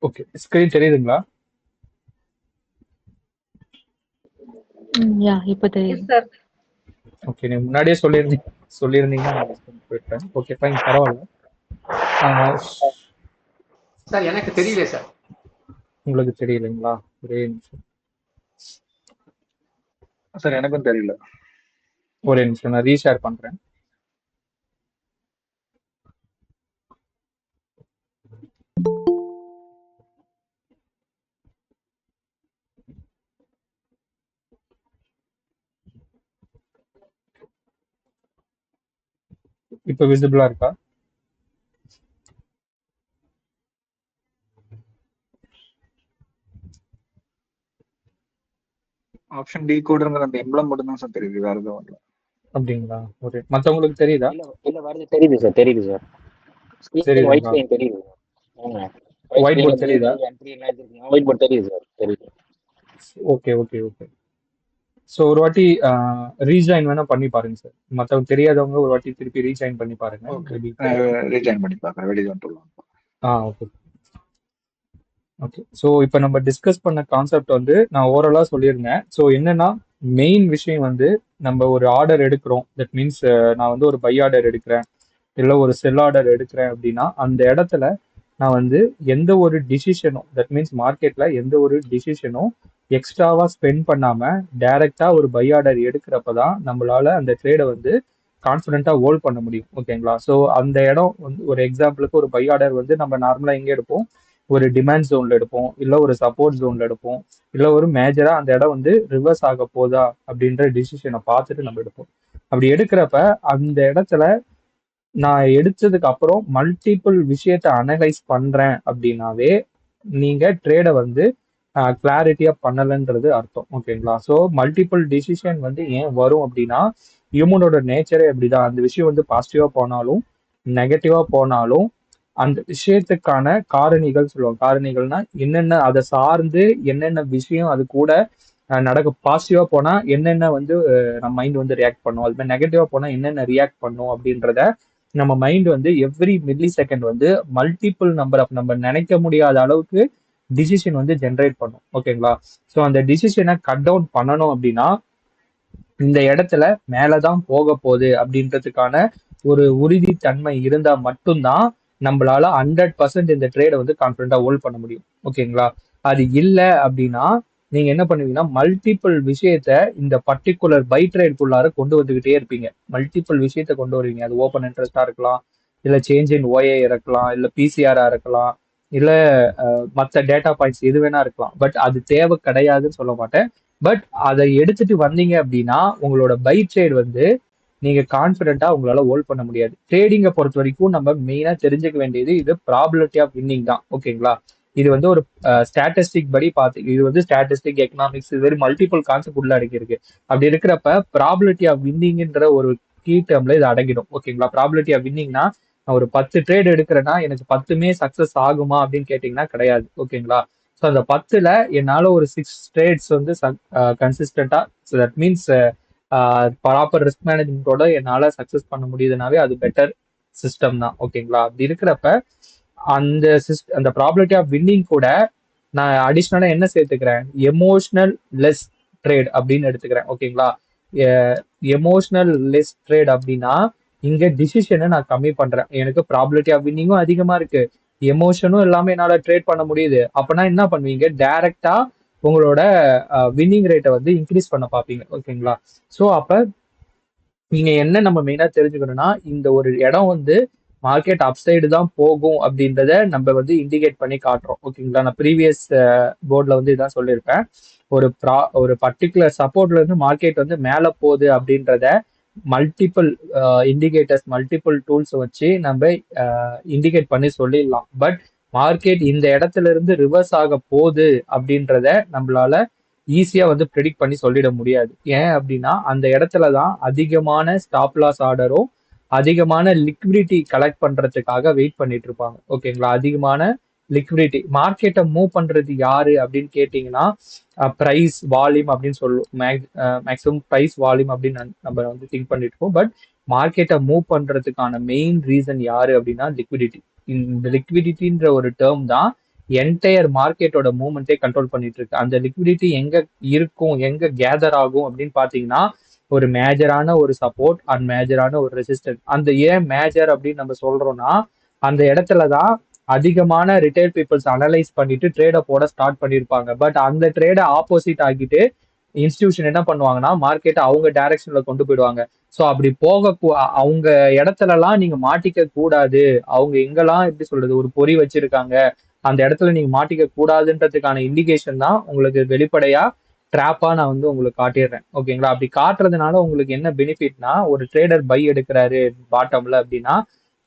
Okay, screen தெரியுதுங்களா? யா இப்ப தெரியுது சார். ஓகே, நீங்க முன்னாடியே சொல்லியிருந்தீங்கன்னா நான் miss பண்ணி போயிட்டேன். ஓகே ஃபைன், பரவாயில்ல. சார் எனக்கு தெரியல சார். உங்களுக்கு தெரியலைங்களா? ஒரே நிமிஷம், சார் எனக்கும் தெரியல. ஒரே நிமிஷம், நான் ரீஷேர் பண்றேன். இப்ப விசிபிளா இருக்கா? ஆப்ஷன் டி கோடுங்கிற அந்த எம்பளம் மட்டும் தான் சார் தெரியுது, வேற எதுவும் இல்லை. அப்படிங்களா? ஒரு மத்தவங்களுக்கு தெரியுதா? இல்ல வருது, தெரியுது சார், தெரியுது சார். ஸ்கிரீன் ஒயிட் தெரியுதுங்களா? ஸ்கிரீன் தெரியுது சார். ஒயிட் போர்ட் தெரியுதா? ஒயிட் போர்ட் தெரியுது சார், தெரியுது. Okay okay okay. ஸோ ஒரு வாட்டி ரீஜாயின் வேணா பண்ணி பாருங்க சார். மற்றவங்க தெரியாதவங்க ஒரு வாட்டி திருப்பி ரீஜாயின் பண்ணி பாருங்க. ஓகே, ரீஜாயின் பண்ணி பார்க்குறேன், வெளியே வந்துடலாம். Okay okay. ஸோ இப்போ நம்ம டிஸ்கஸ் பண்ண கான்செப்ட் வந்து நான் ஓவராலாக சொல்லியிருந்தேன். ஸோ என்னன்னா, மெயின் விஷயம் வந்து நம்ம ஒரு ஆர்டர் எடுக்கிறோம். தட் மீன்ஸ் நான் வந்து ஒரு பை ஆர்டர் எடுக்கிறேன், இல்லை ஒரு செல் ஆர்டர் எடுக்கிறேன் அப்படின்னா அந்த இடத்துல நான் வந்து எந்த ஒரு டிசிஷனும், தட் மீன்ஸ் மார்க்கெட்ல எந்த ஒரு டிசிஷனும் எக்ஸ்ட்ராவா ஸ்பெண்ட் பண்ணாம டைரக்டா ஒரு பை ஆர்டர் எடுக்கிறப்ப தான் நம்மளால அந்த ட்ரேடை வந்து கான்ஃபிடென்ட்டா ஹோல்ட் பண்ண முடியும். ஓகேங்களா? ஸோ அந்த இடம் வந்து ஒரு எக்ஸாம்பிளுக்கு ஒரு பை ஆர்டர் வந்து நம்ம நார்மலா எங்கே எடுப்போம்? ஒரு டிமாண்ட் ஜோன்ல எடுப்போம், இல்லை ஒரு சப்போர்ட் ஜோன்ல எடுப்போம், இல்லை ஒரு மேஜரா அந்த இடம் வந்து ரிவர்ஸ் ஆக போதா அப்படின்ற டிசிஷனை பார்த்துட்டு நம்ம எடுப்போம். அப்படி எடுக்கிறப்ப அந்த இடத்துல நான் எடுத்ததுக்கு அப்புறம் மல்டிபிள் விஷயத்த அனலைஸ் பண்றேன் அப்படின்னாவே நீங்க ட்ரேடை வந்து கிளாரிட்டியா பண்ணலன்றது அர்த்தம். ஓகேங்களா? ஸோ மல்டிபிள் டிசிஷன் வந்து ஏன் வரும் அப்படின்னா, ஹியூமனோட நேச்சரே அப்படிதான். அந்த விஷயம் வந்து பாசிட்டிவா போனாலும் நெகட்டிவா போனாலும் அந்த விஷயத்துக்கான காரணிகள் சொல்லுவாங்க. காரணிகள்னா என்னென்ன, அதை சார்ந்து என்னென்ன விஷயம் அது கூட நடக்க. பாசிட்டிவா போனா என்னென்ன வந்து நம்ம மைண்ட் வந்து ரியாக்ட் பண்ணும், அது மாதிரி நெகட்டிவா போனா என்னென்ன ரியாக்ட் பண்ணும் அப்படின்றத நம்ம மைண்ட் வந்து எவ்ரி மில்லி செகண்ட் வந்து மல்டிபிள் நம்பர் ஆஃப் நம்ம நினைக்க முடியாத அளவுக்கு டிசிஷன் வந்து ஜென்ரேட் பண்ணும். ஓகேங்களா? ஸோ அந்த டிசிஷனை கட் டவுன் பண்ணணும் அப்படின்னா இந்த இடத்துல மேலதான் போக போகுது அப்படின்றதுக்கான ஒரு உறுதித்தன்மை இருந்தா மட்டும்தான் நம்மளால 100% இந்த ட்ரேடை வந்து கான்ஃபிடண்டா ஹோல்ட் பண்ண முடியும். ஓகேங்களா? அது இல்லை அப்படின்னா நீங்க என்ன பண்ணுவீங்கன்னா மல்டிபிள் விஷயத்த இந்த பர்டிகுலர் பை ட்ரேட்குள்ளார கொண்டு வந்துகிட்டே இருப்பீங்க. மல்டிபிள் விஷயத்த கொண்டு வருவீங்க. அது ஓப்பன் இன்ட்ரெஸ்டா இருக்கலாம், இல்ல சேஞ்ச் இன் ஓஏ இருக்கலாம், இல்ல பிசிஆரா இருக்கலாம், இல்ல மற்ற டேட்டா பாயிண்ட்ஸ் எது வேணா இருக்கலாம். பட் அது தேவை கிடையாதுன்னு சொல்ல மாட்டேன். பட் அதை எடுத்துட்டு வந்தீங்க அப்படின்னா உங்களோட பை ட்ரேட் வந்து நீங்க கான்ஃபிடென்ட்டா உங்களால ஹோல்ட் பண்ண முடியாது. ட்ரேடிங்கை பொறுத்த வரைக்கும் நம்ம மெயினா தெரிஞ்சுக்க வேண்டியது இது ப்ராபபிலிட்டி ஆஃப் வின்னிங் தான். ஓகேங்களா? இது வந்து ஒரு ஸ்டாட்டிஸ்டிக் படி பார்த்து, இது வந்து ஸ்டாட்டிஸ்டிக், எக்கனாமிக்ஸ், இது மாதிரி மல்டிபிள் கான்செப்ட் உள்ள அடங்கி இருக்கு. அப்படி இருக்கிறப்ப ப்ராபபிலிட்டி ஆஃப் வின்னிங்ன்ற ஒரு கீ டேர்ம்ல இது அடங்கிடும். ஓகேங்களா? ப்ராபபிலிட்டி ஆஃப் வின்னிங்னா நான் ஒரு 10 ட்ரேட் எடுக்கிறேன்னா எனக்கு 10மே சக்சஸ் ஆகுமா அப்படின்னு கேட்டீங்கன்னா கிடையாது. ஓகேங்களா? ஸோ அந்த 10ல என்னால ஒரு 6 ட்ரேட்ஸ் வந்து கன்சிஸ்டண்டா, so that means proper risk மேனேஜ்மெண்ட்டோட என்னால சக்சஸ் பண்ண முடியுதுனாவே அது பெட்டர் சிஸ்டம் தான். ஓகேங்களா? அப்படி இருக்கிறப்ப அந்த ப்ராபபிலிட்டி ஆஃப் வின்னிங் கூட நான் அடிஷ்னலா என்ன சேர்த்துக்கிறேன்? எமோஷனல் லெஸ் ட்ரேட் அப்படின்னு எடுத்துக்கிறேன். ஓகேங்களா? எமோஷனல் லெஸ் ட்ரேட் அப்படின்னா இங்க டிசிஷனை நான் கம்மி பண்றேன். எனக்கு ப்ராபபிலிட்டி ஆஃப் வின்னிங்கும் அதிகமா இருக்கு, எமோஷனும் எல்லாமே என்னால ட்ரேட் பண்ண முடியுது. அப்பனா என்ன பண்ணுவீங்க? டைரக்டா உங்களோட வின்னிங் ரேட்டை வந்து இன்க்ரீஸ் பண்ண பார்ப்பீங்க. ஓகேங்களா? ஸோ அப்ப நீங்க என்ன நம்ம மெயினா தெரிஞ்சுக்கணும்னா, இந்த ஒரு இடம் வந்து மார்க்கெட் அப்சைடு தான் போகும் அப்படின்றத நம்ம வந்து இண்டிகேட் பண்ணி காட்டுறோம். ஓகேங்களா? நான் ப்ரீவியஸ் போர்டில் வந்து இதான் சொல்லியிருப்பேன். ஒரு பர்டிகுலர் சப்போர்ட்ல இருந்து மார்க்கெட் வந்து மேலே போகுது அப்படின்றத மல்டிபிள் இண்டிகேட்டர்ஸ், மல்டிபிள் டூல்ஸ் வச்சு நம்ம இண்டிகேட் பண்ணி சொல்லிடலாம். பட் மார்க்கெட் இந்த இடத்துல இருந்து ரிவர்ஸ் ஆக போகுது அப்படின்றத நம்மளால ஈஸியா வந்து ப்ரெடிக்ட் பண்ணி சொல்லிட முடியாது. ஏன் அப்படின்னா அந்த இடத்துல தான் அதிகமான ஸ்டாப் லாஸ் ஆர்டரும் அதிகமான லிக்விடிட்டி கலெக்ட் பண்றதுக்காக வெயிட் பண்ணிட்டு இருப்பாங்க. ஓகேங்களா? அதிகமான லிக்விடிட்டி மார்க்கெட்டை மூவ் பண்றது யாரு அப்படின்னு கேட்டீங்கன்னா பிரைஸ் வால்யூம் அப்படின்னு சொல்லுவோம். மேக்ஸிமம் பிரைஸ் வால்யூம் அப்படின்னு நம்ம வந்து திங்க் பண்ணிட்டு இருக்கோம். பட் மார்க்கெட்டை மூவ் பண்றதுக்கான மெயின் ரீசன் யாரு அப்படின்னா லிக்விடிட்டி. இந்த லிக்விடிட்டின்ற ஒரு டேர்ம் தான் என்டையர் மார்க்கெட்டோட மூவ்மெண்ட்டே கண்ட்ரோல் பண்ணிட்டு இருக்கு. அந்த லிக்விடிட்டி எங்க இருக்கும், எங்க கேதர் ஆகும் அப்படின்னு பாத்தீங்கன்னா ஒரு மேஜரான ஒரு சப்போர்ட் அண்ட் மேஜரான ஒரு ரெசிஸ்டன்ஸ். அந்த ஏன் மேஜர் அப்படின்னு நம்ம சொல்றோம்னா அந்த இடத்துலதான் அதிகமான ரிட்டைல் பீப்புள்ஸ் அனலைஸ் பண்ணிட்டு ட்ரேட போட ஸ்டார்ட் பண்ணியிருப்பாங்க. பட் அந்த ட்ரேட ஆப்போசிட் ஆகிட்டு இன்ஸ்டிடியூஷன் என்ன பண்ணுவாங்கன்னா மார்க்கெட்டை அவங்க டைரக்ஷன்ல கொண்டு போயிடுவாங்க. ஸோ அப்படி அவங்க இடத்துலலாம் நீங்க மாட்டிக்க கூடாது. அவங்க எங்கெல்லாம் எப்படி சொல்றது ஒரு பொறி வச்சிருக்காங்க அந்த இடத்துல நீங்க மாட்டிக்க கூடாதுன்றதுக்கான இண்டிகேஷன் தான் உங்களுக்கு வெளிப்படையா ட்ராப்பா நான் வந்து உங்களுக்கு காட்டிடுறேன். ஓகேங்களா? அப்படி காட்டுறதுனால உங்களுக்கு என்ன பெனிஃபிட்னா ஒரு ட்ரேடர் பை எடுக்கிறாரு பாட்டம்ல அப்படின்னா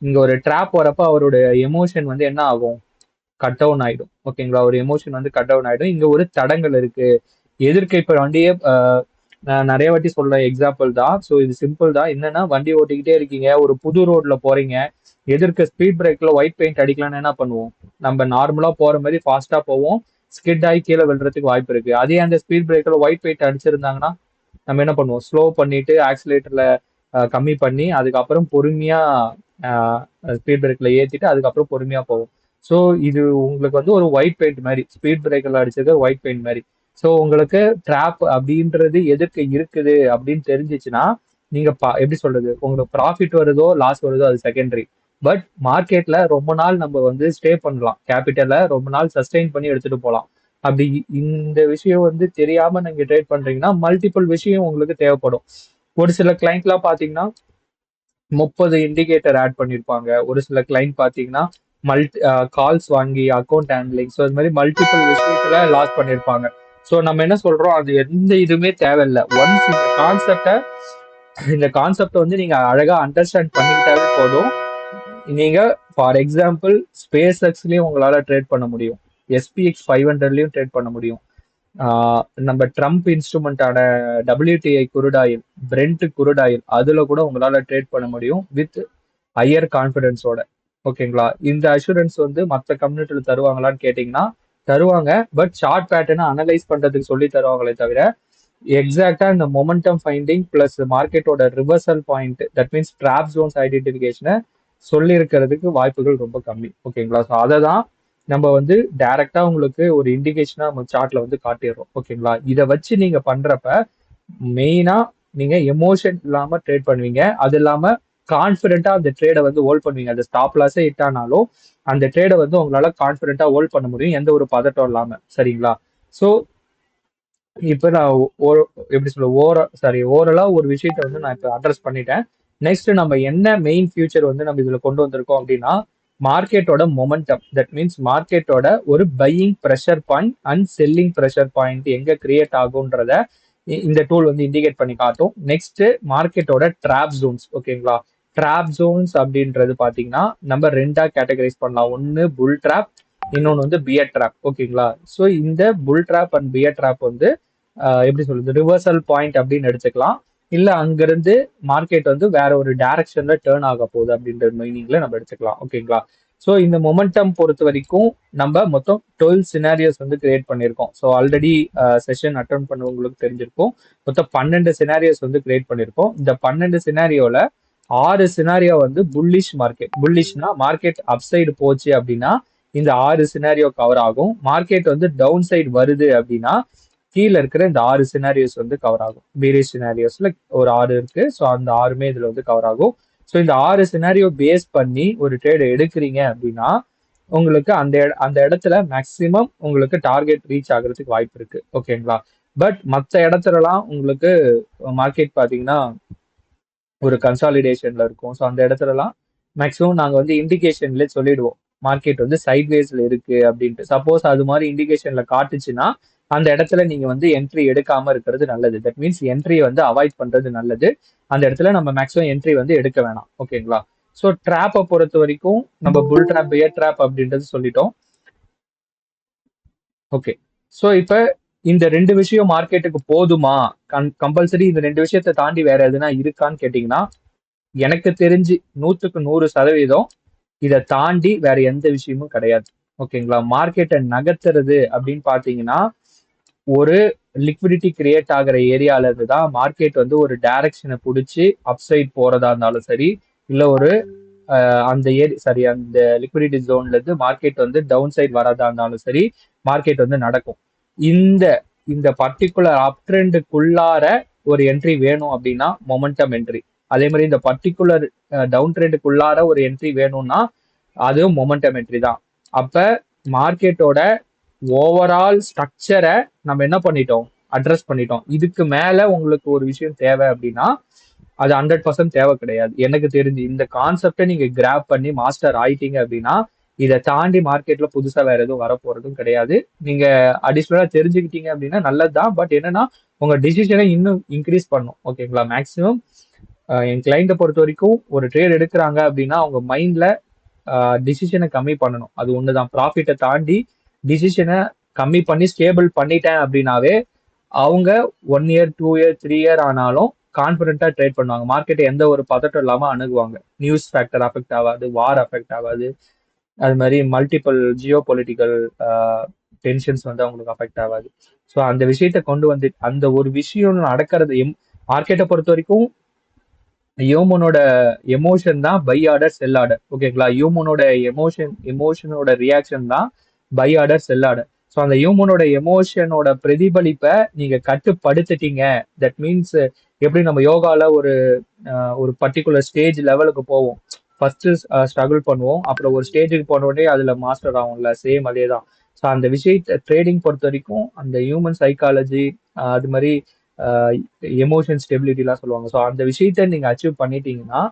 இங்க ஒரு ட்ராப் வரப்ப அவரோட எமோஷன் வந்து என்ன ஆகும், கட் டவுன் ஆயிடும். ஓகேங்களா? ஒரு எமோஷன் வந்து கட் டவுன் ஆயிடும். இங்க ஒரு தடங்கள் இருக்கு. எதிர்க்க இப்ப வண்டியே நான் நிறைய வாட்டி சொல்ற எக்ஸாம்பிள் தான். ஸோ இது சிம்பிள் தான். என்னன்னா வண்டி ஓட்டிக்கிட்டே இருக்கீங்க, ஒரு புது ரோட்ல போறீங்க, எதிர்க்க ஸ்பீட் பிரேக்ல ஒயிட் பெயிண்ட் அடிக்கலாம்னு என்ன பண்ணுவோம், நம்ம நார்மலா போற மாதிரி ஃபாஸ்டா போவோம், ஸ்கிட் ஆகி கீழே விழுறதுக்கு வாய்ப்பு இருக்கு. அதே அந்த ஸ்பீட் பிரேக்ல ஒயிட் பெயிண்ட் அடிச்சிருந்தாங்கன்னா நம்ம என்ன பண்ணுவோம், ஸ்லோ பண்ணிட்டு ஆக்சிலேட்டர்ல கம்மி பண்ணி அதுக்கப்புறம் பொறுமையா ஸ்பீட் பிரேக்ல ஏத்திட்டு அதுக்கப்புறம் பொறுமையா போவோம். ஸோ இது உங்களுக்கு வந்து ஒரு ஒயிட் பெயிண்ட் மாதிரி, ஸ்பீட் பிரேக்கர்ல அடிச்சது ஒயிட் பெயிண்ட் மாதிரி. ஸோ உங்களுக்கு ட்ராப் அப்படின்றது எதுக்கு இருக்குது அப்படின்னு தெரிஞ்சிச்சுன்னா நீங்க எப்படி சொல்றது, உங்களுக்கு ப்ராஃபிட் வருதோ லாஸ் வருதோ அது செகண்டரி. பட் மார்க்கெட்ல ரொம்ப நாள் நம்ம வந்து ஸ்டே பண்ணலாம், கேபிட்டலை ரொம்ப நாள் சஸ்டெயின் பண்ணி எடுத்துட்டு போகலாம். அப்படி இந்த விஷயம் வந்து தெரியாம நீங்க ட்ரேட் பண்றீங்கன்னா மல்டிபிள் விஷயம் உங்களுக்கு தேவைப்படும். ஒரு சில கிளைண்ட்லாம் பாத்தீங்கன்னா 30 இண்டிகேட்டர் ஆட் பண்ணிருப்பாங்க. ஒரு சில கிளைண்ட் பாத்தீங்கன்னா கால்ஸ் வாங்கி அக்கௌண்ட் ஹேண்ட்லிங், ஸோ இது மாதிரி மல்டிபிள் விஷயத்துல லாஸ் பண்ணிருப்பாங்க. ஸோ நம்ம என்ன சொல்றோம், அது எந்த இதுவுமே தேவையில்லை. ஒன்ஸ் இந்த கான்செப்டை வந்து நீங்க அழகா அண்டர்ஸ்டாண்ட் பண்ணிக்கிட்டாலே போதும். நீங்க ஃபார் எக்ஸாம்பிள் ஸ்பேஸ் எக்ஸ்லயும் உங்களால ட்ரேட் பண்ண முடியும், SPX 500லயும் ட்ரேட் பண்ண முடியும். நம்ம ட்ரம்ப் இன்ஸ்ட்ருமெண்டான WTI குருடாயில், பிரெண்ட் குருடாயில் அதுல கூட உங்களால ட்ரேட் பண்ண முடியும் வித் ஹையர் கான்ஃபிடன்ஸோட. ஓகேங்களா? இந்த அஷூரன்ஸ் வந்து மற்ற கம்யூனிட்டியில தருவாங்களான்னு கேட்டீங்கன்னா தருவாங்க. பட் சார்ட் பேட்டர்னை அனலைஸ் பண்றதுக்கு சொல்லி தருவாங்களே தவிர எக்ஸாக்டா இந்த மொமெண்டம் ஃபைண்டிங் பிளஸ் மார்க்கெட்டோட reversal point, that means trap zones ஐடென்டிஃபிகேஷனை சொல்லி இருக்கிறதுக்கு வாய்ப்புகள் ரொம்ப கம்மி. ஓகேங்களா? ஸோ அதை தான் நம்ம வந்து டைரக்டா உங்களுக்கு ஒரு இண்டிகேஷனா நம்ம சார்ட்ல வந்து காட்டிடுறோம். ஓகேங்களா? இதை வச்சு நீங்க பண்றப்ப மெயினா நீங்க எமோஷன் இல்லாம ட்ரேட் பண்ணுவீங்க. அது இல்லாம கான்ஃபிடென்ட்டா அந்த ட்ரேடை வந்து ஹோல்ட் பண்ணுவீங்க. அந்த ஸ்டாப் லாஸே ஹிட் ஆனாலும் அந்த ட்ரேடை வந்து உங்களால கான்ஃபிடென்ட்டா ஹோல்ட் பண்ண முடியும், எந்த ஒரு பதட்டம் இல்லாம. சரிங்களா? ஸோ இப்ப நான் எப்படி சொல்ல ஓவரலா ஒரு விஷயத்த வந்து நான் இப்ப அட்ரஸ் பண்ணிட்டேன். நெக்ஸ்ட் நம்ம என்ன மெயின் ஃபியூச்சர் வந்து நம்ம இதுல கொண்டு வந்திருக்கோம் அப்படின்னா மார்க்கெட்டோட மொமெண்டம், தட் மீன்ஸ் மார்க்கெட்டோட ஒரு buying pressure point and selling pressure point எங்க கிரியேட் ஆகும்ன்றத இந்த டூல் வந்து இண்டிகேட் பண்ணி காட்டும். நெக்ஸ்ட் மார்க்கெட்டோட ட்ராப் ஜோன்ஸ். ஓகேங்களா? ட்ராப் ஜோன்ஸ் அப்படின்றது பாத்தீங்கன்னா நம்ம ரெண்டா கேட்டகரைஸ் பண்ணலாம். ஒன்னு புல் ட்ராப், இன்னொன்னு வந்து பியர் ட்ராப். ஓகேங்களா? ஸோ இந்த bull drop and bear drop வந்து எப்படி சொல்றது ரிவர்சல் பாயிண்ட் அப்படின்னு எடுத்துக்கலாம். இல்ல அங்கிருந்து மார்க்கெட் வந்து வேற ஒரு டைரக்ஷன்ல டேர்ன் ஆக போகுது அப்படின்ற மீனிங்ல நம்ம எடுத்துக்கலாம். ஓகேங்களா? ஸோ இந்த மொமெண்டம் பொறுத்த வரைக்கும் நம்ம மொத்தம் 12 சினாரியோஸ் வந்து கிரியேட் பண்ணியிருக்கோம். ஸோ ஆல்ரெடி செஷன் அட்டன் பண்ணவங்களுக்கு தெரிஞ்சிருக்கும். மொத்தம் 12 சினாரியோஸ் வந்து கிரியேட் பண்ணியிருக்கோம். இந்த 12 சினாரியோல 6 சினாரியோ வந்து புல்லிஷ் மார்க்கெட். புல்லிஷ்னா மார்க்கெட் அப்சைடு போச்சு அப்படின்னா இந்த 6 சினாரியோ கவர் ஆகும். மார்க்கெட் வந்து டவுன் சைடு வருது அப்படின்னா கீழே இருக்கிற இந்த 6 சினாரியோஸ் வந்து கவர் ஆகும். பீரிஷ் சினாரியோஸ்ல ஒரு 6 இருக்கு. ஸோ அந்த 6மே இதுல வந்து கவர் ஆகும். ஸோ இந்த 6 சினாரியோ பேஸ் பண்ணி ஒரு ட்ரேட் எடுக்கிறீங்க அப்படின்னா உங்களுக்கு அந்த இடத்துல மேக்சிமம் உங்களுக்கு டார்கெட் ரீச் ஆகுறதுக்கு வாய்ப்பு இருக்கு. ஓகேங்களா? பட் மற்ற இடத்துலலாம் உங்களுக்கு மார்க்கெட் பாத்தீங்கன்னா ஒரு கன்சாலிடேஷன்ல இருக்கும். ஸோ அந்த இடத்துலலாம் மேக்ஸிமம் நாங்க வந்து இண்டிகேஷன்ல சொல்லிடுவோம் மார்க்கெட் வந்து சைட்வேஸ்ல இருக்கு அப்படின்ட்டு. சப்போஸ் அது மாதிரி இண்டிகேஷன்ல காட்டுச்சுன்னா அந்த இடத்துல நீங்க வந்து என்ட்ரி எடுக்காம இருக்கிறது நல்லது. தட் மீன்ஸ் என்ட்ரியை வந்து அவாய்ட் பண்றது நல்லது. அந்த இடத்துல நம்ம மேக்ஸிமம் என்ட்ரி வந்து எடுக்க வேணாம். ஓகேங்களா? ஸோ ட்ராப்பை பொறுத்த வரைக்கும் நம்ம புல் ட்ராப் பியர் ட்ராப் அப்படின்றது சொல்லிட்டோம். ஓகே. ஸோ இப்ப இந்த 2 விஷயம் மார்க்கெட்டுக்கு போதுமா, கம்பல்சரி இந்த 2 விஷயத்தை தாண்டி வேற எதுனா இருக்கான்னு கேட்டீங்கன்னா எனக்கு தெரிஞ்சு 100க்கு 100% இதை தாண்டி வேற எந்த விஷயமும் கிடையாது. ஓகேங்களா? மார்க்கெட்டை நகர்த்துறது அப்படின்னு பாத்தீங்கன்னா ஒரு லிக்விடிட்டி கிரியேட் ஆகிற ஏரியால இருந்து தான் மார்க்கெட் வந்து ஒரு டைரக்ஷனை பிடிச்சி அப்சைட் போறதா இருந்தாலும் சரி, இல்ல ஒரு அந்த அந்த லிக்விடிட்டி ஜோன்ல இருந்து மார்க்கெட் வந்து டவுன் சைட் வரதா இருந்தாலும் சரி, மார்க்கெட் வந்து நடக்கும். இந்த இந்த பர்டிகுலர் அப் ட்ரெண்டுக்குள்ளார ஒரு என்ட்ரி வேணும் அப்படின்னா மொமெண்டம் என்ட்ரி. அதே மாதிரி இந்த பர்டிகுலர் டவுன் ட்ரெண்டுக்குள்ளார ஒரு என்ட்ரி வேணும்னா அதுவும் மொமெண்டம் என்ட்ரி தான். அப்ப மார்க்கெட்டோட ஓவரால் ஸ்ட்ரக்சரை நம்ம என்ன பண்ணிட்டோம், அட்ரஸ் பண்ணிட்டோம். இதுக்கு மேல உங்களுக்கு ஒரு விஷயம் தேவை அப்படின்னா அது 100% தேவை கிடையாது. எனக்கு தெரிஞ்சு இந்த கான்செப்டை நீங்க கிராப் பண்ணி மாஸ்டர் ஆயிட்டீங்க அப்படின்னா இதை தாண்டி மார்க்கெட்ல புதுசா வேற எதுவும் வரப்போறதும் கிடையாது. நீங்க அடிஷ்னலா தெரிஞ்சுக்கிட்டீங்க அப்படின்னா நல்லதுதான். பட் என்னன்னா உங்க டிசிஷனை இன்னும் இன்க்ரீஸ் பண்ணும். ஓகேங்களா? மேக்ஸிமம் என் கிளைண்ட்டை பொறுத்த வரைக்கும் ஒரு ட்ரேட் எடுக்கிறாங்க அப்படின்னா அவங்க மைண்ட்ல டிசிஷனை கம்மி பண்ணணும். அது ஒண்ணுதான். ப்ராஃபிட்டை தாண்டி டிசிஷனை கம்மி பண்ணி ஸ்டேபிள் பண்ணிட்டேன் அப்படின்னாவே அவங்க 1 இயர் 2 இயர் 3 இயர் ஆனாலும் கான்பிடென்ட்டா ட்ரேட் பண்ணுவாங்க. மார்க்கெட்டை எந்த ஒரு பதட்டம் இல்லாம அணுகுவாங்க. நியூஸ் ஃபேக்டர் அஃபெக்ட் ஆகாது, வார் அஃபெக்ட் ஆகாது, அது மாதிரி மல்டிபிள் ஜியோ பொலிட்டிக்கல் டென்ஷன்ஸ் வந்து அவங்களுக்கு அஃபெக்ட் ஆகாது. ஸோ அந்த விஷயத்தை கொண்டு வந்து அந்த ஒரு விஷயம் நடக்கிறது மார்க்கெட்டை பொறுத்த வரைக்கும் ஹியூமனோட எமோஷன் தான் பை ஆர்டர் செல் ஆர்டர். ஓகேங்களா? ஹியூமனோட எமோஷனோட ரியாக்ஷன் தான் buy order sell order. So அந்த ஹியூமனோட எமோஷனோட பிரதிபலிப்பை நீங்க கட்டுப்படுத்திட்டீங்க. தட் மீன்ஸ் எப்படி நம்ம யோகால ஒரு பர்டிகுலர் ஸ்டேஜ் லெவலுக்கு போவோம். ஃபர்ஸ்ட் ஸ்ட்ரகிள் பண்ணுவோம், அப்புறம் ஒரு ஸ்டேஜுக்கு போன உடனே அதுல மாஸ்டர் ஆகும்ல, சேம் அதே தான். ஸோ அந்த விஷயத்தை ட்ரேடிங் பொறுத்த வரைக்கும் அந்த ஹியூமன் சைக்காலஜி அது மாதிரி எமோஷன் ஸ்டெபிலிட்டிலாம் சொல்லுவாங்க. ஸோ அந்த விஷயத்த நீங்க அச்சீவ் பண்ணிட்டீங்கன்னா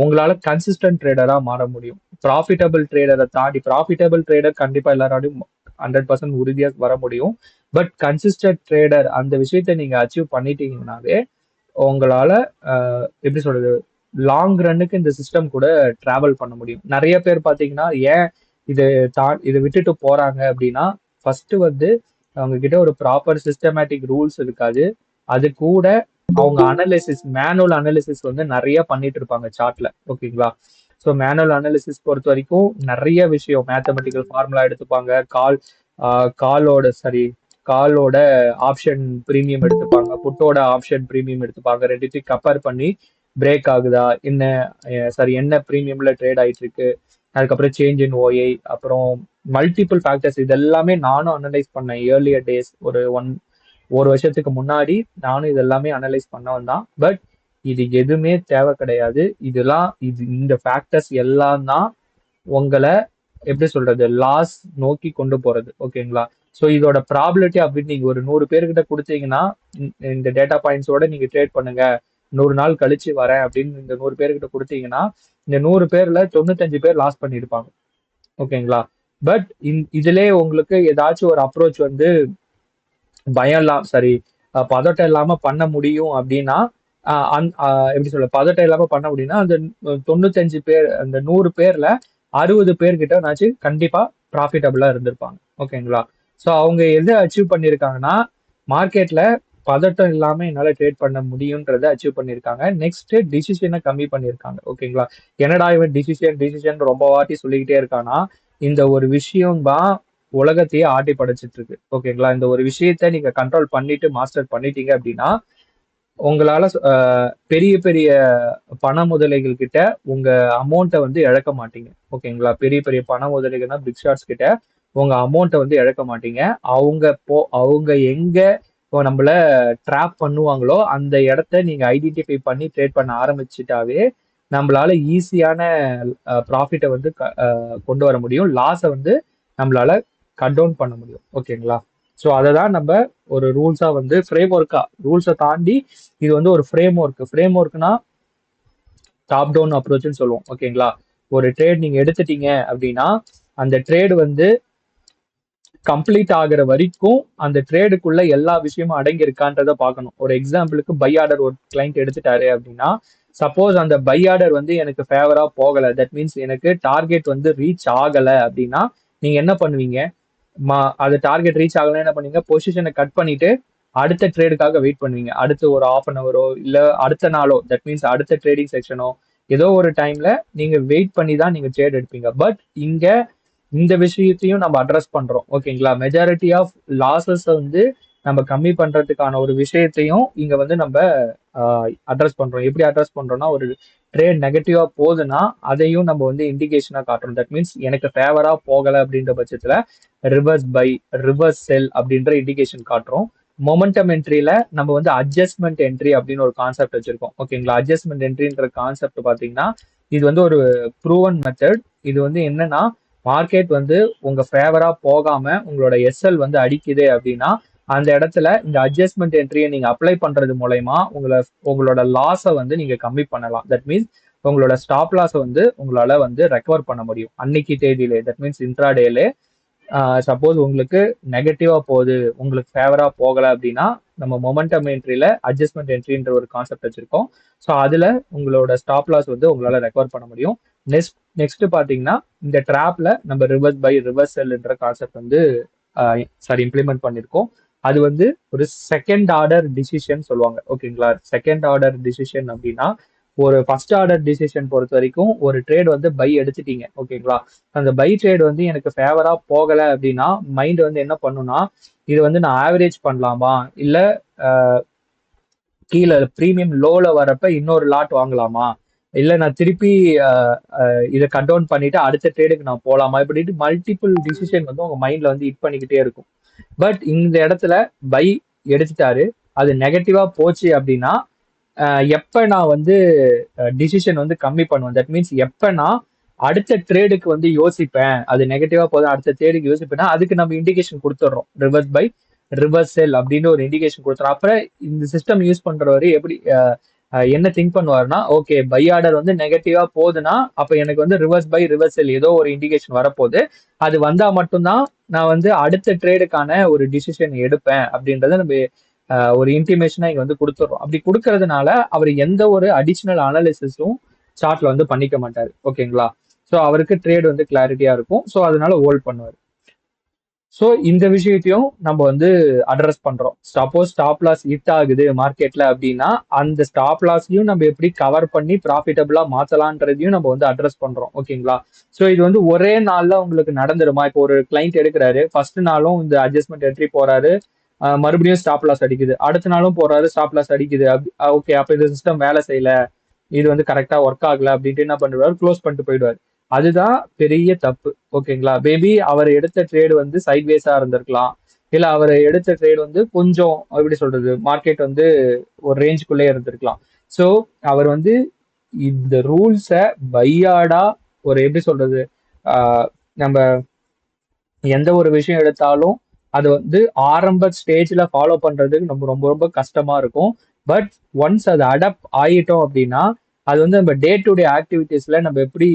உங்களால கன்சிஸ்டன்ட் ட்ரேடரா மாற முடியும். ப்ராஃபிட்டபிள் ட்ரேடரை தாண்டி ப்ராஃபிட்டபிள் ட்ரேடர் கண்டிப்பா எல்லாராலையும் 100% உறுதியா வர முடியும். பட் கன்சிஸ்டன்ட் ட்ரேடர் அந்த விஷயத்த நீங்க அச்சீவ் பண்ணிட்டீங்கன்னாவே உங்களால எப்படி சொல்றது, லாங் ரன்னுக்கு இந்த சிஸ்டம் கூட டிராவல் பண்ண முடியும். நிறைய பேர் பாத்தீங்கன்னா ஏன் இதை விட்டுட்டு போறாங்க அப்படின்னா ஃபர்ஸ்ட் வந்து அவங்க கிட்ட ஒரு ப்ராப்பர் சிஸ்டமேட்டிக் ரூல்ஸ் இருக்காது. அது கூட அவங்க மேனுவல் அனாலிசிஸ் வந்து நிறைய பண்ணிட்டு இருப்பாங்க சார்ட்ல. ஓகேங்களா? ஸோ மேனுவல் அனாலிசிஸ் பொறுத்த வரைக்கும் நிறைய விஷயம் மேத்தமெட்டிக்கல் ஃபார்முலா எடுத்துப்பாங்க. காலோட ஆப்ஷன் பிரீமியம் எடுத்துப்பாங்க, புட்டோட ஆப்ஷன் பிரீமியம் எடுத்துப்பாங்க. ரெண்டுத்தையும் கம்பேர் பண்ணி பிரேக் ஆகுதா, என்ன பிரீமியம்ல ட்ரேட் ஆயிட்டு இருக்கு, அதுக்கப்புறம் சேஞ்ச் இன் ஓஐ, அப்புறம் மல்டிபிள் ஃபேக்டர்ஸ். இது எல்லாமே நானும் அனலைஸ் பண்ணேன் ஏர்லியர் டேஸ். ஒரு வருஷத்துக்கு முன்னாடி நானும் இது எல்லாமே அனலைஸ் பண்ணவன் தான். பட் இது எதுவுமே தேவை கிடையாது. இந்த ஃபேக்டர்ஸ் எல்லாம் தான் உங்களை எப்படி சொல்றது, லாஸ் நோக்கி கொண்டு போறது. ஓகேங்களா? ஸோ இதோட ப்ராபிலிட்டி அப்படின்னு நீங்க ஒரு 100 பேர்கிட்ட கொடுத்தீங்கன்னா இந்த டேட்டா பாயிண்ட்ஸோட நீங்க ட்ரேட் பண்ணுங்க, 100 நாள் கழிச்சு வரேன் அப்படின்னு இந்த 100 பேர்கிட்ட கொடுத்தீங்கன்னா இந்த 100 பேர்ல 95 பேர் லாஸ் பண்ணியிருப்பாங்க. ஓகேங்களா? பட் இதுல உங்களுக்கு ஏதாச்சும் ஒரு அப்ரோச் வந்து பதட்டம் இல்லாம பண்ண முடியும் அப்படின்னா எப்படி சொல்ல, பதட்டம் இல்லாம பண்ண முடியும்னா அந்த 95 பேர், அந்த 100 பேர்ல 60 பேர்கிட்ட கண்டிப்பா ப்ராஃபிட்டபிளா இருந்திருப்பாங்க. ஓகேங்களா? ஸோ அவங்க எதை அச்சீவ் பண்ணியிருக்காங்கன்னா மார்க்கெட்ல பதட்டம் இல்லாம என்னால ட்ரேட் பண்ண முடியும்ன்றதை அச்சீவ் பண்ணியிருக்காங்க. நெக்ஸ்ட் டிசிஷனை கம்மி பண்ணியிருக்காங்க. ஓகேங்களா? என்னடா இவன் டிசிஷன் ரொம்ப வாட்டி சொல்லிக்கிட்டே இருக்கானா, இந்த ஒரு விஷயம் தான் உலகத்தையே ஆட்டி படைச்சிட்டு இருக்கு. ஓகேங்களா? இந்த ஒரு விஷயத்த நீங்க கண்ட்ரோல் பண்ணிட்டு மாஸ்டர் பண்ணிட்டீங்க அப்படின்னா உங்களால பெரிய பெரிய பண முதலைகள் கிட்ட உங்க அமௌண்ட்டை வந்து இழக்க மாட்டீங்க. ஓகேங்களா? பெரிய பெரிய பண முதலைகள்னா பிக் ஷாட்ஸ் கிட்ட உங்க அமௌண்ட்டை வந்து இழக்க மாட்டீங்க. அவங்க எங்க நம்மள ட்ராப் பண்ணுவாங்களோ அந்த இடத்த நீங்க ஐடென்டிஃபை பண்ணி ட்ரேட் பண்ண ஆரம்பிச்சுட்டாவே நம்மளால ஈஸியான ப்ராஃபிட்டை வந்து கொண்டு வர முடியும். லாஸை வந்து நம்மளால கட் டவுன் பண்ண முடியும். ஓகேங்களா? ஸோ அதை தான் நம்ம ஒரு ரூல்ஸா வந்து ரூல்ஸை தாண்டி இது வந்து ஒரு ஃப்ரேம் ஒர்க்னா டாப் டவுன் அப்ரோச்னு சொல்லுவோம். ஓகேங்களா? ஒரு ட்ரேட் நீங்க எடுத்துட்டீங்க அப்படின்னா அந்த ட்ரேடு வந்து கம்ப்ளீட் ஆகுற வரைக்கும் அந்த ட்ரேடுக்குள்ள எல்லா விஷயமும் அடங்கி இருக்கான்றதை பார்க்கணும். ஒரு எக்ஸாம்பிளுக்கு பை ஆர்டர் ஒரு கிளைண்ட் எடுத்துட்டாரு அப்படின்னா சப்போஸ் அந்த பை ஆர்டர் வந்து எனக்கு ஃபேவரா போகல, தட் மீன்ஸ் எனக்கு டார்கெட் வந்து ரீச் ஆகல அப்படின்னா நீங்க என்ன பண்ணுவீங்க, அது டார்கெட் ரீச் ஆகல என்ன பண்ணுவீங்க, பொசிஷனை கட் பண்ணிட்டு அடுத்த ட்ரேடுக்காக வெயிட் பண்ணுவீங்க. அடுத்து ஒரு 1/2 hour இல்ல அடுத்த நாளோ, தட் மீன்ஸ் அடுத்த ட்ரேடிங் செக்ஷனோ ஏதோ ஒரு டைம்ல நீங்க வெயிட் பண்ணி தான் நீங்க ட்ரேட் எடுப்பீங்க. பட் இங்க இந்த விஷயத்தையும் நம்ம அட்ரஸ் பண்றோம். ஓகேங்களா? மெஜாரிட்டி ஆஃப் லாசஸ் வந்து நம்ம கம்மி பண்றதுக்கான ஒரு விஷயத்தையும் இங்க வந்து நம்ம அட்ரஸ் பண்றோம். எப்படி அட்ரஸ் பண்றோம்னா, ஒரு ட்ரேட் நெகட்டிவா போகுதுன்னா அதையும் நம்ம வந்து இண்டிகேஷனா காட்டுறோம். தட் மீன்ஸ் எனக்கு ஃபேவரா போகல அப்படின்ற பட்சத்துல ரிவர்ஸ் பை, ரிவர்ஸ் செல் அப்படின்ற இண்டிகேஷன் காட்டுறோம். மொமெண்டம் என்ட்ரியில நம்ம வந்து அட்ஜஸ்ட்மெண்ட் என்ட்ரி அப்படின்னு ஒரு கான்செப்ட் வச்சிருக்கோம். ஓகேங்களா? அட்ஜஸ்ட்மெண்ட் என்ட்ரின்ற கான்செப்ட் பாத்தீங்கன்னா இது வந்து ஒரு ப்ரூவன் மெத்தட். இது வந்து என்னன்னா, மார்க்கெட் வந்து உங்க ஃபேவரா போகாம உங்களோட எஸ்எல் வந்து அடிக்குது அப்படின்னா அந்த இடத்துல இந்த அட்ஜஸ்ட்மெண்ட் என்ட்ரியை நீங்க அப்ளை பண்றது மூலயமா உங்களோட லாஸை வந்து நீங்க கம்மி பண்ணலாம். தட் மீன்ஸ் உங்களோட ஸ்டாப் லாஸை வந்து உங்களால வந்து ரெக்கவர் பண்ண முடியும் அன்னைக்கு தேதியிலே. தட் மீன்ஸ் இன்ட்ராடேலே சப்போஸ் உங்களுக்கு நெகட்டிவா போகுது, உங்களுக்கு ஃபேவரா போகல அப்படின்னா நம்ம மொமெண்டம் என்ட்ரியில அட்ஜஸ்ட்மெண்ட் என்ட்ரின்ற ஒரு கான்செப்ட் வச்சிருக்கோம். ஸோ அதுல உங்களோட ஸ்டாப் லாஸ் வந்து உங்களால ரெக்கவர் பண்ண முடியும். நெக்ஸ்ட் பாத்தீங்கன்னா இந்த ட்ராப்ல நம்ம ரிவர்ஸ் பை, ரிவர்ஸ் செல்ன்ற கான்செப்ட் வந்து இம்ப்ளிமெண்ட் பண்ணிருக்கோம். அது வந்து ஒரு செகண்ட் ஆர்டர் டிசிஷன் சொல்லுவாங்க. ஓகேங்களா? செகண்ட் ஆர்டர் டிசிஷன் அப்படின்னா ஒரு ஃபர்ஸ்ட் ஆர்டர் டிசிஷன் பொறுத்த வரைக்கும் ஒரு ட்ரேட் வந்து பை எடுத்துட்டீங்க. ஓகேங்களா? அந்த பை ட்ரேட் வந்து எனக்கு ஃபேவரா போகல அப்படின்னா மைண்ட் வந்து என்ன பண்ணும்னா, இது வந்து நான் ஆவரேஜ் பண்ணலாமா, இல்ல கீழே ப்ரீமியம் லோல வரப்ப இன்னொரு லாட் வாங்கலாமா, இல்ல நான் திருப்பி இதை கட் டவுன் பண்ணிட்டு அடுத்த ட்ரேடுக்கு நான் போலாமா, இப்படிட்டு மல்டிபிள் டிசிஷன் வந்து உங்க மைண்ட்ல வந்து ஹிட் பண்ணிக்கிட்டே இருக்கும். பட் இந்த இடத்துல பை எடுத்துட்டாரு, அது நெகட்டிவா போச்சு அப்படின்னா எப்ப நான் வந்து டிசிஷன் வந்து கம்மி பண்ணுவேன். தட் மீன்ஸ் எப்ப நான் அடுத்த ட்ரேடுக்கு வந்து யோசிப்பேன், அது நெகட்டிவா போதும் அடுத்த ட்ரேடுக்கு யோசிப்பேன்னா அதுக்கு நம்ம இண்டிகேஷன் கொடுத்துட்றோம். ரிவர்ஸ் பை, ரிவர்ஸ் செல் அப்படின்னு ஒரு இண்டிகேஷன் கொடுத்துறோம். அப்புறம் இந்த சிஸ்டம் யூஸ் பண்றவரு எப்படி என்ன திங்க் பண்ணுவாருன்னா, ஓகே பை ஆர்டர் வந்து நெகட்டிவா போகுதுன்னா அப்ப எனக்கு வந்து ரிவர்ஸ் பை, ரிவர்ஸ் செல் ஏதோ ஒரு இண்டிகேஷன் வரப்போகுது, அது வந்தா மட்டும்தான் நான் வந்து அடுத்த ட்ரேடுக்கான ஒரு டிசிஷன் எடுப்பேன் அப்படின்றத நம்ம ஒரு இன்டிமேஷனா இங்க வந்து கொடுத்துறோம். அப்படி கொடுக்கறதுனால அவர் எந்த ஒரு அடிஷனல் அனாலிசிஸும் சார்ட்ல வந்து பண்ணிக்க மாட்டாரு. ஓகேங்களா? ஸோ அவருக்கு ட்ரேட் வந்து கிளாரிட்டியா இருக்கும். ஸோ அதனால ஹோல்ட் பண்ணுவார். ஸோ இந்த விஷயத்தையும் நம்ம வந்து அட்ரஸ் பண்றோம். சப்போஸ் ஸ்டாப் லாஸ் ஹிட் ஆகுது மார்க்கெட்ல அப்படின்னா அந்த ஸ்டாப் லாஸையும் நம்ம எப்படி கவர் பண்ணி ப்ராஃபிட்டபிளா மாத்தலான்றதையும் நம்ம வந்து அட்ரஸ் பண்றோம். ஓகேங்களா? ஸோ இது வந்து ஒரே நாள்ல உங்களுக்கு நடந்துருமா? இப்போ ஒரு கிளைண்ட் எடுக்கிறாரு, ஃபர்ஸ்ட் நாளும் இந்த அட்ஜஸ்ட்மெண்ட் என்ட்ரி போறாரு, மறுபடியும் ஸ்டாப் லாஸ் அடிக்குது, அடுத்த நாளும் போறாரு ஸ்டாப் லாஸ் அடிக்குது. ஓகே அப்ப இந்த சிஸ்டம் வேலை செய்யல, இது வந்து கரெக்டா ஒர்க் ஆகல அப்படின்ட்டு என்ன பண்ணுவாரு, க்ளோஸ் பண்ணிட்டு போயிடுவாரு. அதுதான் பெரிய தப்பு. ஓகேங்களா? மேபி அவர் எடுத்த ட்ரேடு வந்து சைட்வேஸா இருந்திருக்கலாம், இல்ல அவர் எடுத்த ட்ரேடு வந்து கொஞ்சம் எப்படி சொல்றது மார்க்கெட் வந்து ஒரு ரேஞ்சுக்குள்ளே இருந்திருக்கலாம். ஸோ அவர் வந்து இந்த ரூல்ஸை பையாடா ஒரு எப்படி சொல்றது நம்ம எந்த ஒரு விஷயம் எடுத்தாலும் அது வந்து ஆரம்ப ஸ்டேஜ்ல ஃபாலோ பண்றதுக்கு நம்ம ரொம்ப ரொம்ப கஷ்டமா இருக்கும். பட் ஒன்ஸ் அது அடாப்ட் ஆயிட்டோம் அப்படின்னா அது வந்து நம்ம டே டு டே ஆக்டிவிட்டீஸ்ல நம்ம எப்படி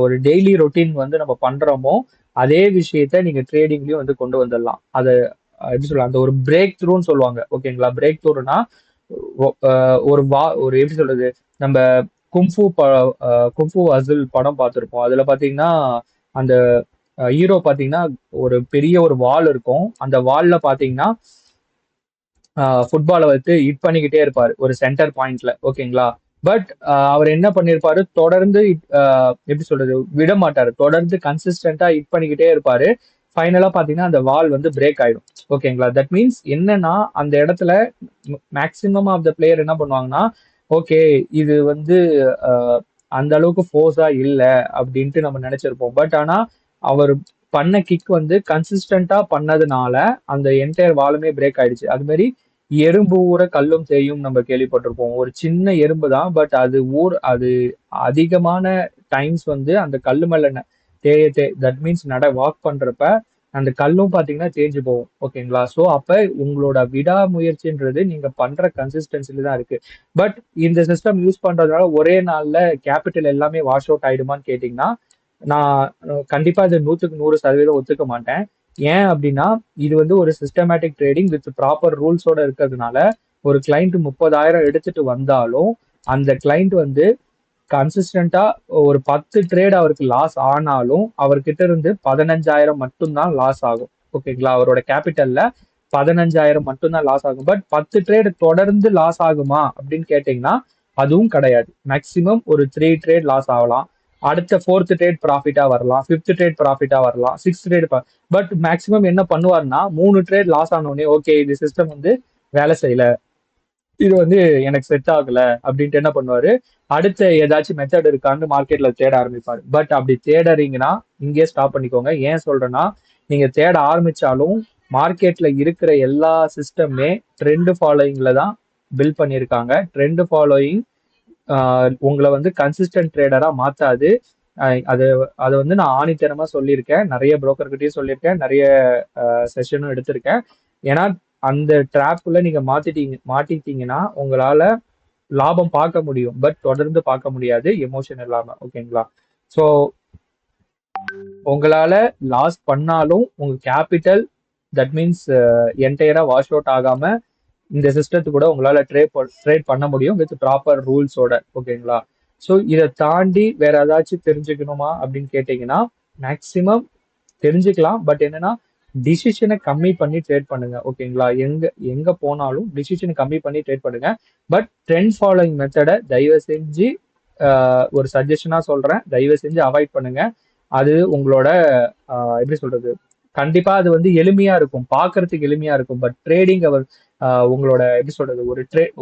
ஒரு டெய்லி ரொட்டீன் வந்து நம்ம பண்றோமோ அதே விஷயத்த நீங்க ட்ரேடிங்லயும் வந்து கொண்டு வந்துடலாம். அது எப்படி சொல்லலாம், அந்த ஒரு பிரேக் த்ரூன்னு சொல்லுவாங்க. ஓகேங்களா? பிரேக் த்ரூனா ஒரு எப்படி சொல்றது, நம்ம கும்ஃபு கும்ஃபு அசில் படம் பார்த்திருப்போம். அதுல பாத்தீங்கன்னா அந்த ஹீரோ பாத்தீங்கன்னா ஒரு பெரிய ஒரு வால் இருக்கும். அந்த வால்ல பாத்தீங்கன்னா ஃபுட்பாலை வந்து ஹிட் பண்ணிக்கிட்டே இருப்பாரு ஒரு சென்டர் பாயிண்ட்ல. ஓகேங்களா? பட் அவர் என்ன பண்ணிருப்பாரு, தொடர்ந்து எப்படி சொல்றது விட மாட்டாரு, தொடர்ந்து கன்சிஸ்டன்டா ஹிட் பண்ணிக்கிட்டே இருப்பாரு. ஃபைனலா பாத்தீங்கன்னா அந்த வால் வந்து பிரேக் ஆயிடும். ஓகேங்களா? தட் மீன்ஸ் என்னன்னா அந்த இடத்துல மேக்சிமம் ஆஃப் த பிளேயர் என்ன பண்ணுவாங்கன்னா, ஓகே இது வந்து அந்த அளவுக்கு ஃபோர்ஸா இல்ல அப்படின்ட்டு நம்ம நினைச்சிருப்போம். பட் ஆனா அவர் பண்ண கிக் வந்து கன்சிஸ்டன்டா பண்ணதுனால அந்த என்டையர் வாலுமே பிரேக் ஆயிடுச்சு. அது மாதிரி எறும்பு ஊற கல்லும் செய்யும் நம்ம கேள்விப்பட்டிருப்போம். ஒரு சின்ன எறும்பு தான், பட் அது அதிகமான டைம்ஸ் வந்து அந்த கல்லு மேல தட் மீன்ஸ் வாக் பண்றப்ப அந்த கல்லும் பாத்தீங்கன்னா தேஞ்சு போகும். ஓகேங்களா? ஸோ அப்ப உங்களோட விடாமுயற்சின்றது நீங்க பண்ற கன்சிஸ்டன்சில தான் இருக்கு. பட் இந்த சிஸ்டம் யூஸ் பண்றதுனால ஒரே நாள்ல கேபிட்டல் எல்லாமே வாஷ் அவுட் ஆயிடுமான்னு கேட்டீங்கன்னா நான் கண்டிப்பா இது 100% ஒத்துக்க மாட்டேன். ஏன் அப்படின்னா இது வந்து ஒரு சிஸ்டமேட்டிக் ட்ரேடிங் வித் ப்ராப்பர் ரூல்ஸோட இருக்கிறதுனால ஒரு கிளைண்ட் 30,000 எடுத்துட்டு வந்தாலும் அந்த கிளைண்ட் வந்து கன்சிஸ்டன்டா ஒரு 10 ட்ரேட் அவருக்கு லாஸ் ஆனாலும் அவர்கிட்ட இருந்து 15,000 மட்டும்தான் லாஸ் ஆகும். ஓகேங்களா? அவரோட கேபிட்டல்ல 15,000 மட்டும்தான் லாஸ் ஆகும். பட் 10 ட்ரேட் தொடர்ந்து லாஸ் ஆகுமா அப்படின்னு கேட்டீங்கன்னா அதுவும் கிடையாது. மேக்சிமம் ஒரு 3 ட்ரேட் லாஸ் ஆகலாம், அடுத்த 4th ட்ரேட் ப்ராஃபிட்டா வரலாம், 5th ட்ரேட் ப்ராஃபிட்டா வரலாம், 6th ட்ரேட். பட் மேக்சிமம் என்ன பண்ணுவாருன்னா 3 ட்ரேட் லாஸ் ஆனோடனே ஓகே இது சிஸ்டம் வந்து வேலை செய்யல, இது வந்து எனக்கு செட் ஆகல அப்படின்ட்டு என்ன பண்ணுவாரு, அடுத்த ஏதாச்சும் மெத்தட் இருக்கான்னு மார்க்கெட்ல தேட ஆரம்பிப்பாரு. பட் அப்படி தேடுறீங்கன்னா இங்கேயே ஸ்டாப் பண்ணிக்கோங்க. ஏன் சொல்றேன்னா, நீங்க தேட ஆரம்பிச்சாலும் மார்க்கெட்ல இருக்கிற எல்லா சிஸ்டமே ட்ரெண்ட் ஃபாலோயிங்ல தான் பில்ட் பண்ணியிருக்காங்க. ட்ரெண்ட் ஃபாலோயிங் உங்களை வந்து கன்சிஸ்டன்ட் ட்ரேடரா மாத்தாது. அது அது வந்து நான் ஆணித்தனமா சொல்லியிருக்கேன். நிறைய broker கிட்டயும் சொல்லியிருக்கேன். நிறைய செஷனும் எடுத்திருக்கேன். ஏன்னா அந்த ட்ராப்ல நீங்க மாட்டிட்டீங்கன்னா உங்களால லாபம் பார்க்க முடியும். பட் தொடர்ந்து பார்க்க முடியாது எமோஷன் இல்லாம. ஓகேங்களா? ஸோ உங்களால லாஸ் பண்ணாலும் உங்க கேபிட்டல் தட் மீன்ஸ் என்டையரா வாஷ் அவுட் ஆகாம இந்த சிஸ்டத்து கூட உங்களால ட்ரேட் பண்ண முடியும் வித் ப்ராப்பர் ரூல்ஸோட. ஓகேங்களா? ஸோ இதை தாண்டி வேற ஏதாச்சும் தெரிஞ்சுக்கணுமா அப்படின்னு கேட்டீங்கன்னா மேக்சிமம் தெரிஞ்சுக்கலாம். பட் என்னன்னா டிசிஷனை கம்மி பண்ணி ட்ரேட் பண்ணுங்க. ஓகேங்களா? எங்க எங்க போனாலும் டிசிஷனை கம்மி பண்ணி ட்ரேட் பண்ணுங்க. பட் ட்ரெண்ட் ஃபாலோயிங் மெத்தடை தயவு செஞ்சு ஒரு சஜஷனா சொல்றேன், தயவு செஞ்சு அவாய்ட் பண்ணுங்க. அது உங்களோட எப்படி சொல்றது, கண்டிப்பா அது வந்து எளிமையா இருக்கும், பார்க்கறதுக்கு எளிமையா இருக்கும். பட் ட்ரேடிங் உங்களோட எப்படி சொல்றது,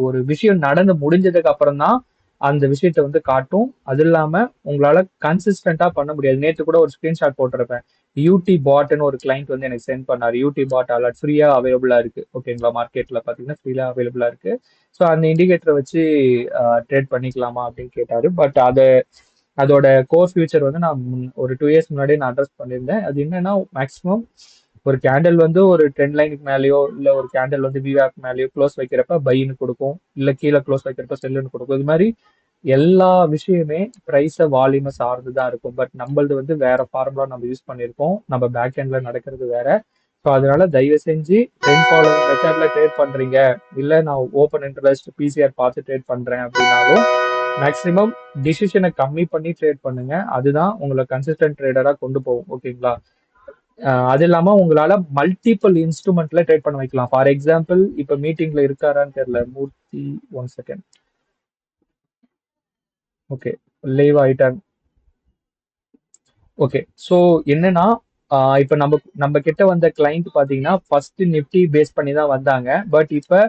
ஒரு விஷயம் நடந்து முடிஞ்சதுக்கு அப்புறம் தான் அந்த விஷயத்த வந்து காட்டும். அது இல்லாம உங்களால கன்சிஸ்டன்டா பண்ண முடியாது. நேற்று கூட ஒரு ஸ்கிரீன்ஷாட் போட்டிருப்பேன். யூடி பாட்னு ஒரு கிளைண்ட் வந்து எனக்கு சென்ட் பண்ணாரு. யூடி பாட் அலர்ட் ஃப்ரீயா அவைலபிளா இருக்கு. ஓகேங்களா? மார்க்கெட்ல பாத்தீங்கன்னா ஃப்ரீயா அவைலபிளா இருக்கு. ஸோ அந்த இண்டிகேட்டரை வச்சு ட்ரேட் பண்ணிக்கலாமா அப்படின்னு கேட்டாரு. பட் அதோட கோர் ஃபியூச்சர் வந்து நான் ஒரு 2 இயர்ஸ் முன்னாடியே நான் அட்ரஸ் பண்ணியிருந்தேன். அது என்னன்னா மேக்ஸிமம் ஒரு கேண்டில் வந்து ஒரு ட்ரெண்ட் லைனுக்கு மேலேயோ இல்ல ஒரு கேண்டில் வந்து விஆப் மேலேயோ க்ளோஸ் வைக்கிறப்ப பைன்னு கொடுக்கும், இல்ல கீழே க்ளோஸ் வைக்கிறப்ப செல்லுன்னு கொடுக்கும். இது மாதிரி எல்லா விஷயமே பிரைஸை வால்யூமை சார்ந்து தான் இருக்கும். பட் நம்மளது வந்து வேற ஃபார்முலா நம்ம யூஸ் பண்ணியிருக்கோம். நம்ம பேக் எண்ட்ல நடக்கிறது வேற. ஸோ அதனால தயவு செஞ்சு ட்ரெண்ட் ஃபாலோவிங் மெத்தட்ல ட்ரேட் பண்றீங்க, இல்ல நான் ஓப்பன் இன்ட்ரெஸ்ட் பிசிஆர் பார்த்து ட்ரேட் பண்றேன் அப்படின்னாலும் மேக்ஸிமம் டிசிஷனை கம்மி பண்ணி ட்ரேட் பண்ணுங்க. அதுதான் உங்களை கன்சிஸ்டன்ட் ட்ரேடரா கொண்டு போகும். ஓகேங்களா? அது இல்லாம உங்களால மல்டிபிள் இன்ஸ்ட்ருமெண்ட்ல ட்ரேட் பண்ண வைக்கலாம். ஃபார் எக்ஸாம்பிள் இப்ப மீட்டிங்ல இருக்காரான்னு தெரியல, மூர்த்தி. 1 செகண்ட். ஓகே, லைவ் ஆயிட்டாங்க. ஓகே, ஸோ என்னன்னா இப்போ நம்ம கிட்ட வந்த கிளைண்ட் பார்த்தீங்கன்னா ஃபர்ஸ்ட் நிஃப்டி பேஸ் பண்ணி தான் வந்தாங்க. பட் இப்போ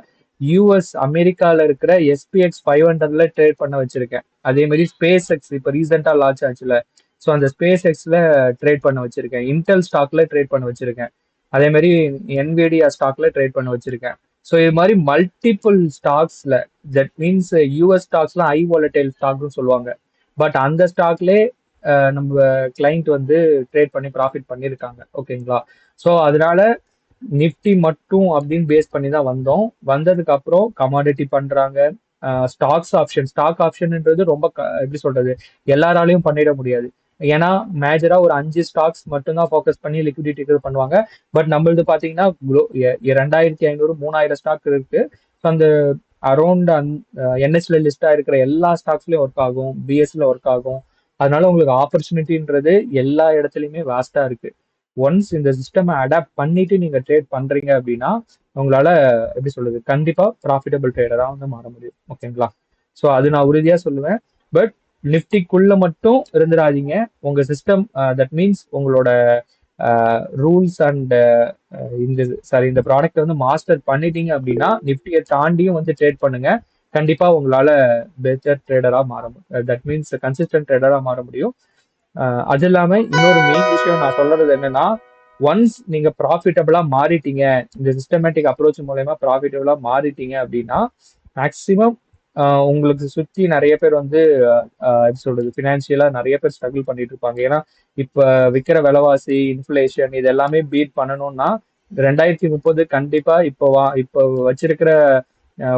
யூஎஸ் அமெரிக்கால இருக்கிற எஸ்பிஎக்ஸ் 500ல ட்ரேட் பண்ண வச்சிருக்கேன். அதே மாதிரி ஸ்பேஸ் எக்ஸ் இப்போ ரீசெண்டாக லான்ச் ஆச்சுல, ஸோ அந்த ஸ்பேஸ் எக்ஸ்ல ட்ரேட் பண்ண வச்சிருக்கேன். இன்டெல் ஸ்டாக்ல ட்ரேட் பண்ண வச்சிருக்கேன். அதே மாதிரி என்விடியா ஸ்டாக்ல ட்ரேட் பண்ண வச்சிருக்கேன். ஸோ இது மாதிரி மல்டிபிள் ஸ்டாக்ஸ்ல, தட் மீன்ஸ் யூஎஸ் ஸ்டாக்ஸ்லாம் ஹை வாலடைல் ஸ்டாக்னு சொல்லுவாங்க. பட் அந்த ஸ்டாக்லே நம்ம கிளைண்ட் வந்து ட்ரேட் பண்ணி ப்ராஃபிட் பண்ணியிருக்காங்க. ஓகேங்களா? ஸோ அதனால நிஃப்டி மட்டும் அப்படின்னு பேஸ் பண்ணி தான் வந்தோம். வந்ததுக்கு அப்புறம் கமாடிட்டி பண்றாங்க, ஸ்டாக் ஆப்ஷன்ன்றது ரொம்ப எப்படி சொல்றது, எல்லாராலையும் பண்ணிட முடியாது. ஏன்னா மேஜரா ஒரு 5 ஸ்டாக்ஸ் மட்டும்தான் ஃபோக்கஸ் பண்ணி லிக்விடிட்டி பண்ணுவாங்க. பட் நம்மளது பாத்தீங்கன்னா 2500 3000 ஸ்டாக் இருக்கு. ஸோ அந்த அரௌண்ட் என்எஸ்ல லிஸ்டா இருக்கிற எல்லா ஸ்டாக்ஸ்லயும் ஒர்க் ஆகும், பிஎஸ்ல ஒர்க் ஆகும். அதனால உங்களுக்கு ஆப்பர்ச்சுனிட்டின்றது எல்லா இடத்துலயுமே வாஸ்டா இருக்கு. ஒன்ஸ் இந்த சிஸ்டம் அடாப்ட் பண்ணிட்டு நீங்க ட்ரேட் பண்றீங்க அப்படின்னா உங்களால எப்படி சொல்றது, கண்டிப்பா ப்ராஃபிட்டபிள் ட்ரேடரா வந்து மாற முடியும். ஓகேங்களா? ஸோ அது நான் உறுதியா சொல்லுவேன். பட் நிஃப்டிக்குள்ள மட்டும் இருந்துடாதீங்க. உங்க சிஸ்டம் தட் மீன்ஸ் உங்களோட ரூல்ஸ் அண்ட் இந்த ப்ராடக்ட் வந்து மாஸ்டர் பண்ணிட்டீங்க அப்படின்னா நிஃப்டியை தாண்டியும் வந்து ட்ரேட் பண்ணுங்க. கண்டிப்பா உங்களால பெட்டர் ட்ரேடரா மாற முடியும். தட் மீன்ஸ் கன்சிஸ்டன்ட் ட்ரேடரா மாற முடியும். அது இல்லாம இன்னொரு மெயின் விஷயம் நான் சொல்றது என்னன்னா, ஒன்ஸ் நீங்க ப்ராஃபிட்டபிளா மாறிட்டீங்க, இந்த சிஸ்டமேட்டிக் அப்ரோச் மூலயமா ப்ராஃபிட்டபிளா மாறிட்டீங்க அப்படின்னா மேக்சிமம் உங்களுக்கு சுத்தி நிறைய பேர் வந்து எப்படி சொல்றது, பினான்சியலா நிறைய பேர் ஸ்ட்ரகிள் பண்ணிட்டு இருப்பாங்க. ஏன்னா இப்ப விற்கிற விலைவாசி, இன்ஃபிளேஷன் இது எல்லாமே பீட் பண்ணணும்னா 2030 கண்டிப்பா இப்போ வச்சிருக்கிற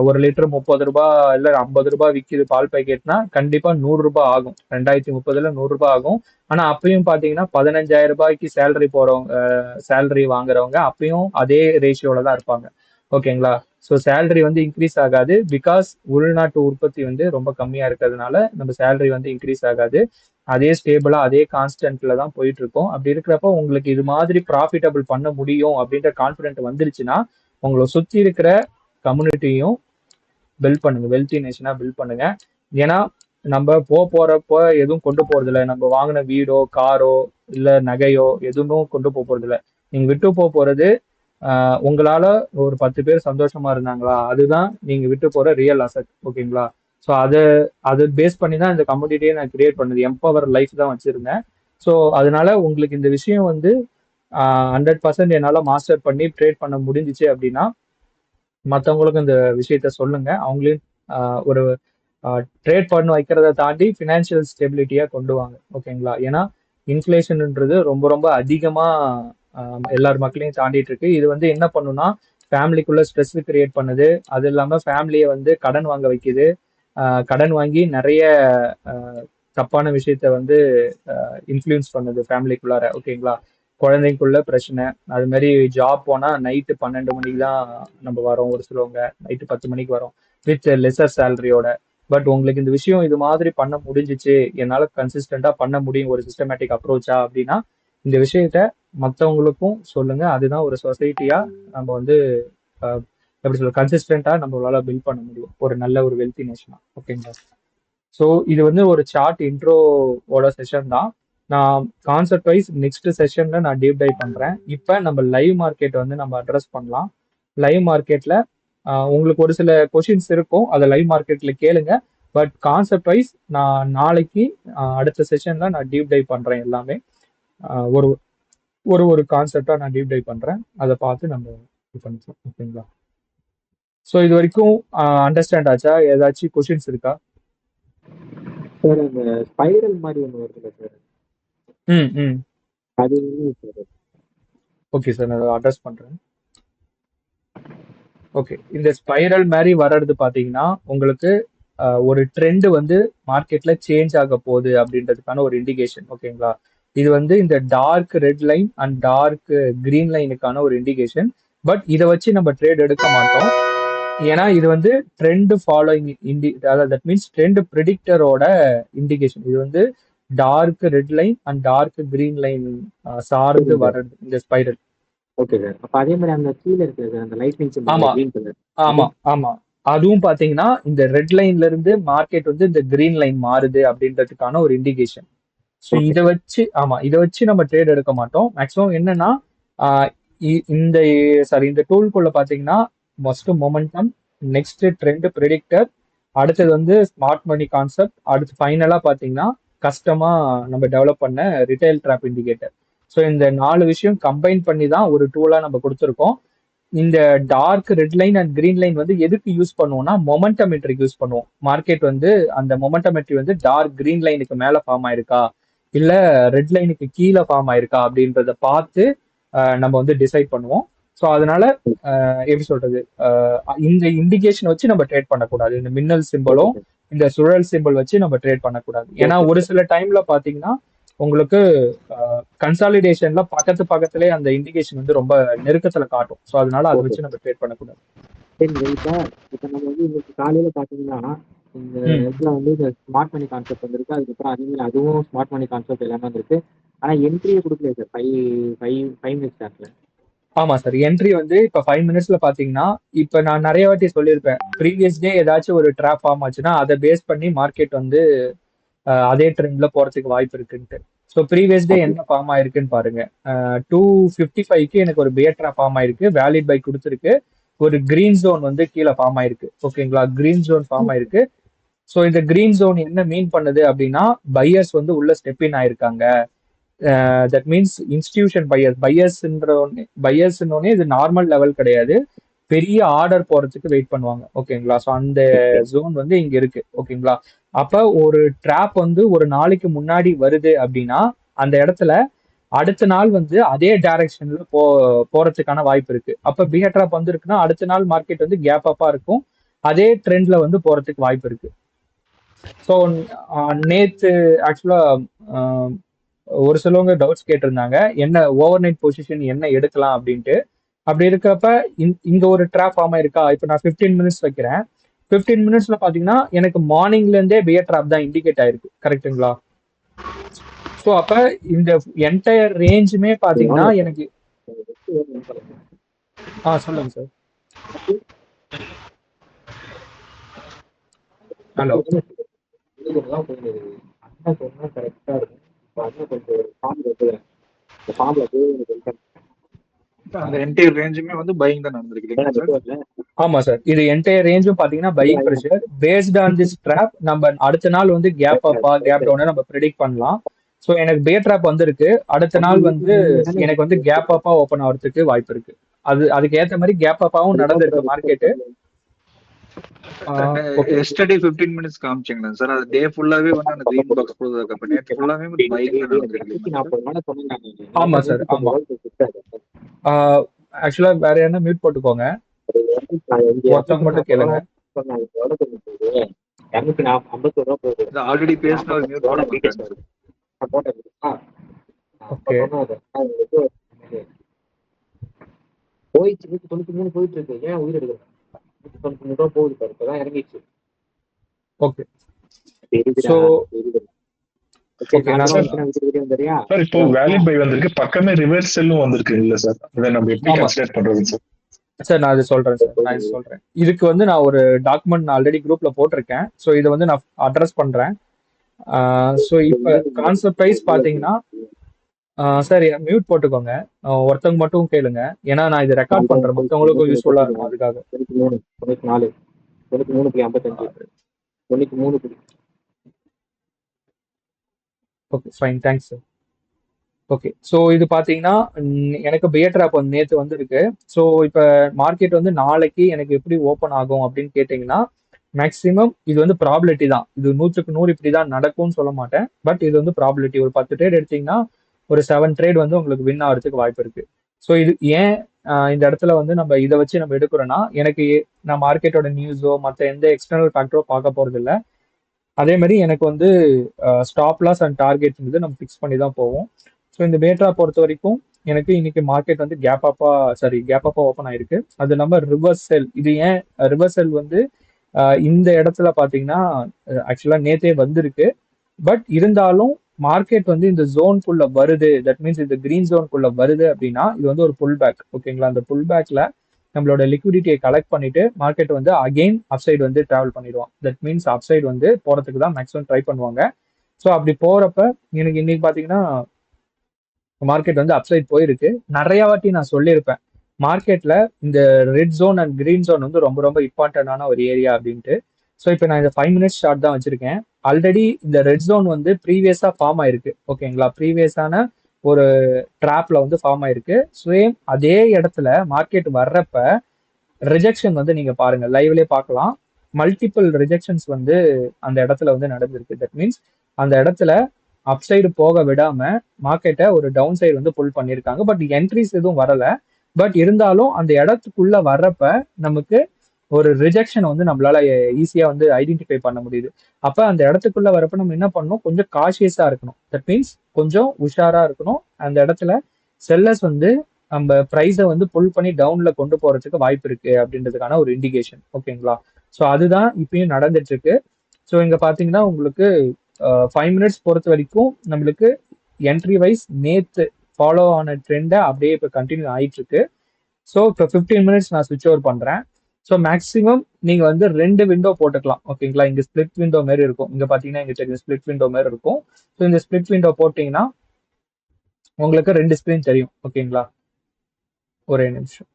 1 லிட்டர் 30 ரூபாய் இல்ல 50 ரூபாய் விற்கிது பால் பேக்கெட்னா கண்டிப்பா 100 ரூபாய் ஆகும். 2030ல 100 ரூபாய் ஆகும். ஆனா அப்பயும் பாத்தீங்கன்னா 15,000 ரூபாய்க்கு சேலரி வாங்குறவங்க அப்பயும் அதே ரேஷியோல தான் இருப்பாங்க. ஓகேங்களா? ஸோ சேலரி வந்து இன்க்ரீஸ் ஆகாது. பிகாஸ் உள்நாட்டு உற்பத்தி வந்து ரொம்ப கம்மியா இருக்கிறதுனால நம்ம சேலரி வந்து இன்க்ரீஸ் ஆகாது. அதே ஸ்டேபிளா அதே கான்ஸ்டன்ட்ல தான் போயிட்டு இருக்கோம். அப்படி இருக்கிறப்ப உங்களுக்கு இது மாதிரி ப்ராஃபிட்டபிள் பண்ண முடியும் அப்படின்ற கான்பிடென்ட் வந்துருச்சுன்னா உங்களை சுத்தி இருக்கிற கம்யூனிட்டியும் பில்ட் பண்ணுங்க, வெல்தி நேஷனா பில்ட் பண்ணுங்க. ஏன்னா நம்ம போறப்போ எதுவும் கொண்டு போறது இல்லை. நம்ம வாங்கின வீடோ காரோ இல்ல நகையோ எதுவும் கொண்டு போறது இல்லை. நீங்க விட்டு போறது உங்களால ஒரு 10 பேர் சந்தோஷமா இருந்தாங்களா, அதுதான் நீங்க விட்டு போற ரியல் அசெட். ஓகேங்களா? ஸோ அதை பேஸ் பண்ணி தான் இந்த கம்யூனிட்டியை நான் கிரியேட் பண்ணது. எம்பவர் லைஃப் தான் வச்சிருந்தேன். ஸோ அதனால உங்களுக்கு இந்த விஷயம் வந்து 100% என்னால மாஸ்டர் பண்ணி ட்ரேட் பண்ண முடிஞ்சிச்சு அப்படின்னா மற்றவங்களுக்கும் இந்த விஷயத்த சொல்லுங்க. அவங்களையும் ஒரு ட்ரேட் பண்ண வைக்கிறத தாண்டி ஃபினான்ஷியல் ஸ்டெபிலிட்டியா கொண்டு வாங்க. ஓகேங்களா? ஏன்னா இன்ஃப்ளேஷன்ன்றது ரொம்ப ரொம்ப அதிகமா எல்லார் மக்களையும் தாண்டிட்டு இருக்கு. இது வந்து என்ன பண்ணுன்னா ஃபேமிலிக்குள்ள ஸ்ட்ரெஸ் கிரியேட் பண்ணுது. அது இல்லாம ஃபேமிலியை வந்து கடன் வாங்க வைக்குது. கடன் வாங்கி நிறைய தப்பான விஷயத்த வந்து இன்ஃப்ளூயன்ஸ் பண்ணுது ஃபேமிலிக்குள்ளார. ஓகேங்களா? குழந்தைக்குள்ள பிரச்சனை. அது மாதிரி ஜாப் போனா நைட்டு 12 மணிக்கு தான் நம்ம வரோம். ஒரு சிலவங்க நைட்டு 10 மணிக்கு வரோம் வித் லெசர் சேலரியோட. பட் உங்களுக்கு இந்த விஷயம் இது மாதிரி பண்ண முடிஞ்சிச்சு, என்னால கன்சிஸ்டண்டா பண்ண முடியும் ஒரு சிஸ்டமேட்டிக் அப்ரோச்சா அப்படின்னா இந்த விஷயத்த மற்றவங்களுக்கும் சொல்லுங்க. அதுதான் ஒரு சொசைட்டியா நம்ம வந்து எப்படி சொல்ல கன்சிஸ்டண்டா நம்மளால பில்ட் பண்ண முடியும் ஒரு நல்ல ஒரு வெல்த்தி நேஷனா. ஓகேங்களா? ஸோ இது வந்து ஒரு சார்ட் இன்ட்ரோவோட செஷன் தான். நான் கான்செப்ட் வைஸ் நெக்ஸ்ட் செஷன்ல நான் டீப் டைவ் பண்றேன். இப்போ நம்ம லைவ் மார்க்கெட் வந்து நம்ம அட்ரஸ் பண்ணலாம். லைவ் மார்க்கெட்ல உங்களுக்கு ஒரு சில கொஷின்ஸ் இருக்கும், அதை லைவ் மார்க்கெட்ல கேளுங்க. பட் கான்செப்ட் வைஸ் நான் நாளைக்கு அடுத்த செஷன்ல நான் டீப் டைவ் பண்றேன் எல்லாமே. ஒரு ஒரு ஒரு கான்செப்டா நான் டீப் டைவ் பண்றேன். அதை பார்த்து நம்ம இது பண்ணிக்கலாம். ஓகேங்களா? ஸோ இது வரைக்கும் அண்டர்ஸ்டாண்ட் ஆச்சா? ஏதாச்சும் கொஷின்ஸ் இருக்கா? சார் அந்த ஸ்பைரல் மாதிரி ஒன்று வருதுல்ல சார், ம் ம் அது என்ன சார்? ஓகே சார், நான் அட்ரஸ் பண்றேன். ஓகே, இந்த ஸ்பைரல் மாதிரி வர்றது பாத்தீங்கன்னா உங்களுக்கு ஒரு ட்ரெண்ட் வந்து மார்க்கெட்ல சேஞ்ச் ஆக போகுது அப்படின்றதுக்கான ஒரு இண்டிகேஷன். ஓகேங்களா? இது வந்து இந்த dark red line and dark green லைனுக்கான ஒரு இண்டிகேஷன். பட் இதை வச்சு நம்ம ட்ரேட் எடுக்க மாட்டோம். ஏன்னா இது வந்து ட்ரெண்ட் ஃபாலோயிங் அதாவது தட் மீன்ஸ் ட்ரெண்ட் ப்ரிடிக்டரோட இண்டிகேஷன். இது வந்து dark red line and dark green line சார்ந்து வர்றது இந்த ஸ்பைரல். Okay sir. அப்ப அதே மாதிரி அந்த கீழே இருக்குது சார், அந்த லைட்னிங் சிம்பிள் ஆமா கிரீன் கலர். ஆமா ஆமா அதுவும் பாத்தீங்கன்னா இந்த ரெட் லைன்ல இருந்து மார்க்கெட் வந்து இந்த கிரீன் லைன் மாறுது அப்படின்றதுக்கான ஒரு இண்டிகேஷன். ஸோ இதை வச்சு நம்ம ட்ரேட் எடுக்க மாட்டோம். மேக்ஸிமம் என்னன்னா இந்த இந்த டூல்குள்ள பாத்தீங்கன்னா first momentum, next trend predictor, அடுத்தது வந்து ஸ்மார்ட் மணி கான்செப்ட், அடுத்து ஃபைனலா பாத்தீங்கன்னா கஸ்டமா நம்ம டெவலப் பண்ண ரிட்டைல் ட்ராப் இண்டிகேட்டர். ஸோ இந்த 4 விஷயம் கம்பைன் பண்ணி தான் ஒரு டூலா நம்ம கொடுத்துருக்கோம். இந்த dark red line and green line வந்து எதுக்கு யூஸ் பண்ணுவோம்னா மொமெண்டமெட்ரிக்கு யூஸ் பண்ணுவோம். மார்க்கெட் வந்து அந்த மொமெண்டமெட்ரி வந்து டார்க் கிரீன் லைனுக்கு மேல ஃபார்ம் ஆயிருக்கா இல்ல ரெட் லைனுக்கு கீழே ஃபார்ம் ஆயிருக்கா அப்படின்றத பார்த்து நம்ம வந்து டிசைட் பண்ணுவோம். ஸோ அதனால எப்படி சொல்றது, இந்த இண்டிகேஷன் வச்சு நம்ம ட்ரேட் பண்ணக்கூடாது. இந்த மின்னல் சிம்பிளும் இந்த சுழல் சிம்பிள் வச்சு நம்ம ட்ரேட் பண்ணக்கூடாது. ஏன்னா ஒரு சில டைம்ல பாத்தீங்கன்னா உங்களுக்கு கன்சாலிடேஷன்ல பக்கத்துலயே அந்த இண்டிகேஷன் வந்து ரொம்ப நெருக்கத்துல காட்டும். ஸோ அதனால அதை வச்சு நம்ம ட்ரேட் பண்ணக்கூடாது. சரிங்க. இப்ப நம்ம வந்து இன்னைக்கு காலையில பாத்தீங்கன்னா இந்த இடத்துல வந்து இந்த ஸ்மார்ட் மணி கான்செப்ட் வந்திருக்கு. அதுக்கப்புறம் அதே மாதிரி அதுவும் ஸ்மார்ட் மணி கான்செப்ட் எல்லாமே வந்திருக்கு. ஆனா என்ட்ரியே கொடுக்கல சார், ஃபைவ் மினிட்ஸ் ஆப்ல. ஆமா சார், என்ட்ரி வந்து இப்ப 5 மினிட்ஸ்ல பாத்தீங்கன்னா இப்ப நான் நிறைய வாட்டி சொல்லியிருப்பேன், ப்ரீவியஸ் டே ஏதாச்சும் ஒரு ட்ராப் ஃபார்ம் ஆச்சுன்னா அதை பேஸ் பண்ணி மார்க்கெட் வந்து அதே ட்ரெண்ட்ல போறதுக்கு வாய்ப்பு இருக்குன்ட்டு. ஸோ ப்ரீவியஸ் டே என்ன ஃபார்ம் ஆயிருக்குன்னு பாருங்க. 255க்கு எனக்கு ஒரு பியர் ட்ராப் ஃபார்ம் ஆயிருக்கு, வேலிட் பை கொடுத்துருக்கு. ஒரு கிரீன் ஜோன் வந்து கீழே ஃபார்ம் ஆயிருக்கு. ஓகேங்களா? கிரீன் ஜோன் ஃபார்ம் ஆயிருக்கு. ஸோ இந்த கிரீன் ஜோன் என்ன மீன் பண்ணுது அப்படின்னா பையர்ஸ் வந்து உள்ள ஸ்டெப் இன் ஆயிருக்காங்க. தட் மீன்ஸ் இன்ஸ்டிடியூஷன் பையர்ஸ்னோடனே இது நார்மல் லெவல் கிடையாது, பெரிய ஆர்டர் போறதுக்கு வெயிட் பண்ணுவாங்க. ஓகேங்களா? ஸோ அந்த ஜோன் வந்து இங்க இருக்கு. ஓகேங்களா? அப்ப ஒரு ட்ராப் வந்து ஒரு நாளைக்கு முன்னாடி வருது அப்படின்னா அந்த இடத்துல அடுத்த நாள் வந்து அதே டைரக்ஷன்ல போறதுக்கான வாய்ப்பு இருக்கு. அப்ப பியர் ட்ராப் வந்து இருக்குன்னா அடுத்த நாள் மார்க்கெட் வந்து கேப் அப்பா இருக்கும், அதே ட்ரெண்ட்ல வந்து போறதுக்கு வாய்ப்பு இருக்கு. ஸோ நேத்து ஆக்சுவலா ஒரு சிலவங்க டவுட்ஸ் கேட்டிருந்தாங்க, என்ன ஓவர் நைட் பொசிஷன் என்ன எடுக்கலாம் அப்படின்ட்டு. அப்படி இருக்கப்ப இங்க ஒரு ட்ராப் ஃபார்ம் ஆயிருக்கா. இப்போ நான் 15 மினிட்ஸ் வைக்கிறேன். 15 மினிட்ஸ்ல பாத்தீங்கன்னா எனக்கு மார்னிங்ல இருந்தே பியர் ட்ராப் தான் இண்டிகேட் ஆயிருக்கு. கரெக்ட்டுங்களா? ஸோ அப்ப இந்த என்டையர் ரேஞ்சுமே பாத்தீங்கன்னா எனக்கு சொல்லுங்க சார். ஹலோ. கரெக்டா இருக்கும். கொஞ்சம் ஃபார்ம்ல போய் அந்த என்டையர் ரேஞ்சுமே வந்து பையிங் தான் நடந்திருக்கு இல்லைங்களா சார்? நெட்ஒர்க்ல ஆமா சார், இது என்டையர் ரேஞ்சும் பாத்தீங்கன்னா buying pressure based on this drop. நம்ம அடுத்த நாள் வந்து கேப் அப்பா கேப் டவுனை நம்ம ப்ரெடிக்ட் பண்ணலாம். ஸோ எனக்கு பே ட்ராப் வந்திருக்கு, அடுத்த நாள் வந்து எனக்கு வந்து கேப் அப்பா ஓப்பன் ஆகிறதுக்கு வாய்ப்பு இருக்கு. அதுக்கு ஏற்ற மாதிரி கேப் அப்பாவும் நடந்திருக்கு மார்க்கெட்டு. ஓகே எஸ்டர்டே 15 மினிட்ஸ் காமிச்சிங்களா சார்? அது டே ஃபுல்லாவே வந்து அந்த கிரீன் பாக்ஸ் போகுது. அப்ப நேத்து ஃபுல்லாவே வந்து பையிங் தான் நடந்திருக்கு இல்லைங்களா சார்? 240 மேல சொன்னாங்க. ஆமா சார், ஆமா. ஆக்சுவலா வேற யாரும் மியூட் போட்டுக்கோங்க, ஒருத்தவங்க மட்டும் கேளுங்க. சொன்னாங்க எவ்வளவு தெரியுது? 251 ரூபா போகுது. இது ஆல்ரெடி பேசின ஒரு மியூட் போட மாட்டாங்க சார். ஓகே போயிடுச்சு 193 போயிட்டு இருக்கு. ஏன் உயிர் எடுக்கணும்? 193 ரூபா போகுது பாரு, இப்பதான் இறங்கிடுச்சு. ஓகே ஸோ ஓகே நான் தெரியா சார் இப்போ வேலிட் பை வந்திருக்கு, பக்கமே ரிவர்ஸ் செல்லும் வந்திருக்கு இல்ல சார்? இதை நம்ம எப்படி ஆமா கன்சிடர் பண்றது சார்? சார், நான் அது சொல்றேன் சார், நான் இது சொல்றேன். இதுக்கு வந்து நான் ஒரு டாக்குமெண்ட் ஆல்ரெடி குரூப்ல போட்டிருக்கேன். ஸோ இதை வந்து நான் அட்ரஸ் பண்றேன். ஸோ இப்போ கான்செப்ட் வைஸ் பாத்தீங்கன்னா சார் மியூட் போட்டுக்கோங்க, ஒருத்தவங்க மட்டும் கேளுங்க, ஏன்னா நான் இது ரெக்கார்ட் பண்றேன், மற்றவங்களுக்கும் யூஸ்ஃபுல்லா இருக்கும் அதுக்காக. 94 93 93.55 93. Okay fine, thanks sir. Okay so இது பார்த்தீங்கன்னா எனக்கு பே ட்ராப் வந்து நேற்று வந்துருக்கு. ஸோ இப்போ மார்க்கெட் வந்து நாளைக்கு எனக்கு எப்படி ஓப்பன் ஆகும் அப்படின்னு கேட்டிங்கன்னா, மேக்ஸிமம் இது வந்து ப்ராபிலிட்டி தான். இது 100க்கு 100 இப்படி தான் நடக்கும்னு சொல்ல மாட்டேன், பட் இது வந்து ப்ராபிலிட்டி. ஒரு 10 ட்ரேட் எடுத்தீங்கன்னா ஒரு 7 ட்ரேட் வந்து உங்களுக்கு வின் ஆகிறதுக்கு வாய்ப்பு இருக்கு. ஸோ இது ஏன் இந்த இடத்துல வந்து நம்ம இதை வச்சு நம்ம எடுக்கிறோன்னா, எனக்கு நான் மார்க்கெட்டோட நியூஸோ மற்ற எந்த எக்ஸ்டர்னல் ஃபேக்டரோ பார்க்க போறது இல்லை. அதே மாதிரி எனக்கு வந்து ஸ்டாப் லாஸ் அண்ட் டார்கெட் வந்து நம்ம ஃபிக்ஸ் பண்ணி தான் போவோம். ஸோ இந்த பேட்டா பொறுத்த வரைக்கும் எனக்கு இன்னைக்கு மார்க்கெட் வந்து கேப் அப்பா ஓப்பன் ஆயிருக்கு. அது இல்லாமல் ரிவர்ஸ் செல். இது ஏன் ரிவர்ஸ் செல் வந்து இந்த இடத்துல பார்த்தீங்கன்னா ஆக்சுவலாக நேத்தே வந்திருக்கு. பட் இருந்தாலும் மார்க்கெட் வந்து இந்த ஜோனுக்குள்ள வருது, தட் மீன்ஸ் இந்த கிரீன் ஜோனுக்குள்ள வருது அப்படின்னா இது வந்து ஒரு புல் பேக். ஓகேங்களா, அந்த புல் பேக்ல நம்மளோட லிக்விடிட்டியை கலெக்ட் பண்ணிட்டு மார்க்கெட் வந்து அகெயின் அப்சைடு வந்து டிராவல் பண்ணிடுவோம். தட் மீன்ஸ் அப்சைடு வந்து போறதுக்கு தான் மேக்ஸிமம் ட்ரை பண்ணுவாங்க. ஸோ அப்படி போறப்ப எனக்கு இன்னைக்கு பார்த்தீங்கன்னா மார்க்கெட் வந்து அப்சைட் போயிருக்கு. நிறைய வாட்டி நான் சொல்லியிருப்பேன், மார்க்கெட்ல இந்த red zone and green zone வந்து ரொம்ப ரொம்ப இம்பார்ட்டன்டான ஒரு ஏரியா அப்படின்ட்டு. ஸோ இப்போ நான் இந்த 5 மினிட்ஸ் ஷார்ட் தான் வச்சிருக்கேன். ஆல்ரெடி இந்த ரெட் ஜோன் வந்து ப்ரீவியஸா ஃபார்ம் ஆயிருக்கு. ஓகேங்களா, ப்ரீவியஸான ஒரு ட்ராப்ல வந்து ஃபார்ம் ஆயிருக்கு. சேம் அதே இடத்துல மார்க்கெட் வர்றப்ப ரிஜெக்ஷன் வந்து நீங்க பாருங்க, லைவ்லேயே பார்க்கலாம். மல்டிபிள் ரிஜெக்ஷன்ஸ் வந்து அந்த இடத்துல வந்து நடந்திருக்கு. தட் மீன்ஸ் அந்த இடத்துல அப்சைடு போக விடாம மார்க்கெட்டை ஒரு டவுன் சைடு வந்து புல் பண்ணியிருக்காங்க. பட் என்ட்ரிஸ் எதுவும் வரல. பட் இருந்தாலும் அந்த இடத்துக்குள்ள வர்றப்ப நமக்கு ஒரு ரிஜெக்ஷன் வந்து நம்மளால ஈஸியா வந்து ஐடென்டிஃபை பண்ண முடியுது. அப்ப அந்த இடத்துக்குள்ள வரப்ப நம்ம என்ன பண்ணணும், கொஞ்சம் காஷியஸா இருக்கணும். தட் மீன்ஸ் கொஞ்சம் உஷாரா இருக்கணும். அந்த இடத்துல செல்லர்ஸ் வந்து நம்ம ப்ரைஸை வந்து புல் பண்ணி டவுன்ல கொண்டு போறதுக்கு வாய்ப்பு இருக்கு அப்படின்றதுக்கான ஒரு இண்டிகேஷன். ஓகேங்களா, ஸோ அதுதான் இப்பயும் நடந்துட்டு இருக்கு. ஸோ இங்க பாத்தீங்கன்னா உங்களுக்கு 5 மினிட்ஸ் பொறுத்த வரைக்கும் நம்மளுக்கு என்ட்ரி வைஸ் நேத்து ஃபாலோ ஆன ட்ரெண்டை அப்படியே இப்போ கண்டினியூ ஆயிட்டு இருக்கு. ஸோ இப்போ 15 மினிட்ஸ் நான் ஸ்விட்ச் ஓவர் பண்றேன். ஸோ மேக்ஸிமம் நீங்க வந்து 2 விண்டோ போட்டுக்கலாம். ஓகேங்களா, இங்க ஸ்பிளிட் விண்டோ மாதிரி இருக்கும். இங்க பாத்தீங்கன்னா இங்க தெரியும் ஸ்பிளிட் விண்டோ மாதிரி இருக்கும். ஸோ இந்த ஸ்பிளிட் விண்டோ போட்டீங்கன்னா உங்களுக்கு 2 ஸ்கிரீன் தெரியும். ஓகேங்களா, ஒரே நிமிஷம்.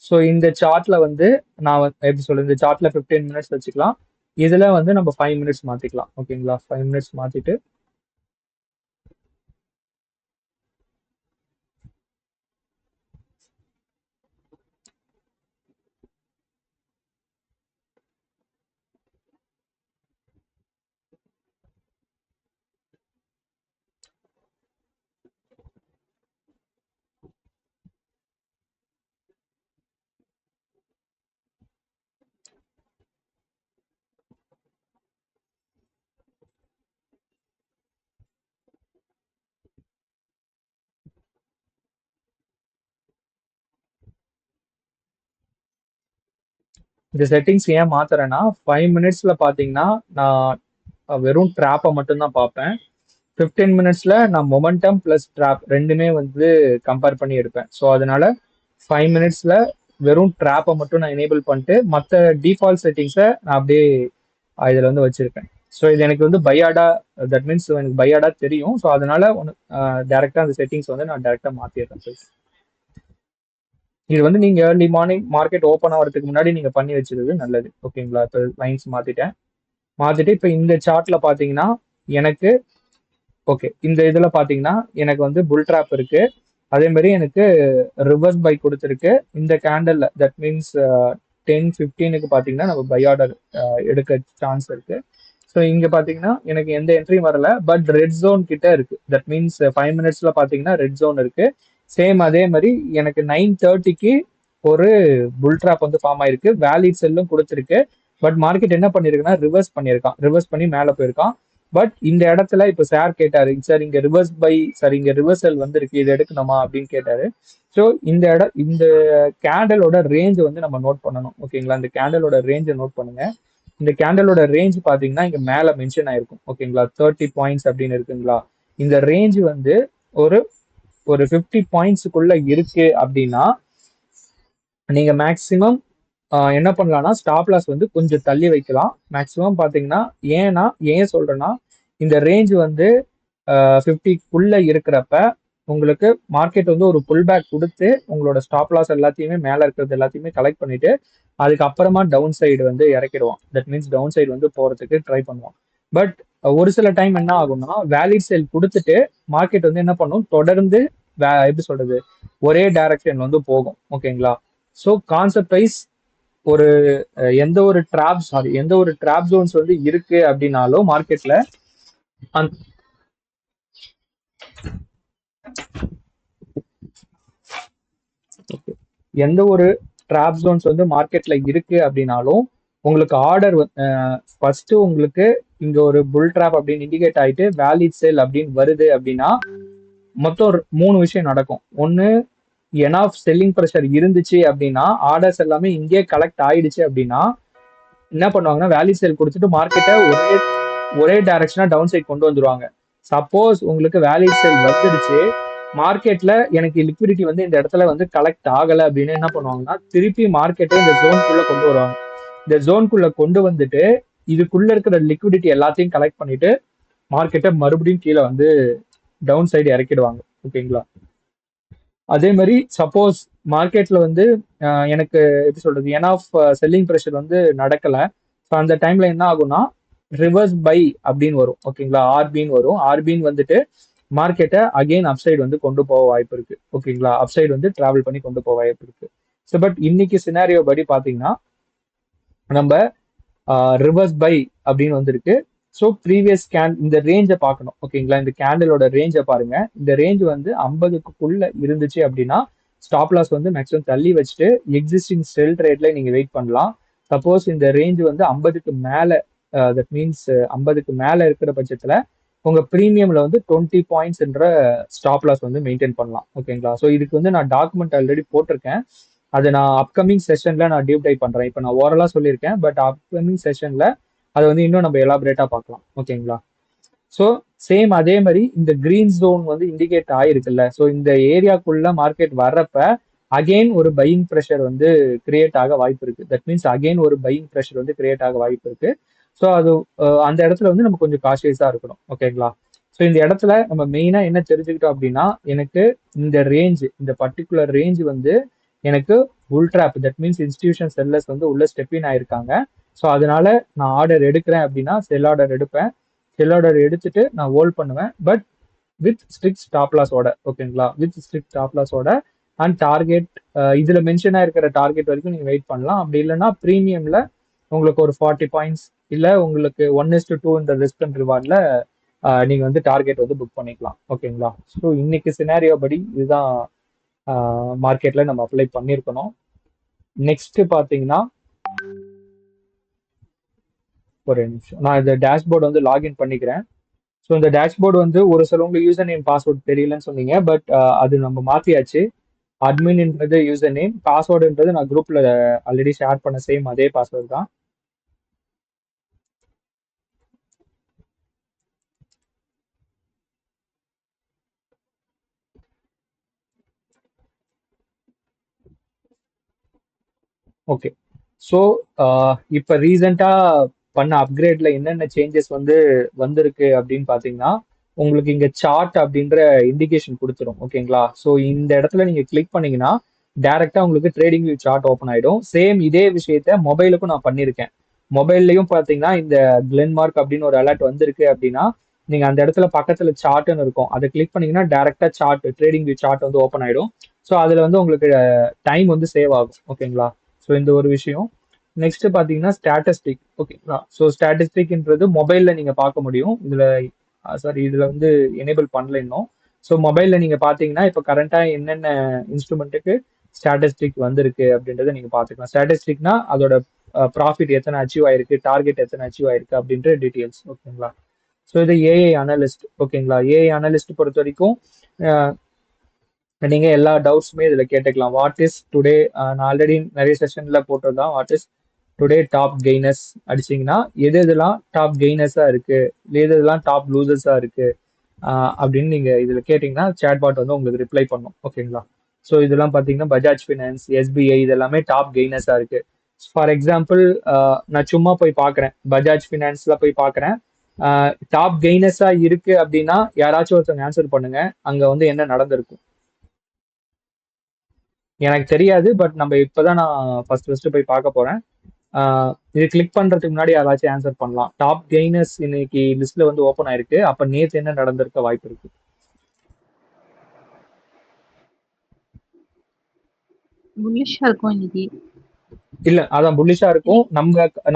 ஸோ இந்த சார்ட்ல வந்து நான் எப்படி சொல்றது, இந்த சார்ட்ல 15 மினிட்ஸ் வச்சுக்கலாம். இதுல வந்து நம்ம 5 மினிட்ஸ் மாத்திக்கலாம். ஓகேங்களா, 5 மினிட்ஸ் மாத்திட்டு இந்த செட்டிங்ஸ் ஏன் மாத்துறேன்னா, 5 மினிட்ஸ்ல பாத்தீங்கன்னா நான் வெறும் ட்ராப்பை மட்டும்தான் பார்ப்பேன். 15 மினிட்ஸ்ல நான் மொமெண்டம் பிளஸ் ட்ராப் ரெண்டுமே வந்து கம்பேர் பண்ணி எடுப்பேன். ஸோ அதனால 5 மினிட்ஸ்ல வெறும் ட்ராப்பை மட்டும் நான் எனேபிள் பண்ணிட்டு மற்ற டிஃபால்ட் செட்டிங்ஸை நான் அப்படியே இதில் வந்து வச்சிருப்பேன். ஸோ இது எனக்கு வந்து பையாடா, தட் மீன்ஸ் எனக்கு பையாடா தெரியும். ஸோ அதனால டேரெக்டாக அந்த செட்டிங்ஸ் வந்து நான் டேரெக்டாக மாற்றிடுறேன். இது வந்து நீங்க ஏர்லி மார்னிங் மார்க்கெட் ஓப்பன் ஆகிறதுக்கு முன்னாடி நீங்க பண்ணி வச்சிருது நல்லது. ஓகேங்களா? இப்போ லைன்ஸ் மாத்திட்டு இப்போ இந்த சார்ட்ல பாத்தீங்கன்னா எனக்கு ஓகே, இந்த இதுல பாத்தீங்கன்னா எனக்கு வந்து புல் ட்ராப் இருக்கு. அதே மாதிரி எனக்கு ரிவர்ஸ் பை கொடுத்துருக்கு இந்த கேண்டல்ல. தட் மீன்ஸ் 10:15க்கு பாத்தீங்கன்னா நம்ம பை ஆர்டர் எடுக்க சான்ஸ் இருக்கு. ஸோ இங்க பாத்தீங்கன்னா எனக்கு எந்த என்ட்ரியும் வரல, பட் ரெட் ஜோன் கிட்ட இருக்கு. தட் மீன்ஸ் 5 மினிட்ஸ்ல பாத்தீங்கன்னா ரெட் ஜோன் இருக்கு. சேம் அதே மாதிரி எனக்கு 9:30க்கு ஒரு புல் ட்ராப் வந்து ஃபார்ம் ஆயிருக்கு. வேலிட் செல்லும் கொடுத்துருக்கு. பட் மார்க்கெட் என்ன பண்ணிருக்குன்னா ரிவர்ஸ் பண்ணியிருக்கான். ரிவர்ஸ் பண்ணி மேலே போயிருக்கான். பட் இந்த இடத்துல இப்போ சார் கேட்டாரு, சார் இங்க ரிவர்ஸ் பை, சார் இங்க ரிவர்சல் வந்துருக்கு, இது எடுக்கணுமா அப்படின்னு கேட்டாரு. ஸோ இந்த கேண்டலோட ரேஞ்ச் வந்து நம்ம நோட் பண்ணணும். ஓகேங்களா? இந்த கேண்டலோட ரேஞ்சை நோட் பண்ணுங்க. இந்த கேண்டலோட ரேஞ்ச் பாத்தீங்கன்னா இங்க மேல மென்ஷன் ஆயிருக்கும். ஓகேங்களா? 30 பாயிண்ட்ஸ் அப்படின்னு இருக்குங்களா? இந்த ரேஞ்ச் வந்து ஒரு 50 பாயிண்ட்ஸுக்குள்ள இருக்கு அப்படின்னா நீங்க மேக்சிமம் என்ன பண்ணலாம்னா ஸ்டாப் லாஸ் வந்து கொஞ்சம் தள்ளி வைக்கலாம். மேக்சிமம் பாத்தீங்கன்னா ஏன் சொல்றேன்னா இந்த ரேஞ்ச் வந்து 50க்குள்ள இருக்கிறப்ப உங்களுக்கு மார்க்கெட் வந்து ஒரு புல் பேக் கொடுத்து உங்களோட ஸ்டாப் லாஸ் எல்லாத்தையுமே மேல இருக்கிறது எல்லாத்தையுமே கலெக்ட் பண்ணிட்டு அதுக்கப்புறமா டவுன் சைடு வந்து இறக்கிடுவான். தட் மீன்ஸ் டவுன் சைடு வந்து போறதுக்கு ட்ரை பண்ணுவான். பட் ஒரு சில டைம் என்ன ஆகும்னா வேலிட் செல் கொடுத்துட்டு மார்க்கெட் வந்து என்ன பண்ணும், தொடர்ந்து எப்படி சொல்றது, ஒரே டைரக்ஷன் வந்து போகும். ஓகேங்களா? ஸோ கான்செப்ட் வைஸ் ஒரு எந்த ஒரு ட்ராப் ஜோன்ஸ் வந்து இருக்கு அப்படின்னாலும் மார்க்கெட்ல எந்த ஒரு ட்ராப் ஜோன்ஸ் வந்து மார்க்கெட்ல இருக்கு அப்படின்னாலும் உங்களுக்கு ஆர்டர் ஃபர்ஸ்ட் உங்களுக்கு இங்க ஒரு புல் ட்ராப் அப்படின்னு இண்டிகேட் ஆயிட்டு வேலிட் செல் அப்படின்னு வருது அப்படின்னா மொத்தம் 3 விஷயம் நடக்கும். ஒன்னு எனாஃப் செல்லிங் ப்ரெஷர் இருந்துச்சு அப்படின்னா ஆர்டர்ஸ் எல்லாமே இங்கே கலெக்ட் ஆயிடுச்சு அப்படின்னா என்ன பண்ணுவாங்கன்னா வேலிட் செல் கொடுத்துட்டு மார்க்கெட்டை ஒரே டைரக்ஷனா டவுன் சைட் கொண்டு வந்துருவாங்க. சப்போஸ் உங்களுக்கு வேலிட் செல் வந்துடுச்சு, மார்க்கெட்ல எனக்கு லிக்விடிட்டி வந்து இந்த இடத்துல வந்து கலெக்ட் ஆகலை அப்படின்னு என்ன பண்ணுவாங்கன்னா திருப்பி மார்க்கெட்டை இந்த ஜோனுக்குள்ள கொண்டு வருவாங்க. இந்த ஜோனுக்குள்ள கொண்டு வந்துட்டு இதுக்குள்ள இருக்கிற லிக்விடிட்டி எல்லாத்தையும் கலெக்ட் பண்ணிட்டு மார்க்கெட்டை மறுபடியும் கீழே வந்து டவுன் சைடு இறக்கிடுவாங்க. ஓகேங்களா? அதே மாதிரி சப்போஸ் மார்க்கெட்ல வந்து எனக்கு எப்படி சொல்றது எனாஃப் செல்லிங் ப்ரெஷர் வந்து நடக்கல. ஸோ அந்த டைம்ல என்ன ஆகும்னா ரிவர்ஸ் பை அப்படின்னு வரும். ஓகேங்களா? ஆர்பின்னு வரும். ஆர்பின்னு வந்துட்டு மார்க்கெட்டை அகெயின் அப்சைடு வந்து கொண்டு போக வாய்ப்பு இருக்கு. ஓகேங்களா? அப்சைடு வந்து டிராவல் பண்ணி கொண்டு போக வாய்ப்பு இருக்கு. ஸோ பட் இன்னைக்கு சினாரியோ படி பாத்தீங்கன்னா நம்ம ரிவர்ஸ் பை அப்படின்னு வந்திருக்கு. ஸோ ப்ரீவியஸ் இந்த ரேஞ்சை பார்க்கணும். ஓகேங்களா? இந்த கேண்டலோட ரேஞ்சை பாருங்க. இந்த ரேஞ்ச் வந்து 50க்குள்ள இருந்துச்சு அப்படின்னா ஸ்டாப் லாஸ் வந்து மேக்ஸிமம் தள்ளி வச்சுட்டு எக்ஸிஸ்டிங் செல் ட்ரேட்ல நீங்க வெயிட் பண்ணலாம். சப்போஸ் இந்த ரேஞ்ச் வந்து 50க்கு மேல, தட் மீன்ஸ் 50க்கு மேல இருக்கிற பட்சத்துல உங்க ப்ரீமியம்ல வந்து 20 பாயிண்ட்ஸ் என்ற ஸ்டாப் லாஸ் வந்து மெயின்டைன் பண்ணலாம். ஓகேங்களா? ஸோ இதுக்கு வந்து நான் டாக்குமெண்ட் ஆல்ரெடி போட்டிருக்கேன். அது நான் அப்கமிங் செஷன்ல நான் டீப் டைப் பண்றேன். இப்போ நான் ஓரலா சொல்லியிருக்கேன், பட் அப்கமிங் செஷன்ல அதை வந்து இன்னும் நம்ம எலாபரேட்டா பார்க்கலாம். ஓகேங்களா? ஸோ சேம் அதே மாதிரி இந்த கிரீன் ஜோன் வந்து இண்டிகேட் ஆயிருக்குல்ல. ஸோ இந்த ஏரியாக்குள்ள மார்க்கெட் வர்றப்ப அகெயின் ஒரு பையிங் ப்ரெஷர் வந்து கிரியேட் ஆக வாய்ப்பு இருக்கு. தட் மீன்ஸ் அகெயின் ஒரு பையிங் ப்ரெஷர் வந்து கிரியேட் ஆக வாய்ப்பு இருக்கு. ஸோ அது அந்த இடத்துல வந்து நம்ம கொஞ்சம் காஷியஸா இருக்கணும். ஓகேங்களா? ஸோ இந்த இடத்துல நம்ம மெயினா என்ன தெரிஞ்சுக்கிட்டோம் அப்படின்னா எனக்கு இந்த ரேஞ்ச், இந்த பர்டிகுலர் ரேஞ்ச் வந்து எனக்கு புல் drop, that means institution sellers வந்து உள்ள ஸ்டெப்பின் ஆயிருக்காங்க. ஸோ அதனால நான் ஆர்டர் எடுக்கிறேன் அப்படின்னா செல் ஆர்டர் எடுப்பேன். செல் ஆர்டர் எடுத்துட்டு நான் ஹோல்ட் பண்ணுவேன், பட் வித் ஸ்ட்ரிக்ட் ஸ்டாப் லாஸோட. ஓகேங்களா? வித் ஸ்ட்ரிக்ட் ஸ்டாப் லாஸோட அண்ட் டார்கெட் இதுல மென்ஷனா இருக்கிற டார்கெட் வரைக்கும் நீங்க வெயிட் பண்ணலாம். அப்படி இல்லைன்னா ப்ரீமியம்ல உங்களுக்கு ஒரு 40 பாயிண்ட்ஸ் இல்ல உங்களுக்கு 1:2 இந்த ரிஸ்க் அண்ட் ரிவார்ட்ல நீங்க வந்து டார்கெட் வந்து புக் பண்ணிக்கலாம். ஓகேங்களா? ஸோ இன்னைக்கு சினாரியோ படி இதுதான் மார்க்கெட்ல நம்ம அப்ளை பண்ணியிருக்கணும். நெக்ஸ்ட் பாத்தீங்கன்னா ஒரு நிமிஷம், நான் இந்த டேஷ்போர்டு வந்து லாகின் பண்ணிக்கிறேன். ஸோ இந்த டேஷ்போர்டு வந்து ஒரு சிலவங்க யூசர் நேம் பாஸ்வேர்ட் தெரியலன்னு சொன்னீங்க, பட் அது நம்ம மாத்தியாச்சு. அட்மின்ன்றது யூசர் நேம், பாஸ்வேர்டுன்றது நான் குரூப்ல ஆல்ரெடி ஷேர் பண்ண சேம் அதே பாஸ்வேர்டு தான். ஓகே. ஸோ இப்போ ரீசெண்டாக பண்ண அப்கிரேட்ல என்னென்ன சேஞ்சஸ் வந்திருக்கு அப்படின்னு பாத்தீங்கன்னா உங்களுக்கு இங்க சார்ட் அப்படின்ற இண்டிகேஷன் கொடுத்துரும். ஓகேங்களா? ஸோ இந்த இடத்துல நீங்க கிளிக் பண்ணீங்கன்னா டைரக்டா உங்களுக்கு ட்ரேடிங் வியூ சார்ட் ஓப்பன் ஆயிடும். சேம் இதே விஷயத்த மொபைலுக்கும் நான் பண்ணியிருக்கேன். மொபைல்லையும் பாத்தீங்கன்னா இந்த கிளென்மார்க் அப்படின்னு ஒரு அலர்ட் வந்திருக்கு அப்படின்னா நீங்க அந்த இடத்துல பக்கத்துல சார்ட்னு இருக்கும், அதை கிளிக் பண்ணீங்கன்னா டைரக்டா chart trading view chart open ஆயிடும். ஸோ அதுல உங்களுக்கு டைம் சேவ் ஆகும். ஓகேங்களா? ஸோ இந்த ஒரு விஷயம். நெக்ஸ்ட் பாத்தீங்கன்னா ஸ்டாட்டிஸ்டிக். ஓகேங்களா? ஸோ ஸ்டாட்டிஸ்டிக்ன்றது மொபைல்ல நீங்க பார்க்க முடியும். இதுல எனேபிள் பண்ணல இன்னும். ஸோ மொபைல்ல நீங்க பாத்தீங்கன்னா இப்ப கரண்டா என்னென்ன இன்ஸ்ட்ருமெண்ட்டுக்கு ஸ்டாட்டிஸ்டிக் வந்திருக்கு அப்படின்றத நீங்க பாத்துக்கலாம். ஸ்டாட்டிஸ்டிக்னா அதோட ப்ராஃபிட் எத்தனை அச்சீவ் ஆயிருக்கு, டார்கெட் எத்தனை அச்சீவ் ஆயிருக்கு அப்படின்ற டீடைல்ஸ். ஓகேங்களா? ஸோ இது ஏஐ அனலிஸ்ட். ஓகேங்களா? ஏஐ அனலிஸ்ட் பொறுத்த வரைக்கும் நீங்க எல்லா டவுட்ஸுமே இதுல கேட்டுக்கலாம். வாட் இஸ் டுடே, நான் ஆல்ரெடி நிறைய செஷன்ல போட்டதுதான். What is today top gainers அடிச்சீங்கன்னா எது எதெல்லாம் டாப் கெய்னர்ஸா இருக்கு, எது எதெல்லாம் டாப் லூசர்ஸா இருக்கு அப்படின்னு நீங்க இதுல கேட்டீங்கன்னா சேட்பாட் உங்களுக்கு ரிப்ளை பண்ணும். ஓகேங்களா? ஸோ இதெல்லாம் பாத்தீங்கன்னா பஜாஜ் ஃபினான்ஸ், எஸ்பிஐ இதெல்லாமே டாப் கெய்னர்ஸா இருக்கு. ஃபார் எக்ஸாம்பிள் நான் சும்மா போய் பாக்குறேன், பஜாஜ் ஃபினான்ஸ்ல போய் பாக்குறேன், டாப் கெய்னர்ஸா இருக்கு அப்படின்னா யாராச்சும் ஒருத்தவங்க ஆன்சர் பண்ணுங்க, அங்க என்ன நடந்திருக்கும் எனக்கு தெரியாது. பட் நம்ம இப்பதான் நான் ஃபர்ஸ்ட் போய் பார்க்க போறேன். இது கிளிக் பண்றதுக்கு முன்னாடி யாராச்சும் ஆன்சர் பண்ணலாம். டாப் கெய்னர்ஸ் இன்னைக்கு லிஸ்ட்ல ஓப்பன் ஆயிருக்கு. அப்ப நேத்து என்ன நடந்திருக்க வாய்ப்பு இருக்கு? புல்லிஷா இருக்கும் இன்னைக்கு. இல்ல அதான் புல்லிஷா இருக்கும்.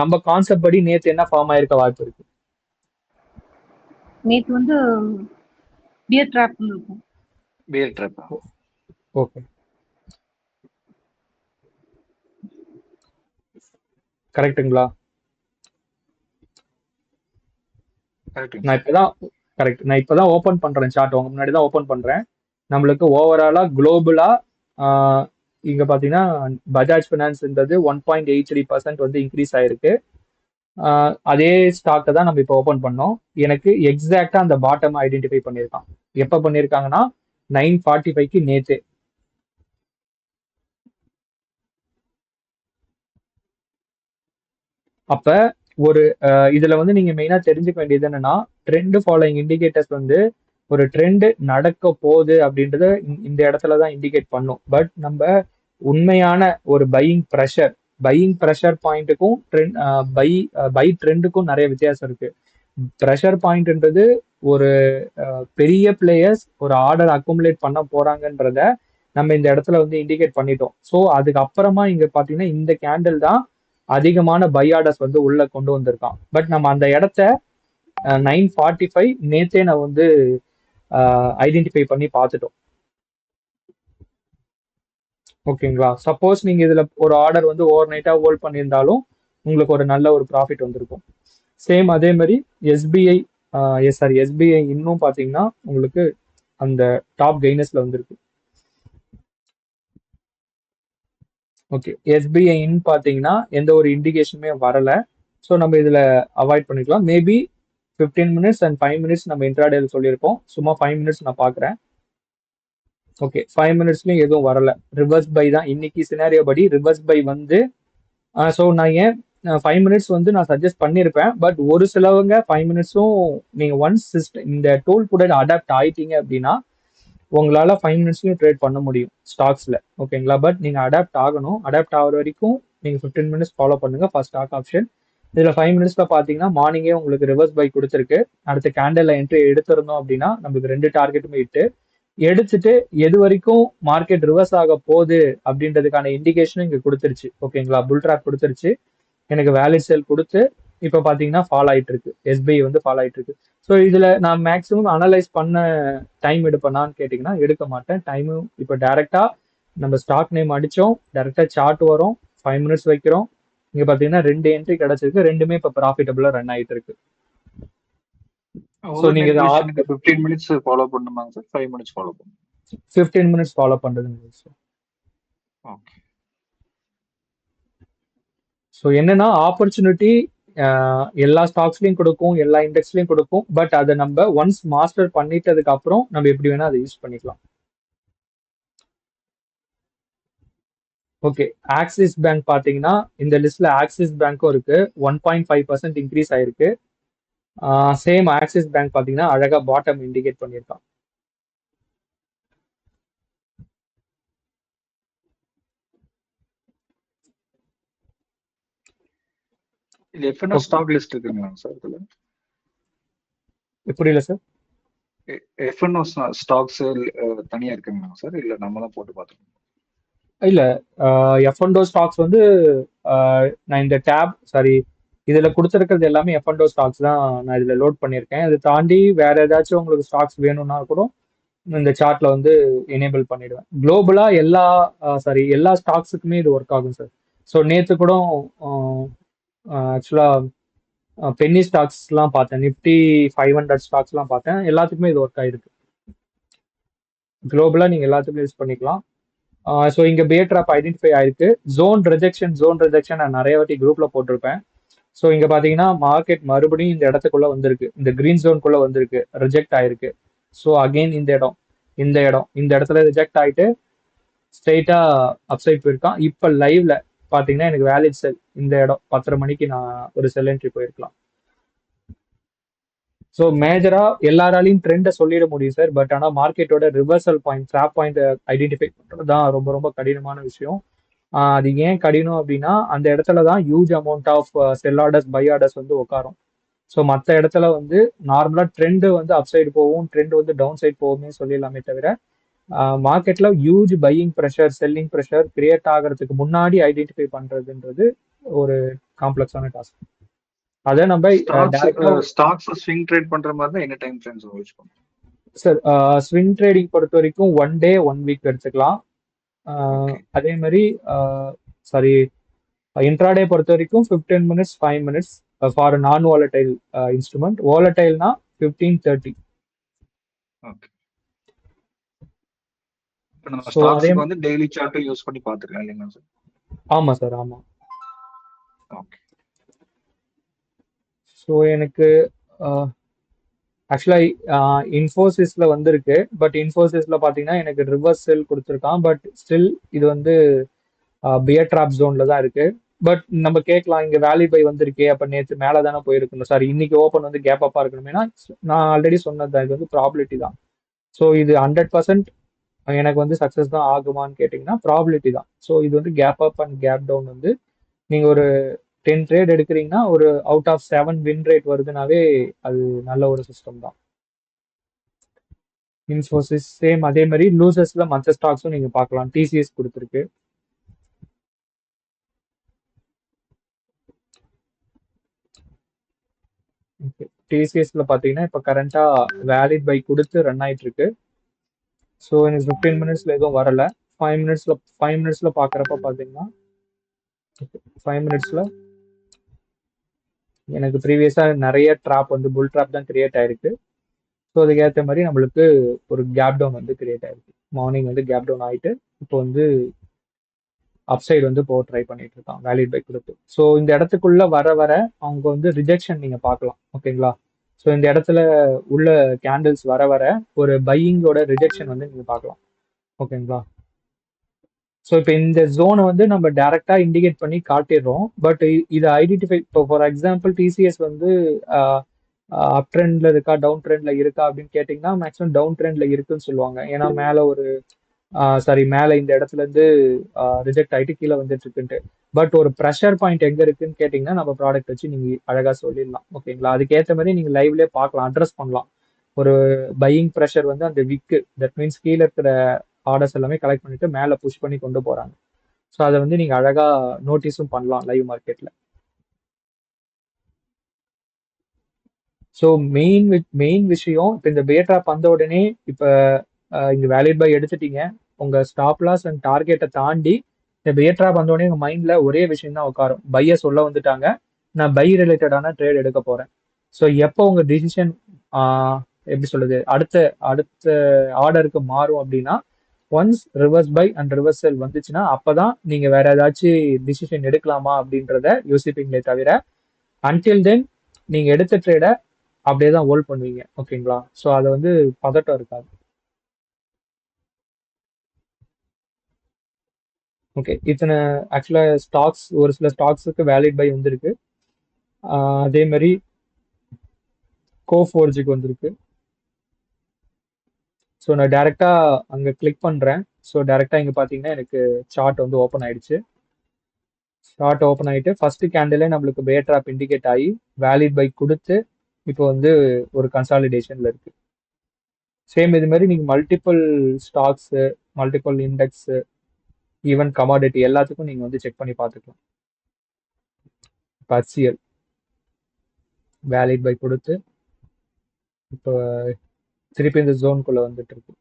நம்ம கான்செப்ட் படி நேத்து என்ன ஃபார்ம் ஆயிருக்க வாய்ப்பு இருக்கு? நேத்து பியர் ட்ராப் இருக்கும். Bear drop. ஓகே, கரெக்ட்டுங்களா? நான் இப்பதான் ஓபன் பண்றேன் சார்ட். உங்க முன்னாடி தான் ஓபன் பண்றேன். நம்மளுக்கு ஓவராலா குளோபலா இங்க பாத்தீங்கன்னா பஜாஜ் பினான்ஸ்ன்றது 1.83% இன்க்ரீஸ் ஆயிருக்கு. அதே ஸ்டாக்கை தான் நம்ம இப்போ ஓபன் பண்ணோம். எனக்கு எக்ஸாக்டா அந்த பாட்டம் ஐடென்டிஃபை பண்ணியிருக்கான். எப்ப பண்ணியிருக்காங்கன்னா 9:45க்கு நேத்து. அப்ப ஒரு இதுல நீங்க மெயினா தெரிஞ்சுக்க வேண்டியது என்னன்னா, ட்ரெண்ட் ஃபாலோயிங் இண்டிகேட்டர்ஸ் ஒரு ட்ரெண்ட் நடக்க போகுது அப்படின்றத இந்த இடத்துல தான் இண்டிகேட் பண்ணும். பட் நம்ம உண்மையான ஒரு பையிங் ப்ரெஷர் பாயிண்ட்டுக்கும் பை ட்ரெண்டுக்கும் நிறைய வித்தியாசம் இருக்கு. ப்ரெஷர் பாயிண்ட்ன்றது ஒரு பெரிய பிளேயர்ஸ் ஒரு ஆர்டர் அக்குமுலேட் பண்ண போறாங்கன்றத நம்ம இந்த இடத்துல இண்டிகேட் பண்ணிட்டோம். ஸோ அதுக்கப்புறமா இங்க பாத்தீங்கன்னா இந்த கேண்டில் தான் அதிகமான பை ஆர்டர்ஸ் உள்ள கொண்டு வந்திருக்கான். பட் நம்ம அந்த இடத்த 9:45 நேத்தே நான் ஐடென்டிஃபை பண்ணி பார்த்துட்டோம். ஓகேங்களா? சப்போஸ் நீங்க இதுல ஒரு ஆர்டர் ஓவர் நைட்டா ஹோல்ட் பண்ணியிருந்தாலும் உங்களுக்கு ஒரு நல்ல ஒரு ப்ராஃபிட் வந்திருக்கும். சேம் அதே மாதிரி எஸ்பிஐ இன்னும் பாத்தீங்கன்னா உங்களுக்கு அந்த டாப் கெய்னர்ஸ்ல வந்திருக்கு. ஓகே, எஸ்பிஐ பாத்தீங்கன்னா எந்த ஒரு இண்டிகேஷனுமே வரல. ஸோ நம்ம இதுல அவாய்ட் பண்ணிக்கலாம். மேபி 15 மினிட்ஸ் அண்ட் 5 மினிட்ஸ் நம்ம இன்ட்ராடேல சொல்லியிருக்கோம். சும்மா 5 மினிட்ஸ் நான் பாக்குறேன். ஓகே, 5 மினிட்ஸ்லயும் எதுவும் வரல. ரிவர்ஸ் பை தான் இன்னைக்கு சினாரியோ படி ரிவர்ஸ் பை ஸோ நான் ஏன் 5 மினிட்ஸ் நான் சஜஸ்ட் பண்ணியிருப்பேன். பட் ஒரு சிலவங்க 5 மினிட்ஸும் நீங்க ஒன்ஸ் இந்த டூல் கூட அடாப்ட் ஆயிட்டீங்க அப்படின்னா உங்களால 5 மினிட்ஸ்லயும் ட்ரேட் பண்ண முடியும் ஸ்டாக்ஸ்ல. ஓகேங்களா? பட் நீங்க அடாப்ட் ஆகணும். அடாப்ட் ஆகிற வரைக்கும் நீங்க 15 மினிட்ஸ் ஃபாலோ பண்ணுங்க ஃபார் ஸ்டாக் ஆப்ஷன். இதுல 5 மினிட்ஸ்ல பாத்தீங்கன்னா மார்னிங்கே உங்களுக்கு ரிவர்ஸ் பை கொடுத்துருக்கு. அடுத்த கேண்டல்ல என்ட்ரி எடுத்திருந்தோம் அப்படின்னா நம்மளுக்கு 2 டார்கெட்டுமே எடுத்துட்டு எது வரைக்கும் மார்க்கெட் ரிவர்ஸ் ஆக போகுது அப்படின்றதுக்கான இண்டிகேஷனும் இங்க கொடுத்துருச்சு. ஓகேங்களா? புல் ட்ராப் கொடுத்துருச்சு. எனக்கு வேலிட் செல் கொடுத்து இப்ப பாத்தீங்கன்னா ஃபால் ஆயிட்டு இருக்கு. எஸ்பிஐ ஃபால் ஆயிட்டு இருக்கு. ஸோ இதுல நான் மேக்ஸிமம் அனலைஸ் பண்ண டைம் எடுப்பேனான்னு கேட்டீங்கன்னா எடுக்க மாட்டேன். டைமும் இப்போ டைரக்டா நம்ம ஸ்டாக் நேம் அடிச்சோம், டைரக்டா சார்ட் வரும், 5 மினிட்ஸ் வைக்கிறோம். இங்க பாத்தீங்கன்னா 2 என்ட்ரி கிடைச்சிருக்கு. ரெண்டுமே இப்ப ப்ராஃபிட்டபிளா ரன் ஆயிட்டு இருக்கு. சோ நீங்க 15 மினிட்ஸ் ஃபாலோ பண்ணுமாங்க சார்? 5 மினிட்ஸ் ஃபாலோ பண்ணுங்க. 15 மினிட்ஸ் ஃபாலோ பண்றதுங்க சார். ஓகே. ஸோ என்னன்னா ஆப்பர்ச்சுனிட்டி எல்லா ஸ்டாக்ஸ்லயும் கொடுக்கும், எல்லா இண்டெக்ஸ்லயும் கொடுக்கும். பட் அதை நம்ம ஒன்ஸ் மாஸ்டர் பண்ணிட்டதுக்கு அப்புறம் நம்ம எப்படி வேணா அதை யூஸ் பண்ணிக்கலாம். ஓகே, ஆக்சிஸ் பேங்க் பார்த்தீங்கன்னா இந்த லிஸ்ட்ல ஆக்சிஸ் பேங்க்கும் இருக்கு, 1.5% இன்க்ரீஸ் ஆயிருக்கு. சேம் ஆக்சிஸ் பேங்க் பார்த்தீங்கன்னா அழகா பாட்டம் இண்டிகேட் பண்ணியிருக்கான். இது எஃப்என்ஓ ஸ்டாக் லிஸ்ட் இருக்குங்களா சார் இதுல? புரியல சார். எஃப்என்ஓ ஸ்டாக்ஸ் தனியா இருக்குங்களா சார், இல்ல நம்ம தான் போட்டு பார்த்துக்கணும்? இல்ல, எஃப்என்டோ ஸ்டாக்ஸ் வந்து நான் இந்த இதுல கொடுத்துருக்கிறது எல்லாமே எஃப்என்டோ ஸ்டாக்ஸ் தான் நான் இதுல லோட் பண்ணியிருக்கேன். அதை தாண்டி வேற ஏதாச்சும் உங்களுக்கு ஸ்டாக்ஸ் வேணும்னா கூட இந்த சார்ட்ல வந்து எனேபிள் பண்ணிடுவேன். குளோபலா எல்லா ஸ்டாக்ஸுக்குமே இது ஒர்க் ஆகும் சார். ஸோ நேற்று கூட ஆக்சுவலா பென்னி ஸ்டாக்ஸ்லாம் பார்த்தேன், நிஃப்டி 500 ஸ்டாக்ஸ்லாம் பார்த்தேன், எல்லாத்துக்குமே இது ஒர்க் ஆயிருக்கு. குளோபலா நீங்க எல்லாத்துக்குமே யூஸ் பண்ணிக்கலாம். ஸோ இங்க பியர் ட்ராப் ஐடென்டிஃபை ஆயிருக்கு. ஜோன் ரிஜெக்ஷன் நான் நிறைய வாட்டி குரூப்ல போட்டிருப்பேன். ஸோ இங்க பாத்தீங்கன்னா மார்க்கெட் மறுபடியும் இந்த இடத்துக்குள்ள வந்திருக்கு, இந்த கிரீன் ஜோனுக்குள்ள வந்திருக்கு, ரிஜெக்ட் ஆயிருக்கு. ஸோ அகெயின் இந்த இடத்துல ரிஜெக்ட் ஆயிட்டு ஸ்ட்ரெயிட்டா அப்சைட் போயிருக்கான். இப்போ லைவ்ல பாத்தீங்கன்னா எனக்கு வேலிட் செல் இந்த இடம் 10:30 மணிக்கு நான் ஒரு செல் என்ட்ரி போயிருக்கலாம். ஸோ மேஜரா எல்லாராலையும் ட்ரெண்டை சொல்லிட முடியும் சார். பட் ஆனால் மார்க்கெட்டோட reversal point, trap point identify பண்ணுறது தான் ரொம்ப ரொம்ப கடினமான விஷயம். அது ஏன் கடினம் அப்படின்னா அந்த இடத்துல தான் huge amount of sell orders, buy orders வந்து உட்காரும். ஸோ மற்ற இடத்துல வந்து நார்மலா ட்ரெண்ட் வந்து அப் சைடு போகும், ட்ரெண்ட் வந்து டவுன் சைடு போகும்னு சொல்லிடலாமே தவிர மார்க்கெட்ல huge buying pressure, selling pressure create ஆகிறதுக்கு முன்னாடி ஐடென்டிஃபை பண்றதுன்றது ஒரு காம்ப்ளெக்ஸான டாஸ்க். அதை நம்ம ஸ்டாக்ஸ் ஸ்விங் ட்ரேட் பண்ற மாதிரி தான் என்ன டைம் ஃப்ரேம்ஸ் யூஸ் பண்ணுவோம் சார்? ஸ்விங் ட்ரேடிங் பொறுத்த வரைக்கும் 1 டே 1 வீக் எடுத்துக்கலாம். அதே மாதிரி இன்ட்ராடே பொறுத்த வரைக்கும் 15 மினிட்ஸ் 5 மினிட்ஸ் ஃபார் நான் வாலடைல் இன்ஸ்ட்ருமெண்ட். வாலடைல்னா 15-30. ஓகே, இப்போ நம்ம ஸ்டாக்ஸ்க்கு வந்து டெய்லி சார்ட் யூஸ் பண்ணி பார்த்துக்கலாம் இல்லைங்களா சார்? ஆமா சார், ஆமா. ஓகே, ஸோ எனக்கு ஆக்சுவலா இன்ஃபோசிஸ்ல வந்திருக்கு. பட் இன்ஃபோசிஸ்ல பாத்தீங்கன்னா எனக்கு ரிவர்ஸ் செல் கொடுத்துருக்கான். பட் ஸ்டில் இது வந்து பியர் ட்ராப் ஜோன்ல தான் இருக்கு. பட் நம்ம கேட்கலாம், இங்க வேல்யூ பை வந்திருக்கே, அப்ப நேற்று மேல தானே போயிருக்கணும் சார், இன்னைக்கு ஓப்பன் வந்து கேப் அப்பா இருக்கணுமேனா நான் ஆல்ரெடி சொன்னது தான், இது வந்து ப்ராபிலிட்டி தான். ஸோ இது 100% எனக்கு வந்து சக்சஸ் தான் ஆகுமான்னு கேட்டிங்கன்னா ப்ராபிலிட்டி தான். ஸோ இது வந்து gap up and gap down வந்து நீங்க ஒரு 10 ட்ரேட் எடுக்கிறீங்கன்னா ஒரு அவுட் ஆஃப் 7 வின் ரேட் வருதுனாவே அது நல்ல ஒரு சிஸ்டம் தான். இன்ஃபோசிஸ் சேம் அதே மாதிரி லூசர்ஸ்ல மற்ற ஸ்டாக்ஸும் நீங்க பார்க்கலாம். டிசிஎஸ் கொடுத்துருக்கு. டிசிஎஸ்ல பாத்தீங்கன்னா இப்போ கரண்டா வேலிட் பை கொடுத்து ரன் ஆயிட்டு இருக்கு. ஸோ எனக்கு 15 மினிட்ஸ்ல எதுவும் வரல. 5 மினிட்ஸ்ல பாக்குறப்ப பாத்தீங்கன்னா 5 மினிட்ஸ்ல எனக்கு ப்ரீவியஸா நிறைய ட்ராப் வந்து புல் ட்ராப் தான் கிரியேட் ஆயிருக்கு. ஸோ அதுக்கேற்ற மாதிரி நம்மளுக்கு ஒரு கேப் டவுன் வந்து கிரியேட் ஆயிருக்கு. மார்னிங் வந்து கேப் டவுன் ஆயிட்டு இப்போ வந்து அப்சைடு வந்து போக ட்ரை பண்ணிட்டு இருக்கான் வேலிட் பை கொடுத்து. ஸோ இந்த இடத்துக்குள்ள வர அவங்க வந்து ரிஜெக்ஷன் நீங்க பார்க்கலாம். ஓகேங்களா? ஸோ இந்த இடத்துல உள்ள கேண்டில்ஸ் வர ஒரு பையிங்கோட ரிஜெக்ஷன் வந்து நீங்க பார்க்கலாம். ஓகேங்களா? ஸோ இப்போ இந்த ஜோனை வந்து நம்ம டைரக்டா இண்டிகேட் பண்ணி காட்டிடுறோம். பட் இதை ஐடென்டிஃபை, இப்போ ஃபார் எக்ஸாம்பிள் டிசிஎஸ் வந்து அப் ட்ரெண்ட்ல இருக்கா டவுன் ட்ரெண்ட்ல இருக்கா அப்படின்னு கேட்டிங்கன்னா மேக்ஸிமம் டவுன் ட்ரெண்ட்ல இருக்குன்னு சொல்லுவாங்க. ஏன்னா மேலே ஒரு மேலே இந்த இடத்துல இருந்து ரிஜெக்ட் ஆகிட்டு கீழே வந்துட்டு இருக்குன்ட்டு. பட் ஒரு ப்ரெஷர் பாயிண்ட் எங்க இருக்குன்னு கேட்டிங்கன்னா நம்ம ப்ராடக்ட் வச்சு நீங்க அழகா சொல்லிடலாம். ஓகேங்களா? அதுக்கேற்ற மாதிரி நீங்க லைவ்லேயே பார்க்கலாம், அட்ரஸ் பண்ணலாம். ஒரு பையிங் ப்ரெஷர் வந்து அந்த விக்கு, தட் மீன்ஸ் கீழே இருக்கிற ஆர்டர்ஸ் எல்லாமே கலெக்ட் பண்ணிட்டு மேலே புஷ் பண்ணி கொண்டு போறாங்க. ஸோ அதை வந்து நீங்க அழகா நோட்டீஸும் பண்ணலாம் லைவ் மார்க்கெட்ல. ஸோ மெயின் விஷயம் இப்போ இந்த பியர் ட்ராப் வந்த உடனே இப்போ இங்க வேலிட் பை எடுத்துட்டீங்க, உங்க ஸ்டாப் லாஸ் அண்ட் டார்கெட்டை தாண்டி இந்த பியர் ட்ராப் வந்த உடனே உங்க மைண்ட்ல ஒரே விஷயம் தான் உட்காரும், பைய சொல்ல வந்துட்டாங்க, நான் பை ரிலேட்டடான ட்ரேட் எடுக்க போறேன். ஸோ எப்போ உங்க டிசிஷன் எப்படி சொல்றது அடுத்த ஆர்டருக்கு மாறும் அப்படின்னா once reverse buy and reverse sell வந்துச்சுன்னா அப்பதான் நீங்க வேற ஏதாச்சும் டிசிஷன் எடுக்கலாமா அப்படின்றத யோசிப்பீங்களே தவிர அன்டில் தென் நீங்க எடுத்த ட்ரேடை அப்படியே தான் ஹோல்ட் பண்ணுவீங்க. ஓகேங்களா? ஸோ அதை வந்து பதட்டம் இருக்காது. ஓகே, இத்தனை ஆக்சுவலா ஸ்டாக்ஸ், ஒரு சில ஸ்டாக்ஸுக்கு வேலிட் பை வந்திருக்கு. அதே மாதிரி கோஃபோர்ஜுக்கு வந்திருக்கு. ஸோ நான் டேரெக்டா அங்க கிளிக் பண்றேன். ஸோ டேரெக்டா இங்க பாத்தீங்கன்னா எனக்கு சார்ட் வந்து ஓப்பன் ஆயிடுச்சு. சார்ட் ஓப்பன் ஆயிட்டு ஃபர்ஸ்ட் கேண்டிலே நம்மளுக்கு பே ட்ராப் இண்டிகேட் ஆகி வேலிட் பை கொடுத்து இப்போ வந்து ஒரு கன்சாலிடேஷன்ல இருக்கு. சேம் இது மாதிரி நீங்க multiple stocks, multiple index, even commodity எல்லாத்துக்கும் நீங்க வந்து செக் பண்ணி பார்த்துக்கலாம். HCL வேலிட் பை கொடுத்து இப்போ திருப்பி இந்த ஜோனுக்குள்ள வந்துட்டு இருக்கு.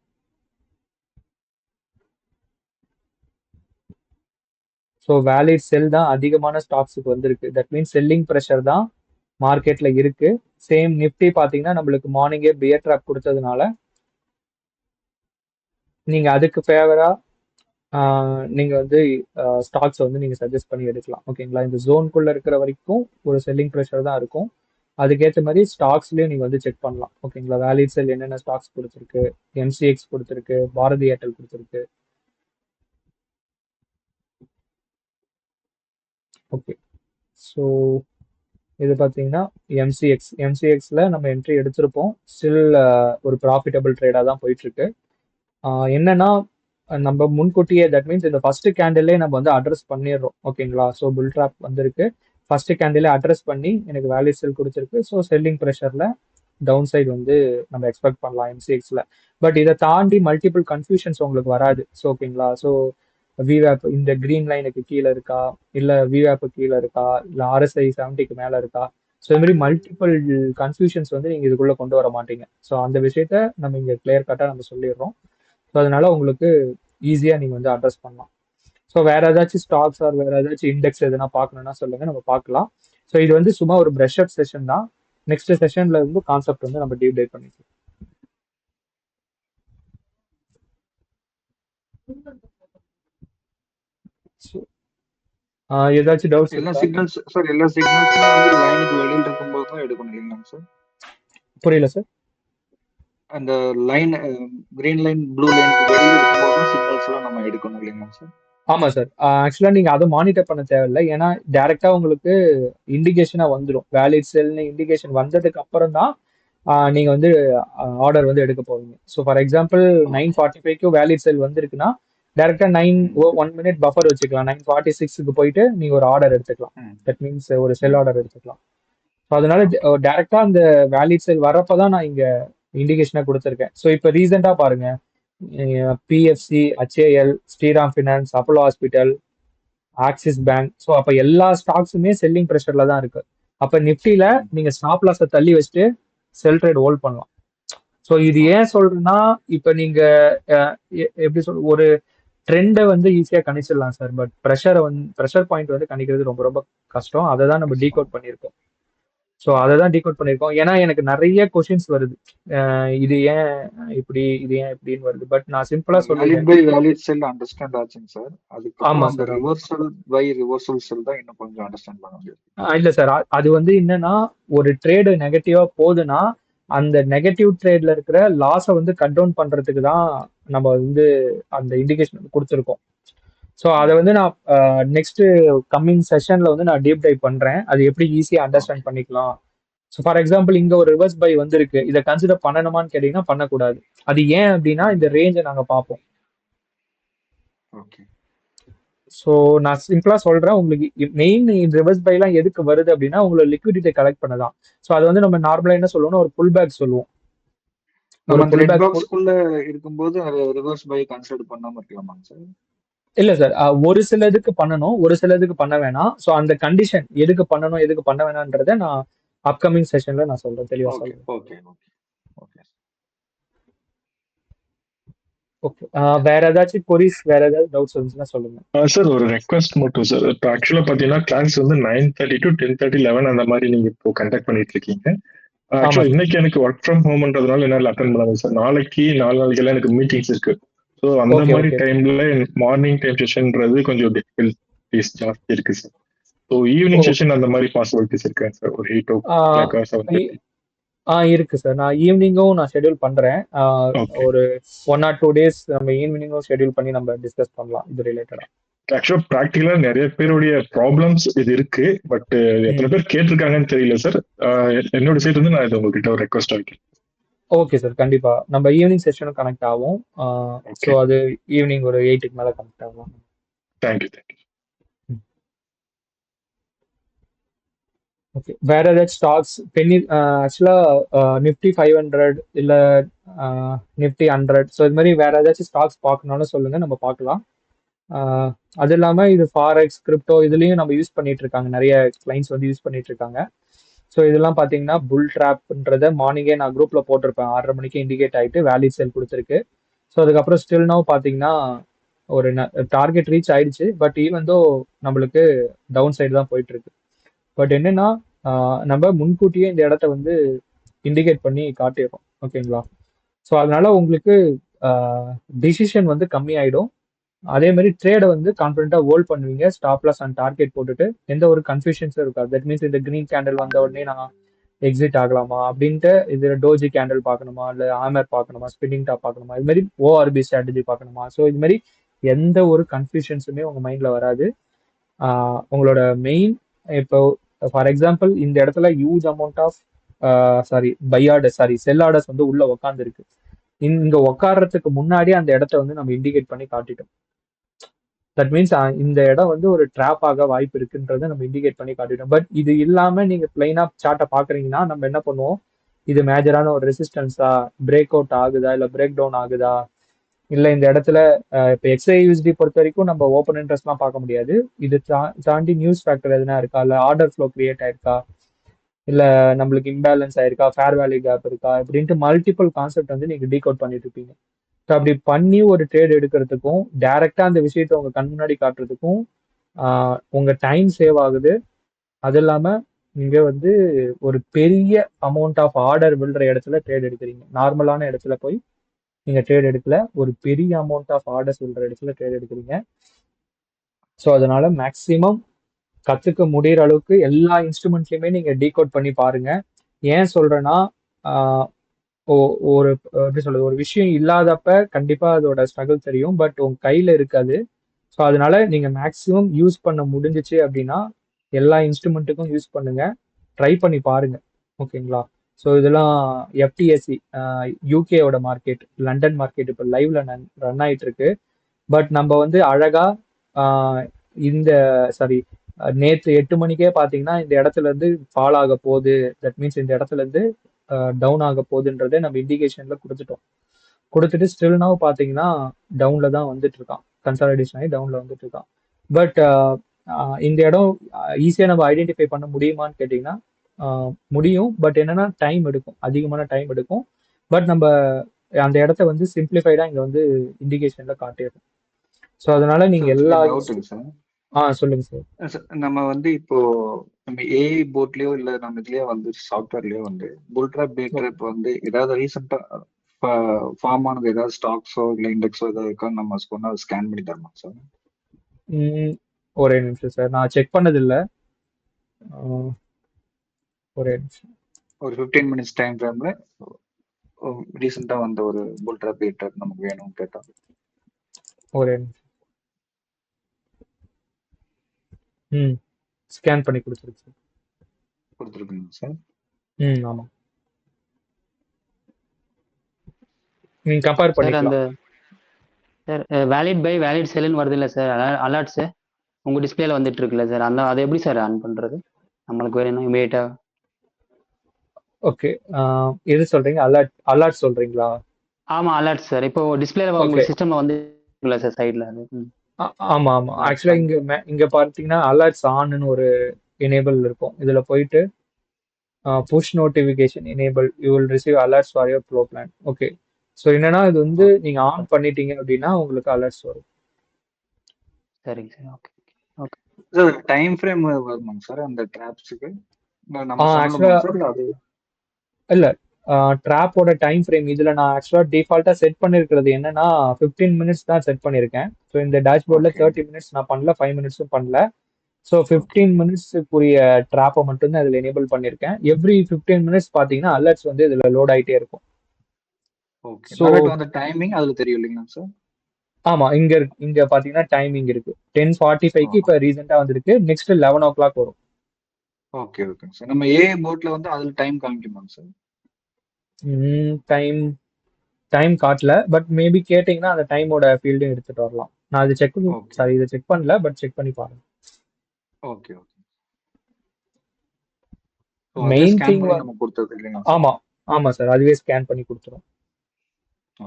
ஸோ வேலிட் செல் தான் அதிகமான ஸ்டாக்ஸுக்கு வந்திருக்கு. தட் மீன்ஸ் செல்லிங் ப்ரெஷர் தான் மார்க்கெட்ல இருக்கு. சேம் நிஃப்டி பாத்தீங்கன்னா நம்மளுக்கு மார்னிங்கே பியர் ட்ராப் கொடுத்ததுனால நீங்க அதுக்கு ஃபேவரா நீங்க வந்து ஸ்டாக்ஸ் வந்து நீங்க சஜஸ்ட் பண்ணி எடுக்கலாம். ஓகேங்களா, இந்த ஜோனுக்குள்ள இருக்கிற வரைக்கும் ஒரு செல்லிங் ப்ரெஷர் தான் இருக்கும். அதுக்கேற்ற மாதிரி ஸ்டாக்ஸ்லயும் நீங்க வந்து செக் பண்ணலாம். ஓகேங்களா, வேலிட் செல் என்னென்ன ஸ்டாக்ஸ் கொடுத்துருக்கு, MCX கொடுத்துருக்கு, பாரதி ஏர்டெல் கொடுத்துருக்கு. ஓகே, ஸோ இது பார்த்தீங்கன்னா எம்சிஎக்ஸ்ல நம்ம என்ட்ரி எடுத்திருப்போம். ஸ்டில் ஒரு ப்ராஃபிட்டபிள் ட்ரேடாக தான் போயிட்டு இருக்கு. என்னன்னா நம்ம முன்கூட்டியே, தட் மீன்ஸ் இந்த ஃபர்ஸ்ட் கேண்டிலே நம்ம வந்து அட்ரஸ் பண்ணிடுறோம். ஓகேங்களா, ஸோ புல் ட்ராப் வந்திருக்கு, ஃபர்ஸ்ட் கேண்டிலே அட்ரஸ் பண்ணி எனக்கு வேல்யூ செல் கொடுத்துருக்கு. ஸோ செல்லிங் ப்ரெஷர்ல டவுன் சைடு வந்து நம்ம எக்ஸ்பெக்ட் பண்ணலாம் எம்சிஎக்ஸ்ல. பட் இதை தாண்டி மல்டிபிள் கன்ஃபியூஷன்ஸ் உங்களுக்கு வராது. ஸோ ஓகேங்களா, ஸோ விவேப் இந்த கிரீன் லைனுக்கு கீழே இருக்கா, இல்லை விவேப்பு கீழே இருக்கா, இல்லை RSI 70க்கு மேலே இருக்கா, ஸோ இது மாதிரி மல்டிபிள் கன்ஃபியூஷன்ஸ் வந்து நீங்கள் இதுக்குள்ளே கொண்டு வர மாட்டீங்க. ஸோ அந்த விஷயத்த நம்ம இங்கே கிளியர் கட்டாக நம்ம சொல்லிடுறோம். ஸோ அதனால உங்களுக்கு ஈஸியாக நீங்கள் வந்து அட்ரஸ் பண்ணலாம். ஸோ வேற ஏதாச்சும் ஸ்டாக்ஸ் ஆர் வேற ஏதாச்சும் இண்டெக்ஸ் எதுனா பார்க்கணும்னா சொல்லுங்க, நம்ம பார்க்கலாம். ஸோ இது வந்து சும்மா ஒரு ப்ரஷ் அப் செஷன் தான். நெக்ஸ்ட் செஷன்ல இருந்து கான்செப்ட் வந்து நம்ம டீப் டைவ் பண்ணிக்கலாம். ஏதாச்சும் டவுட்ஸ்? எல்லா சிக்னல்ஸ் சார், எல்லா சிக்னல்ஸுமே வந்து லைனுக்கு வெளியில இருக்கும்போது தான் எடுக்கணும் இல்லைங்களா சார்? புரியல சார். அந்த லைன் கிரீன் லைன் ப்ளூ லைனுக்கு வெளியில இருக்கும்போது தான் சிக்னல்ஸ் எல்லாம் நம்ம எடுக்கணும் இல்லைங்களா சார்? ஆமா சார், ஆக்சுவலா நீங்க அதை மானிட்டர் பண்ண தேவையில்லை. ஏன்னா டைரக்டா உங்களுக்கு இண்டிகேஷனா வந்துடும். வேலிட் செல்னு இண்டிகேஷன் வந்ததுக்கு அப்புறம் தான் நீங்க வந்து ஆர்டர் வந்து எடுக்க போவீங்க. ஸோ ஃபார் எக்ஸாம்பிள் 9:45க்கு வேலிட் செல் வந்திருக்குன்னா டைரக்டா 1 மினிட் பஃபர் வச்சுக்கலாம். 9:46க்கு போயிட்டு நீங்க ஒரு ஆர்டர் எடுத்துக்கலாம். தட் மீன்ஸ் ஒரு செல் ஆர்டர் எடுத்துக்கலாம். ஸோ அதனால டைரக்டா அந்த வேலிட் செல் வரப்பதான் நான் இங்க இண்டிகேஷனா கொடுத்துருக்கேன். ஸோ இப்போ ரீசெண்டா பாருங்க, PFC, HAL, Shriram finance, Apollo hospital, Axis bank, so அப்போ எல்லா ஸ்டாக்ஸுமே செல்லிங் ப்ரெஷர்ல தான் இருக்கு. அப்போ நிஃப்டியில நீங்க ஸ்டாப் லாஸை தள்ளி வச்சுட்டு செல் ட்ரேட் ஹோல்ட் பண்ணலாம். ஸோ இது ஏன் சொல்றேன்னா, இப்போ நீங்க எப்படி சொல், ஒரு ட்ரெண்டை வந்து ஈஸியாக கணிச்சிடலாம் சார். பட் ப்ரெஷர் பாயிண்ட் வந்து கணிக்கிறது ரொம்ப ரொம்ப கஷ்டம். அதை தான் நம்ம டீகோட் பண்ணியிருக்கோம். ஸோ அதை தான் டீகோட் பண்ணியிருக்கோம். ஏன்னா எனக்கு நிறைய கொஷின்ஸ் வருது, இது ஏன் இப்படி, இது ஏன் இப்படின்னு வருது. பட் நான் சிம்பிளா சொல்லிடுறேன். Valid buy valid sell understand ஆச்சுங்க சார். அதுக்கப்புறம் ஆமா அந்த sir. Reversal buy reversal sell தான் இன்னும் கொஞ்சம் அண்டர்ஸ்டாண்ட் பண்ண முடியும். இல்ல சார், அது வந்து என்னன்னா, ஒரு ட்ரேடு நெகட்டிவா போகுதுன்னா அந்த நெகட்டிவ் ட்ரேட்ல இருக்கிற லாஸை வந்து கட் டவுன் பண்றதுக்கு தான் நம்ம வந்து அந்த இண்டிகேஷன் கொடுத்துருக்கோம். ஸோ அதை வந்து நான் நெக்ஸ்ட் கம்மிங் செஷன்ல வந்து நான் டீப் டைவ் பண்றேன். அது எப்படி ஈஸியா அண்டர்ஸ்டாண்ட் பண்ணிக்கலாம். ஸோ ஃபார் எக்ஸாம்பிள் இங்க ஒரு ரிவர்ஸ் பை வந்திருக்கு, இதை கன்சிடர் பண்ணணுமான்னு கேட்டீங்கன்னா பண்ணக்கூடாது. அது ஏன் அப்படின்னா இந்த ரேஞ்சை நாங்க பார்ப்போம். ஓகே, ஸோ நான் சிம்பிளா சொல்றேன், உங்களுக்கு மெயின் ரிவர்ஸ் பைலாம் எதுக்கு வருது அப்படின்னா உங்களோட லிக்விடிட்டி கலெக்ட் பண்ணதான். ஸோ அது வந்து நம்ம நார்மலா என்ன சொல்லுவோம்னா ஒரு புல் பேக் சொல்லுவோம். ஒரு புல் பேக் பாக்ஸ்க்குள்ள இருக்கும்போது ரிவர்ஸ் பை கன்சிடர் பண்ணாம இருக்கலாமாங்க சார்? இல்ல சார், ஒரு சிலதுக்கு பண்ணணும், ஒரு சிலதுக்கு பண்ண வேணாம். ஸோ அந்த கண்டிஷன் எதுக்கு பண்ணணும் எதுக்கு பண்ண வேணான்றதை நான் அப்கமிங் செஷன்ல நான் சொல்றேன், தெளிவா சொல்றேன். ஓகே ஓகே ஓகே ஓகே, வேற ஏதாச்சும் கொரிஸ், வேற ஏதாவது டவுட்ஸ் இருந்துச்சுன்னா சொல்லுங்க சார். ஒரு ரெக்வஸ்ட் மட்டும் சார். இப்போ ஆக்சுவலா பாத்தீங்கன்னா கிளாஸ் வந்து 9:30 to 10:30, 11 அந்த மாதிரி நீங்க இப்போ கண்டக்ட் பண்ணிட்டு இருக்கீங்க. ஆக்சுவலா இன்னைக்கு எனக்கு ஒர்க் ஃப்ரம் ஹோம்ன்றதுனால என்னால அட்டன் பண்ண முடியாது சார். நாளைக்கு 4 நாளைக்கெல்லாம் எனக்கு மீட்டிங்ஸ் இருக்கு. ஸோ அந்த மாதிரி டைம்ல மார்னிங் டைம் செஷன்ன்றது கொஞ்சம் டிஃபிகல்டிஸ் ஜாஸ்தி இருக்கு சார். ஸோ ஈவினிங் செஷன் அந்த மாதிரி பாசிபிலிட்டிஸ் இருக்கேன் சார், ஒரு 8 o'clock or 7:30. இருக்கு சார். நான் ஈவினிங்கும் நான் ஷெட்யூல் பண்றேன். ஒரு 1 or 2 days நம்ம ஈவினிங்கும் ஷெட்யூல் பண்ணி நம்ம டிஸ்கஸ் பண்ணலாம் இது ரிலேட்டடா. ஆக்சுவலா ப்ராக்டிகலா நிறைய பேருடைய ப்ராப்ளம்ஸ் இது இருக்கு. பட் எத்தனை ம் பேர் கேட்டிருக்காங்கன்னு தெரியல சார். என்னோட சைடு இருந்து நான் இது உங்ககிட்ட ஒரு ரெக்வஸ்ட் வைக்கிறேன். ஓகே சார், கண்டிப்பா நம்ம ஈவினிங் செஷனும் கனெக்ட் ஆகும். ஸோ ஓகே, அது ஈவினிங் ஒரு 8க்கு மேலே கனெக்ட் ஆகும். தேங்க்யூ. ஓகே, வேற ஏதாச்சும் ஸ்டாக்ஸ் பென்னி ஆக்சுவலா நிஃப்டி 500 இல்ல நிஃப்டி 100, ஸோ இது மாதிரி வேற ஏதாச்சும் ஸ்டாக்ஸ் பார்க்கணும்னு சொல்லுங்க, நம்ம பார்க்கலாம். ஆஹ் அது இல்லாம இது ஃபாரெக்ஸ் கிரிப்டோ இதுலயும் நம்ம யூஸ் பண்ணிட்டு இருக்காங்க, நிறைய கிளைண்ட்ஸ் வந்து யூஸ் பண்ணிட்டு இருக்காங்க. ஸோ இதெல்லாம் பார்த்தீங்கன்னா புல் ட்ராப்ன்றத மார்னிங்கே நான் குரூப்ல போட்டிருப்பேன், 6:30 மணிக்கு இண்டிகேட் ஆயிட்டு வேலிட் செல் கொடுத்துருக்கு. ஸோ அதுக்கப்புறம் ஸ்டில் நவ் பார்த்தீங்கன்னா ஒரு டார்கெட் ரீச் ஆயிடுச்சு, பட் ஈவன் தோ நம்மளுக்கு டவுன் சைடு தான் போயிட்டு இருக்கு. பட் என்னன்னா நம்ம முன்கூட்டியே இந்த இடத்த வந்து இண்டிகேட் பண்ணி காட்டிடுறோம், ஓகேங்களா? ஸோ அதனால உங்களுக்கு டிசிஷன் வந்து கம்மி ஆயிடும். அதே மாதிரி ட்ரேடை வந்து கான்ஃபிடென்ட்டாக ஹோல்ட் பண்ணுவீங்க, ஸ்டாப் லாஸ் அண்ட் டார்கெட் போட்டுட்டு எந்த ஒரு கன்ஃபியூஷன்ஸும் இருக்காது. தட் மீன்ஸ் இந்த கிரீன் கேண்டில் வந்த உடனே நான் எக்ஸிட் ஆகலாமா அப்படின்ட்டு, இது டோஜி கேண்டில் பார்க்கணுமா, இல்லை ஆமர் பார்க்கணுமா, ஸ்பின்னிங் டாப் பார்க்கணுமா, இது மாதிரி ஓஆர்பி ஸ்ட்ராட்டஜி பார்க்கணுமா, ஸோ இது மாதிரி எந்த ஒரு கன்ஃபியூஷன்ஸுமே உங்கள் மைண்டில் வராது. உங்களோட மெயின் இப்போ ஃபார் எக்ஸாம்பிள் இந்த இடத்துல huge amount of sell orders வந்து உள்ள உக்காந்துருக்கு. இங்க உக்காடுறதுக்கு முன்னாடி அந்த இடத்த வந்து நம்ம இண்டிகேட் பண்ணி காட்டிட்டோம். தட் மீன்ஸ் இந்த இடம் வந்து ஒரு ட்ராப் ஆக வாய்ப்பு இருக்குன்றதை நம்ம இண்டிகேட் பண்ணி காட்டிட்டோம். பட் இது இல்லாம நீங்க பிளைனா சார்ட்டை பாக்குறீங்கன்னா நம்ம என்ன பண்ணுவோம், இது மேஜரான ஒரு ரெசிஸ்டன்ஸா, பிரேக் அவுட் ஆகுதா, இல்ல பிரேக் டவுன் ஆகுதா, இல்ல இந்த இடத்துல இப்போ XAUSD பொறுத்த வரைக்கும் நம்ம ஓப்பன் இன்ட்ரெஸ்ட்லாம் பார்க்க முடியாது. இது தாண்டி நியூஸ் ஃபேக்டர் எதுனா இருக்கா, இல்ல ஆர்டர் ஃப்ளோ கிரியேட் ஆயிருக்கா, இல்ல நம்மளுக்கு இம்பேலன்ஸ் ஆயிருக்கா, ஃபேர் வேல்யூ கேப் இருக்கா, இப்படின்ட்டு மல்டிபிள் கான்செப்ட் வந்து நீங்க டீகோட் பண்ணிட்டு இருப்பீங்க. ஸோ அப்படி பண்ணி ஒரு ட்ரேட் எடுக்கிறதுக்கும் டைரக்டா அந்த விஷயத்த உங்க கண் முன்னாடி காட்டுறதுக்கும் உங்க டைம் சேவ் ஆகுது. அது இல்லாம நீங்க வந்து ஒரு பெரிய அமௌண்ட் ஆஃப் ஆர்டர் விழுற இடத்துல ட்ரேட் எடுக்கிறீங்க. நார்மலான இடத்துல போய் நீங்க ட்ரேட் எடுக்கல, ஒரு பெரிய அமௌண்ட் ஆஃப் ஆர்டர்ஸ் விழுற இடத்துல ட்ரேட் எடுக்கிறீங்க. ஸோ அதனால மேக்சிமம் கத்துக்க முடியற அளவுக்கு எல்லா இன்ஸ்ட்ருமெண்ட்லயுமே நீங்க டீகோட் பண்ணி பாருங்க. ஏன் சொல்றேன்னா ஒரு எப்படி சொல்றது, ஒரு விஷயம் இல்லாதப்ப கண்டிப்பா அதோட ஸ்ட்ரகிள் தெரியும், பட் உங்க கையில இருக்காது. ஸோ அதனால நீங்க மேக்சிமம் யூஸ் பண்ண முடிஞ்சிச்சு அப்படின்னா எல்லா இன்ஸ்ட்ருமெண்ட்டுக்கும் யூஸ் பண்ணுங்க, ட்ரை பண்ணி பாருங்க, ஓகேங்களா? ஸோ இதெல்லாம் எஃப்டிஎஸ்சி யூகேவோட மார்க்கெட், லண்டன் மார்க்கெட் இப்போ லைவ்ல ரன் ஆயிட்டு இருக்கு. பட் நம்ம வந்து அழகா இந்த நேற்று 8 மணிக்கே பார்த்தீங்கன்னா இந்த இடத்துல இருந்து ஃபால் ஆக போகுது, தட் மீன்ஸ் இந்த இடத்துல இருந்து டவுன் ஆக போகுதுன்றதை நம்ம இண்டிகேஷன்ல கொடுத்துட்டு ஸ்டில் நவ் பார்த்தீங்கன்னா டவுன்ல தான் வந்துட்டு இருக்கான், கன்சாலிடேஷன் ஆகி டவுன்ல வந்துட்டு இருக்கான். பட் இந்த இடம் ஈஸியா நம்ம ஐடென்டிஃபை பண்ண முடியுமான்னு கேட்டிங்கன்னா முடியும். பட் என்னன்னா டைம் எடுக்கும், அதிகமான டைம் எடுக்கும். பட் நம்ம அந்த இடத்த வந்து சிம்பிளிஃபைடா இங்க வந்து இண்டிகேஷன்ல காட்டிடுறோம். ஸோ அதனால நீங்க எல்லா சொல்லுங்க சார். நம்ம வந்து இப்போ நம்ம ஏஐ போர்ட்லயோ இல்ல நம்ம இதுலயோ வந்து சாஃப்ட்வேர்லயோ வந்து புல் ட்ராப் பே ட்ராப் வந்து ஏதாவது ரீசெண்டா ஃபார்ம் ஆனது ஏதாவது ஸ்டாக்ஸோ இல்ல இண்டெக்ஸோ ஏதாவது இருக்கான்னு நம்ம சொன்னா ஸ்கேன் பண்ணி தரணும் சார். ஒரே நிமிஷம் சார், நான் செக் பண்ணது இல்லை. ஒரே நிமிஷம். ஒரு 15 மினிட்ஸ் டைம் ஃப்ரேம்ல ரீசெண்டா வந்த ஒரு புல் ட்ராப் பே ட்ராப் நமக்கு வேணும்னு கேட்டா ஒரே நிமிஷம். ஸ்கேன் பண்ணி கொடுத்துருக்கீங்க சார். ஆமா, நீங்க கம்பேர் பண்ணிக்கலாம். சார் வேலிட் பை வேலிட் செல்லுன்னு வருது இல்லை சார், அலர்ட்ஸ் உங்க டிஸ்பிளேல வந்துட்டு இருக்குல்ல சார், அந்த அதை எப்படி சார் ஆன் பண்றது நம்மளுக்கு வேணும் இமீடியட்டா? ஓகே, எது சொல்றீங்க, அலர்ட் சொல்றீங்களா? ஆமா அலர்ட் சார், இப்போ டிஸ்பிளேல உங்க சிஸ்டம்ல வந்து இருக்குல்ல சார் சைடுல அது. ஆமா ஆமா, ஆக்சுவலா இங்க பார்த்தீங்கன்னா அலர்ட்ஸ் ஆன்னு ஒரு எனேபிள் இருக்கும். இதுல போயிட்டு push notification enable, you will receive alerts for your flow plan. Okay, so என்னன்னா இது வந்து நீங்க ஆன் பண்ணிட்டீங்க அப்படின்னா உங்களுக்கு அலர்ட்ஸ் வரும். சரிங்க sir. Okay okay sir time frame வருமாங்க சார் அந்த ட்ராப்ஸ்க்கு? இல்ல, ட்ராப்போட டைம் ஃப்ரேம் இதுல நான் ஆக்சுவலா டிஃபால்ட்டா செட் பண்ணிருக்கிறது என்னன்னா 15 மினிட்ஸ் தான் செட் பண்ணிருக்கேன். ஸோ இந்த டேஷ்போர்ட்ல 30 மினிட்ஸ் நான் பண்ணல, 5 மினிட்ஸும் பண்ணல. ஸோ 15 மினிட்ஸுக்குரிய ட்ராப்பை மட்டும்தான் இதுல எனேபிள் பண்ணிருக்கேன். எவ்ரி 15 மினிட்ஸ் பாத்தீங்கன்னா அலர்ட்ஸ் வந்து இதுல லோட் ஆயிட்டே இருக்கும். ஸோ அந்த டைமிங் அதுல தெரியும் இல்லைங்களா சார்? ஆமா, இங்க இருக்கு. இங்க பாத்தீங்கன்னா டைமிங் இருக்கு. 10:45க்கு இப்ப ரீசெண்டா வந்திருக்கு. நெக்ஸ்ட் 11 o'clock வரும். Okay okay sir. நம்ம ஏ போட்ல வந்து அதுல டைம் காமிக்குமாங்க சார்? டைம் டைம் காட்டல. பட் மேபி கேட்டீங்கன்னா அந்த டைமோட ஃபீல்டையும் எடுத்துட்டு வரலாம். நான் இது ஓகே சாரி இதை செக் பண்ணல, பட் செக் பண்ணி பாருங்க. Okay okay. ஸோ அதை மெயின் ஸ்கேன் திங் பண்ணி நம்ம கொடுத்தது இல்லைங்களா சார்? ஆமா ஆமா சார், அதுவே ஸ்கேன் பண்ணி கொடுத்துரும்.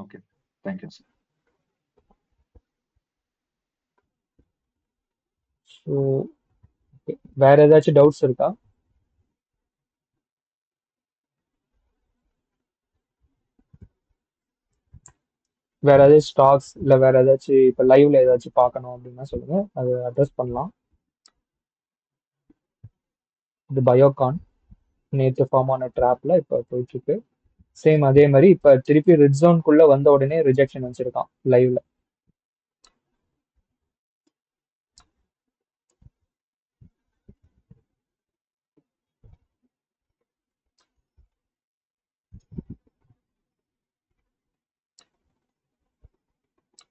Okay, thank you sir. ஸோ வேற ஏதாச்சும் டவுட்ஸ் இருக்கா? வேற ஏதாச்சும் ஸ்டாக்ஸ் இல்ல வேற ஏதாச்சும் இப்ப லைவ்ல ஏதாச்சும் பார்க்கணும் அப்படின்னா சொல்லுங்க, அதை அட்ரஸ் பண்ணலாம். இது பயோகான் நேத்து ஃபார்ம் ஆன ட்ராப்ல இப்ப போயிட்டு இருக்கு. சேம் அதே மாதிரி இப்ப திருப்பி ரெட் ஜோனுக்குள்ள வந்த உடனே ரிஜெக்ஷன் வச்சிருக்கான் லைவ்ல.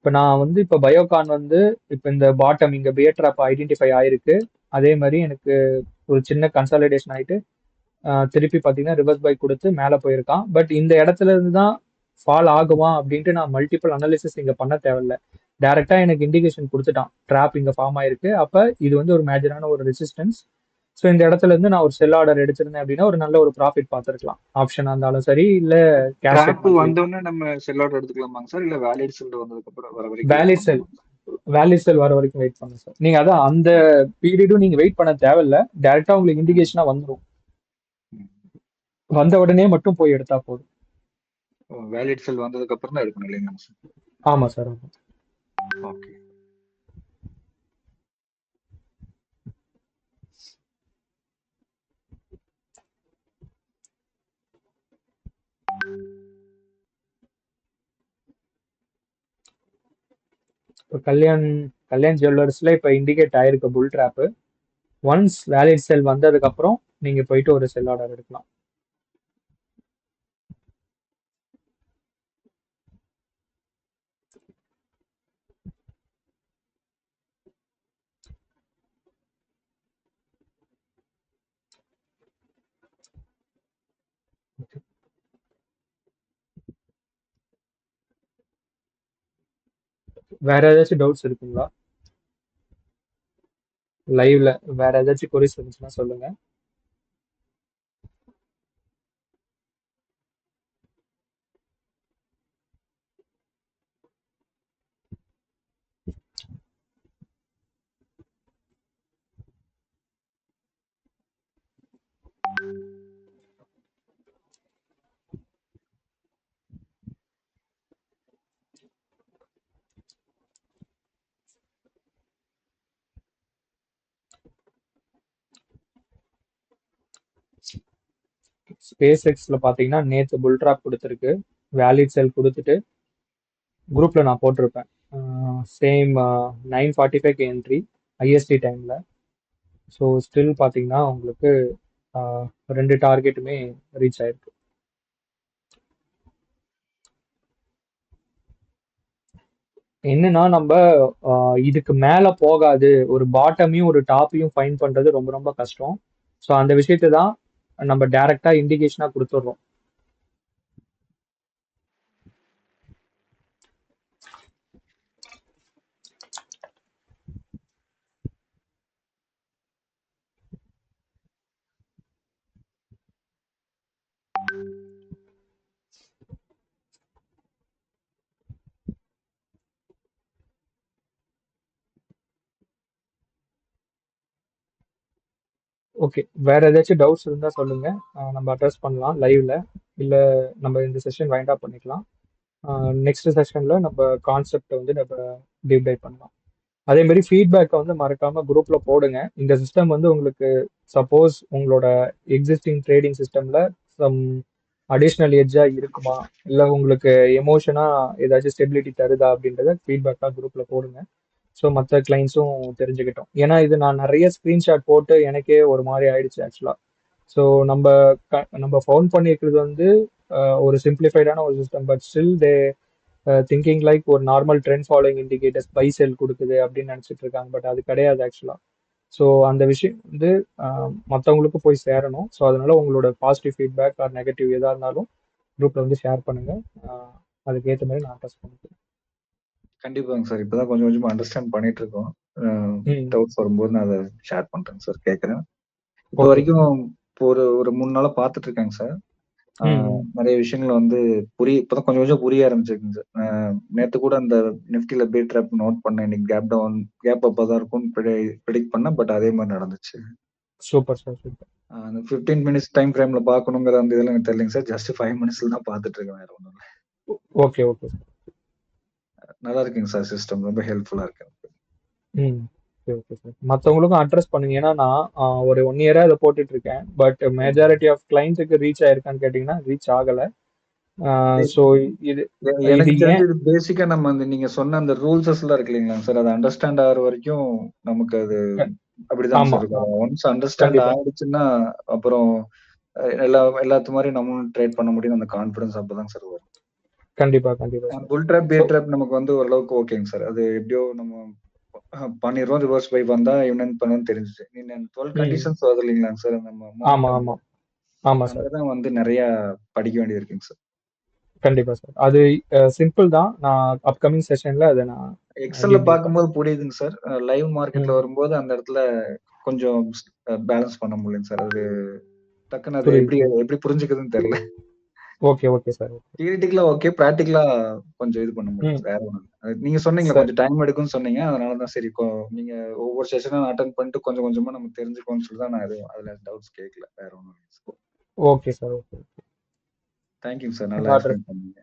இப்ப நான் வந்து இப்ப பயோகான் வந்து இப்ப இந்த பாட்டம் இங்க பியர் ட்ராப் ஐடென்டிஃபை ஆயிருக்கு. அதே மாதிரி எனக்கு ஒரு சின்ன கன்சாலிடேஷன் ஆயிட்டு திருப்பி பாத்தீங்கன்னா ரிவர்ஸ் பை கொடுத்து மேல போயிருக்கான். பட் இந்த இடத்துல இருந்து தான் ஃபால் ஆகுமா அப்படின்ட்டு நான் மல்டிபிள் அனாலிசிஸ் இங்க பண்ண தேவையில்ல. டைரக்டா எனக்கு இண்டிகேஷன் கொடுத்துட்டான் ட்ராப் இங்க ஃபார்ம் ஆயிருக்கு. அப்ப இது வந்து ஒரு மேஜரான ஒரு ரெசிஸ்டன்ஸ். ஸோ இந்த இடத்துல இருந்து நான் ஒரு செல் ஆர்டர் எடுத்திருந்தேன் அப்படின்னா ஒரு நல்ல ஒரு ப்ராஃபிட் பார்த்துருக்கலாம். ஆப்ஷனா இருந்தாலும் சரி, இல்ல கேஷ் ட்ராப் வந்தோடனே நம்ம செல் ஆர்டர் எடுத்துக்கலாமாங்க சார்? இல்ல வேலிட் செல் வந்ததுக்கு அப்புறம் வர வரைக்கும் வேலிட் செல் வேலிட் செல் வர வரைக்கும் வெயிட் பண்ணுங்க சார். நீங்க அதான் அந்த பீரியடும் நீங்க வெயிட் பண்ண தேவையில்ல. டைரக்டா உங்களுக்கு இண்டிகேஷனா வந்துடும். வந்த உடனே மட்டும் போய் எடுத்தா போதும். வேலிட் செல் வந்ததுக்கு அப்புறம் தான் எடுக்கணும் இல்லைங்களா சார்? ஆமா சார், ஆமா. ஓகே. இப்போ கல்யாண் ஜுவல்லர்ஸ்ல இப்ப இண்டிகேட் ஆயிருக்கு புல் ட்ராப். ஒன்ஸ் வேலிட் செல் வந்ததுக்கு அப்புறம் நீங்க போயிட்டு ஒரு செல் ஆர்டர் எடுக்கலாம். வேற ஏதாச்சும் டவுட்ஸ் இருக்குங்களா? லைவ்ல வேற ஏதாச்சும் கொரிஸ் இருந்துச்சுன்னா சொல்லுங்க. ஸ்பேஸ் எக்ஸ்ல பாத்தீங்கன்னா நேத்து புல் ட்ராப் கொடுத்துருக்கு. வேலிட் செல் கொடுத்துட்டு குரூப்ல நான் போட்டிருப்பேன். சேம் 9:45 என்ட்ரி ஐஎஸ்டி டைம்ல. ஸோ ஸ்டில் பாத்தீங்கன்னா உங்களுக்கு ரெண்டு டார்கெட்டுமே ரீச் ஆயிருக்கு. என்னன்னா நம்ம இதுக்கு மேல போகாது, ஒரு பாட்டமையும் ஒரு டாப்பையும் ஃபைன் பண்றது ரொம்ப ரொம்ப கஷ்டம். ஸோ அந்த விஷயத்தை தான் நம்ம டைரக்டா இண்டிகேஷனா கொடுத்துடுறோம். ஓகே, வேற ஏதாச்சும் டவுட்ஸ் இருந்தா சொல்லுங்க, நம்ம அட்ரஸ் பண்ணலாம் லைவ்ல. இல்ல நம்ம இந்த செஷன் வைண்ட் அப் பண்ணிக்கலாம். நெக்ஸ்ட் செஷன்ல நம்ம கான்செப்ட் வந்து நம்ம டீப் டைவ் பண்ணலாம். அதே மாதிரி ஃபீட்பேக்கை வந்து மறக்காம குரூப்ல போடுங்க. இந்த சிஸ்டம் வந்து உங்களுக்கு சப்போஸ் உங்களோட எக்ஸிஸ்டிங் ட்ரேடிங் சிஸ்டம்ல சம் அடிஷ்னல் எட்ஜா இருக்குமா, இல்லை உங்களுக்கு எமோஷனா ஏதாச்சும் ஸ்டெபிலிட்டி தருதா அப்படின்றத ஃபீட்பேக்காக குரூப்ல போடுங்க. ஸோ மற்ற கிளைண்ட்ஸும் தெரிஞ்சுக்கிட்டோம். ஏன்னா இது நான் நிறைய ஸ்க்ரீன்ஷாட் போட்டு எனக்கே ஒரு மாதிரி ஆயிடுச்சு ஆக்சுவலா. ஸோ நம்ம ஃபவுண்ட் பண்ணியிருக்கிறது வந்து ஒரு சிம்பிளிஃபைடான ஒரு system. But still thinking like ஒரு normal trend following indicators buy sell கொடுக்குது அப்படின்னு நினைச்சிட்டு இருக்காங்க. பட் அது கிடையாது ஆக்சுவலா. ஸோ அந்த விஷயம் வந்து மற்றவங்களுக்கு போய் சேரணும். ஸோ அதனால உங்களோட பாசிட்டிவ் ஃபீட்பேக் ஆர் நெகட்டிவ் எதாக இருந்தாலும் குரூப்ல வந்து ஷேர் பண்ணுங்க. அதுக்கேற்ற மாதிரி நான் அட்ரஸ் பண்ணிக்கிறேன். கண்டிப்பாங்க சார். இப்பதான் கொஞ்சம் கொஞ்சமா அண்டர்ஸ்டாண்ட் பண்ணிட்டு இருக்கோம். டவுட்ஸ் வரும்போது நான் அதை ஷேர் பண்றேங்க சார். கேட்கறேன். இப்போ ஓகே. வரைக்கும் இப்போ ஒரு 3 நாளா பார்த்துட்டு இருக்காங்க சார். நிறைய விஷயங்கள் வந்து இப்பதான் கொஞ்சம் கொஞ்சம் புரிய ஆரம்பிச்சிருக்குங்க சார். நேத்து கூட அந்த நிஃப்டில பே ட்ராப் நோட் பண்ணேன். இன்னைக்கு கேப் அப்பதான் இருக்கும்னு ப்ரெடிக்ட் பண்ணேன். பட் அதே மாதிரி நடந்துச்சு. Super sir, super. அந்த 15 மினிட்ஸ் டைம் ஃப்ரேம்ல பார்க்கணுங்கிற அந்த இதெல்லாம் எனக்கு தெரியலங்க சார். ஜஸ்ட் 5 மினிட்ஸ்ல தான் பார்த்துட்டு இருக்கேன். வேற ஒன்றும் இல்லை. Okay okay sir. நல்லா இருக்குங்க சார். சிஸ்டம் ரொம்ப ஹெல்ப்ஃபுல்லா இருக்கு. Okay sir. மற்றவங்களுக்கும் அட்ரஸ் பண்ணுங்க. ஏன்னா நான் ஒரு 1 இயரா இதை போட்டுட்டு இருக்கேன். பட் மெஜாரிட்டி ஆஃப் கிளைண்ட்ஸுக்கு ரீச் ஆயிருக்கான்னு கேட்டீங்கன்னா ரீச் ஆகல. ஸோ இது எனக்கு இது ஏன் தெரிஞ்சது பேசிக்கா நம்ம அந்த நீங்க சொன்ன அந்த ரூல்ஸஸ் எல்லாம் இருக்கு இல்லைங்களா சார், அதை அண்டர்ஸ்டாண்ட் ஆகிற வரைக்கும் நமக்கு அது அப்படிதான் ஆமா சார் இருக்கும். ஆமா ஒன்ஸ் அண்டர்ஸ்டாண்ட் கண்டிப்பா ஆயிடுச்சுன்னா அப்புறம் எல்லாத்து மாதிரி நம்மளும் ட்ரேட் பண்ண முடியும். அந்த கான்ஃபிடன்ஸ் அப்பதான் சார் வரும். கண்டிப்பா கண்டிப்பா சார். புல் ட்ராப் பே ஸோ ட்ராப் நமக்கு வந்து ஓரளவுக்கு ஓகேங்க சார். அது எப்படியோ நம்ம பண்ணிடுறோம். ரிவர்ஸ் பை வந்தா இவன் பண்ணணும்னு தெரிஞ்சுச்சு. நீங்க 12 கண்டிஷன்ஸ் வருது இல்லைங்களாங்க சார், நம்ம ஆமா மொமெண்டம் ஆமா ஆமா சார். அங்கதான் வந்து நிறைய படிக்க வேண்டியது இருக்குங்க சார். கண்டிப்பா சார். அது சிம்பிள் தான். நான் அப்கமிங் செஷன்ல அதை நான் எக்ஸல்ல பார்க்கும்போது புரியுதுங்க சார். லைவ் மார்க்கெட்ல வரும்போது அந்த இடத்துல கொஞ்சம் பேலன்ஸ் பண்ண முடியலங்க சார். அது டக்குன்னு அது எப்படி புரியுது. எப்படி புரிஞ்சுக்குதுன்னு தெரியல. Okay okay sir. தியரிட்டிக்கலா ஓகே, பிராக்டிக்கலா கொஞ்சம் இது பண்ண முடியும். வேற ஒண்ணும் இல்ல. நீங்க சொன்னீங்களா கொஞ்சம் டைம் எடுக்கும்னு சொன்னீங்க. அதனாலதான் சரி நீங்க ஒவ்வொரு செஷனும் அட்டன் பண்ணிட்டு கொஞ்சம் கொஞ்சமா நம்ம தெரிஞ்சுக்கோன்னு சொல்லி தான் நான் எதுவும் அதுல டவுட்ஸ் கேட்கல. வேற ஒண்ணும் இல்லை sir. Okay sir. Okay thank you sir. நல்லா எக்ஸ்பிளைன் பண்ணீங்க.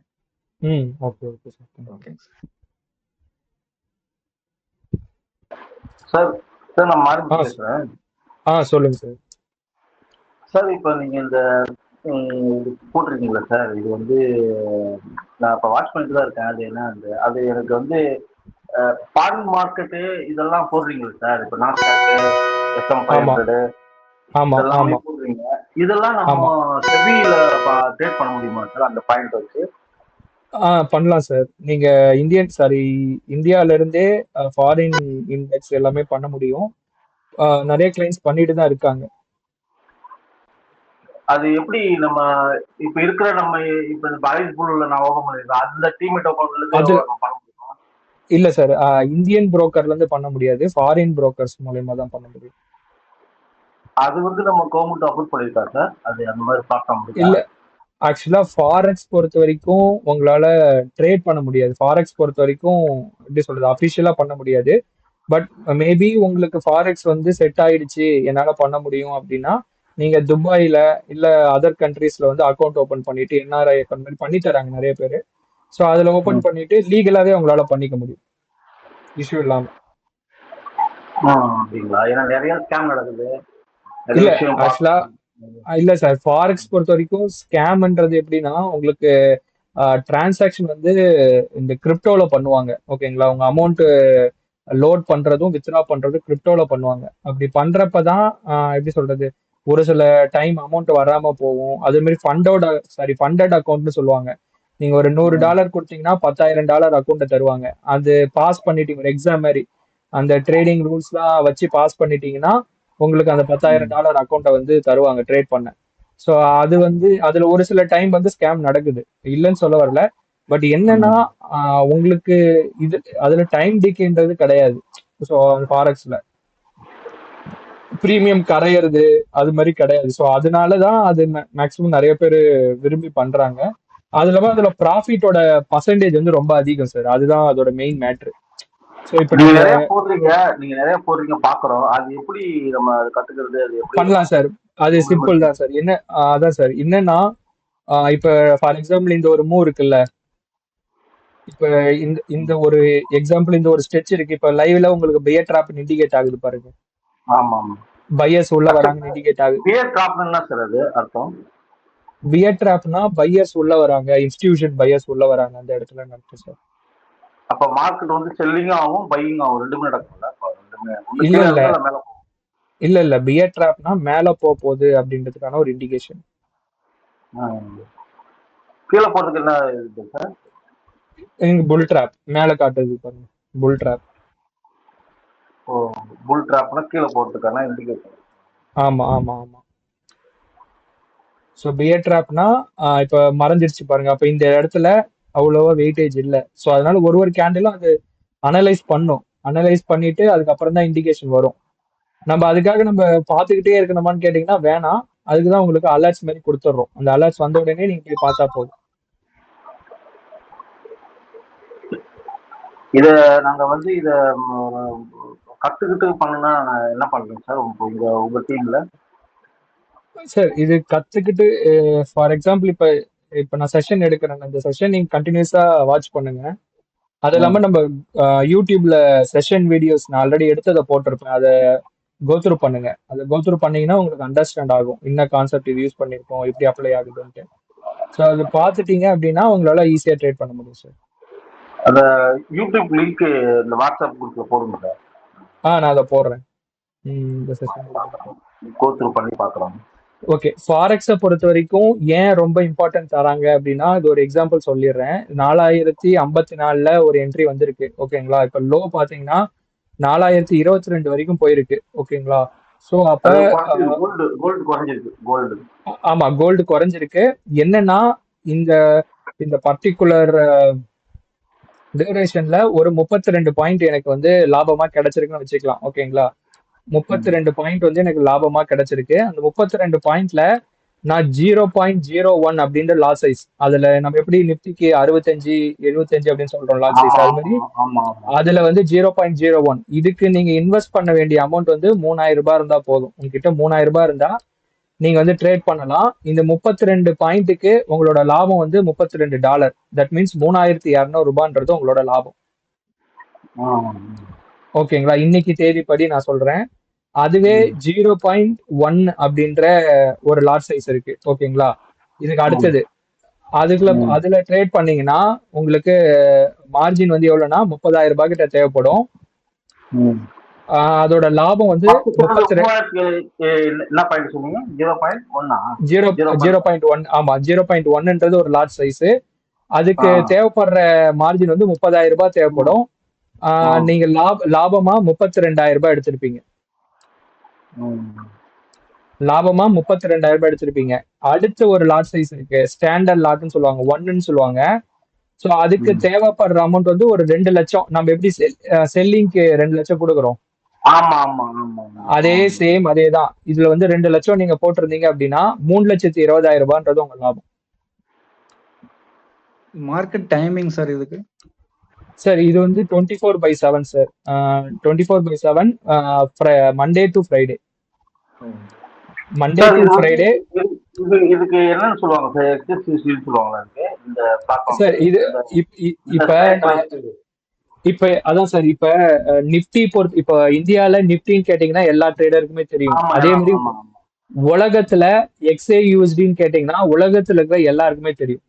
Okay okay sir. ஓகேங்க சார். சார் சார் நான் மாறி பேசுறேன். சொல்லுங்க சார். சார் இப்போ நீங்க இந்த போட்டிருக்கீங்களா சார், இது வந்து நான் இப்போ வாட்ச் பண்ணிட்டு தான் இருக்கேன். அது என்ன அது எனக்கு வந்து ஃபாரின் மார்க்கெட்டு இதெல்லாம் போடுறீங்களா சார்? இப்போ நாஸ்டாக்கு, S&P 500 இதெல்லாமே போடுறீங்க. இதெல்லாம் நம்ம செபியில ட்ரேட் பண்ண முடியுமா சார் அந்த பாயிண்ட் வச்சு? பண்ணலாம் சார். நீங்க இந்தியால இருந்தே ஃபாரின் இண்டெக்ஸ் எல்லாமே பண்ண முடியும். நிறைய கிளைண்ட்ஸ் பண்ணிட்டு தான் இருக்காங்க. அது எப்படி நம்ம இப்ப இருக்கிற நம்ம இப்ப இந்த பாலிஸ் புல்ல நான் ஓபன் பண்ணிருக்கேன், அந்த டீமேட் அக்கவுண்ட்ல இருந்து பண்ண முடியுமா? இல்ல சார், இந்தியன் புரோக்கர்ல இருந்து பண்ண முடியாது. ஃபாரின் புரோக்கர்ஸ் மூலமா தான் பண்ண முடியும். அது வந்து நம்ம கவர்மெண்ட் அப்ரூவ் பண்ணிருக்கா சார்? அது அந்த மாதிரி பிளாட்ஃபார்ம் இல்ல, ஆக்சுவலா ஃபாரெக்ஸ் பொறுத்த வரைக்கும் உங்களால ட்ரேட் பண்ண முடியாது. ஃபாரெக்ஸ் பொறுத்த வரைக்கும் எப்படி சொல்றது, அபிஷியலா பண்ண முடியாது. பட் மேபி உங்களுக்கு ஃபாரெக்ஸ் வந்து செட் ஆயிடுச்சு, என்னால பண்ண முடியும் அப்படின்னா நீங்க துபாயில இல்ல அதர் கண்ட்ரீஸ்ல வந்து அக்கௌண்ட் ஓபன் பண்ணிட்டு என்ஆர்ஐ அக்கௌண்ட் மாதிரி பண்ணி தராங்க நிறைய பேரு. ஸோ அதுல ஓபன் பண்ணிட்டு லீகலாவே உங்களால பண்ணிக்க முடியும், இஷ்யூ இல்லாம. அப்படிங்களா? ஏன்னா நிறைய ஸ்கேம் நடக்குது. இல்ல ஆக்சுவலா இல்ல சார், ஃபாரெக்ஸ் பொறுத்த வரைக்கும் ஸ்கேம்ன்றது எப்படின்னா உங்களுக்கு டிரான்சாக்ஷன் வந்து இந்த கிரிப்டோல பண்ணுவாங்க. ஓகேங்களா, உங்க அமௌண்ட் லோட் பண்றதும் வித்ட்ரா பண்றதும் கிரிப்டோல பண்ணுவாங்க. அப்படி பண்றப்பதான் எப்படி சொல்றது, ஒரு சில டைம் அமௌண்ட் வராம போகும். அதே மாதிரி ஃபண்டட் அக்கௌண்ட்னு சொல்லுவாங்க. நீங்க ஒரு $100 கொடுத்தீங்கன்னா $10,000 அக்கௌண்ட்டை தருவாங்க. அது பாஸ் பண்ணிட்டீங்க, ஒரு எக்ஸாம் மாதிரி அந்த ட்ரேடிங் ரூல்ஸ்லாம் வச்சு பாஸ் பண்ணிட்டீங்கன்னா உங்களுக்கு அந்த $10,000 அக்கௌண்ட்டை வந்து தருவாங்க ட்ரேட் பண்ண. ஸோ அது வந்து அதுல ஒரு சில டைம் வந்து ஸ்கேம் நடக்குது, இல்லைன்னு சொல்ல வரல. பட் என்னன்னா உங்களுக்கு இது அதுல டைம் டிகேன்றது கிடையாது. ஸோ ஃபாரெக்ஸ்ல பிரீமியம் கரையிறது அது மாதிரி கிடையாது. ஸோ அதனாலதான் அது மேக்சிமம் நிறைய பேர் விரும்பி பண்றாங்க. அது இல்லாம அதுல ப்ராஃபிட்டோட பர்சன்டேஜ் வந்து ரொம்ப அதிகம் சார். அதுதான் அதோட மெயின் மேட்ரு. ஸோ இப்போ நீங்க நிறைய போடுறீங்க பாக்குறோம். அது எப்படி நம்ம கத்துக்கிறது? அது எப்படி பண்ணலாம் சார்? அது சிம்பிள் தான் சார். அதான் சார் என்னன்னா, இப்ப ஃபார் எக்ஸாம்பிள் இந்த ஒரு மூவ் இருக்குல்ல, இப்ப இந்த ஒரு எக்ஸாம்பிள் இந்த ஒரு ஸ்ட்ரெச் இருக்கு. இப்ப லைவ்ல உங்களுக்கு பியர் டிராப் இண்டிகேட் ஆகுது பாருங்க. ஆமா பையர்ஸ் உள்ள வராங்க இண்டிகேட் ஆகுது. பியர் டிராப்னா என்ன சார் அது அர்த்தம்? பியர் டிராப்னா பையர்ஸ் உள்ள வராங்க, இன்ஸ்டிடியூஷன் பையர்ஸ் உள்ள வராங்க அந்த இடத்துல நடக்கும் சார். அப்ப மார்க்கெட் வந்து செல்லிங்கும் ஆகும் பையிங் ஆகும், ரெண்டுமே நடக்கும்ல? இல்ல பியர் டிராப்னா மேல போகுது அப்படின்றதுக்கான ஒரு இண்டிகேஷன். கீழே போறதுக்கு என்ன இருக்கு சார்? இங்க புல் ட்ராப் மேல காட்டுது பாருங்க, புல் ட்ராப். ஓ, புல் ட்ராப்னா கீழே போட்டுருக்கானா இண்டிகேட்டர். ஆமா ஆமா ஆமா. ஸோ பியர் ட்ராப்னா இப்போ மறைஞ்சிருச்சு பாருங்க, அப்போ இந்த இடத்துல அவ்வளோவா வெயிட்டேஜ் இல்லை. ஸோ அதனால ஒரு கேண்டிலும் அது அனலைஸ் பண்ணும். அனலைஸ் பண்ணிட்டு அதுக்கப்புறம் தான் இண்டிகேஷன் வரும். நம்ம அதுக்காக நம்ம பார்த்துக்கிட்டே இருக்கணுமான்னு கேட்டிங்கன்னா வேணாம். அதுக்கு தான் உங்களுக்கு அலர்ட்ஸ் மாதிரி கொடுத்துட்றோம். அந்த அலர்ட்ஸ் வந்த உடனே நீங்க போய் பார்த்தா போதும். இத நாங்க வந்து இத கத்துக்கிட்டு பண்ணா என்ன பண்றீங்க சார் உங்க டீம்ல? சார் இது கத்துக்கிட்டு ஃபார் எக்ஸாம்பிள் இப்போ நான் செஷன் எடுக்கிறேன். இந்த செஷன் நீங்க கண்டினியூஸா வாட்ச் பண்ணுங்க. அது இல்லாம நம்ம யூடியூப்ல செஷன் வீடியோஸ் நான் ஆல்ரெடி எடுத்ததை போட்டிருப்பேன். அதை கோத்ரூ பண்ணுங்க. அதை கோத்ரூ பண்ணீங்கன்னா உங்களுக்கு அண்டர்ஸ்டாண்ட் ஆகும், என்ன கான்செப்ட் இது யூஸ் பண்ணிருக்கோம், எப்படி அப்ளை ஆகுதுன்ட்டு. ஸோ அது பார்த்துட்டீங்க அப்படின்னா உங்களால ஈஸியா ட்ரேட் பண்ண முடியும் சார். அந்த யூடியூப் லிங்க் இந்த வாட்ஸ்அப் குரூப்ல போடுங்க சார். நான் அதை போடுறேன். இந்த செஷன் கோத்ரூ பண்ணி பார்க்குறோம். ஓகே. ஃபாரெக்ஸை பொறுத்த வரைக்கும் ஏன் ரொம்ப இம்பார்ட்டன்ட் தராங்க அப்படின்னா, இது ஒரு எக்ஸாம்பிள் சொல்லிடுறேன். 4054ல ஒரு என்ட்ரி வந்திருக்கு, ஓகேங்களா. இப்போ லோ பாத்தீங்கன்னா 4022 வரைக்கும் போயிருக்கு, ஓகேங்களா. ஸோ அப்ப கோல்டு குறைஞ்சிருக்கு. கோல்டு ஆமா, கோல்டு குறைஞ்சிருக்கு. என்னன்னா இந்த இந்த பர்டிகுலர் டியூரேஷன்ல ஒரு 32 பாயிண்ட் எனக்கு வந்து லாபமா கிடைச்சிருக்குன்னு வச்சுக்கலாம், ஓகேங்களா. 32 பாயிண்ட் வந்து எனக்கு லாபமா கிடைச்சிருக்கு. அந்த 32 பாயிண்ட்ல நான் 0.01 அப்படின்ற லாஸ் சைஸ், அதுல நம்ம எப்படி நிப்டிக்கு 65 75 அப்படின்னு சொல்றோம் லாஸ் சைஸ், அது மாதிரி அதுல வந்து 0.01. இதுக்கு நீங்க இன்வெஸ்ட் பண்ண வேண்டிய அமௌண்ட் வந்து 3000 ரூபாய் இருந்தா போதும். உங்ககிட்ட 3000 ரூபாய் இருந்தா நீங்க வந்து ட்ரேட் பண்ணலாம். இந்த 32 பாயிண்ட்டுக்கு உங்களோட லாபம் வந்து $32. தட் மீன்ஸ் 3200 ரூபான்றது உங்களோட லாபம், ஓகேங்களா. இன்னைக்கு தேதிப்படி நான் சொல்றேன். அதுவே 0.1 அப்படின்ற ஒரு லாட் சைஸ் இருக்கு, ஓகேங்களா. இதுக்கு அடுத்தது அதுல ட்ரேட் பண்ணீங்கன்னா உங்களுக்கு மார்ஜின் வந்து எவ்வளவுனா 30,000 ரூபாய் கிட்ட தேவைப்படும். அதோட லாபம் வந்து 0.1. ஆமா, 0.1ன்றது ஒரு லார்ஜ் சைஸ். அதுக்கு தேவைப்படுற மார்ஜின் வந்து 30,000 ரூபாய் தேவைப்படும். நீங்க லாபமா 32,000 ரூபாய் எடுத்திருப்பீங்க. லாபமா 32,000 ரூபாய் எடுத்திருப்பீங்க. அடுத்த ஒரு லாட் சைஸ் இருக்கு, ஸ்டாண்டர்ட் லாட்னு சொல்லுவாங்க, 1ன்னு சொல்லுவாங்க. ஸோ அதுக்கு தேவைப்படுற அமௌண்ட் வந்து ஒரு 2 லட்சம். நம்ம எப்படி செல்லிங்க்கு 2 லட்சம் கொடுக்குறோம், அதே சேம் அதே தான். இதுல வந்து 2 லட்சம் நீங்க போட்டிருந்தீங்க அப்படின்னா 3,20,000 ரூபான்றது உங்க லாபம். மார்க்கெட் டைமிங் சார் இதுக்கு? சார் இது வந்து 24/7 sir. 24/7 Monday to Friday. Monday to Friday. இதுக்கு என்னன்னு சொல்லுவாங்க சார்? எக்ஸ்எஸ்சின்னு சொல்லுவாங்களா இந்த பிளாட்ஃபார்ம்? சார் இது இப்ப அதான் சார், இப்ப நிப்டி பொறுத்து, இப்ப இந்தியால நிப்டின்னு கேட்டீங்கன்னா எல்லா ட்ரேடருக்குமே தெரியும். அதே மாதிரி உலகத்துல XAUSDன்னு கேட்டீங்கன்னா உலகத்துல இருக்கிற எல்லாருக்குமே தெரியும்.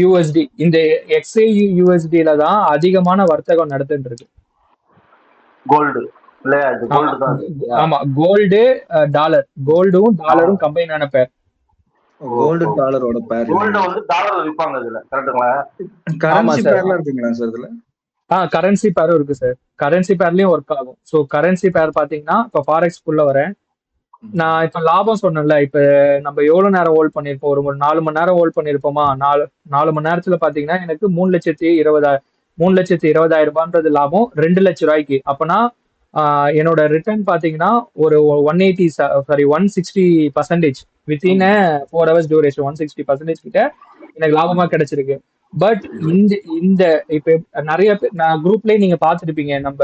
USD, இந்த XAUUSDல தான் அதிகமான வர்த்தகம் நடந்துட்டு இருக்கு. கோல்டு ஆமா, கோல்டு டாலர், கோல்டும் டாலரும் கம்பைன் ஆன பேர். கோல்டு டாலரோட பேர். கோல்ட் வந்து டாலர்ல விப்பாங்க இதுல, கரெக்ட்டுங்களா? கரன்சி பேர்ல இருக்குங்களா சார் இதுல? கரன்சி பேரும் இருக்கு சார். கரன்சி பேர்லயும் ஒர்க் ஆகும். ஸோ கரன்சி பேர் பாத்தீங்கன்னா இப்ப ஃபாரெக்ஸ்குள்ள வரேன். நான் இப்ப லாபம் சொன்னேன்ல, இப்ப நம்ம எவ்வளவு நேரம் ஹோல்ட் பண்ணிருப்போம், ஒரு 4 மணி நேரம் ஹோல்ட் பண்ணிருப்போமா. 4 மணி நேரத்துல பாத்தீங்கன்னா எனக்கு 3,20,000 ரூபான்றது லாபம் 2 லட்சம் ரூபாய்க்கு. அப்பனா என்னோட ரிட்டர்ன் பாத்தீங்கன்னா ஒரு 160% வித்தின் 4 hours டியூரேஷன் 160% கிட்ட எனக்கு லாபமா கிடைச்சிருக்கு. பட் இந்த இப்ப நிறைய பேர் நான் குரூப்லயே நீங்க பாத்துருப்பீங்க, நம்ம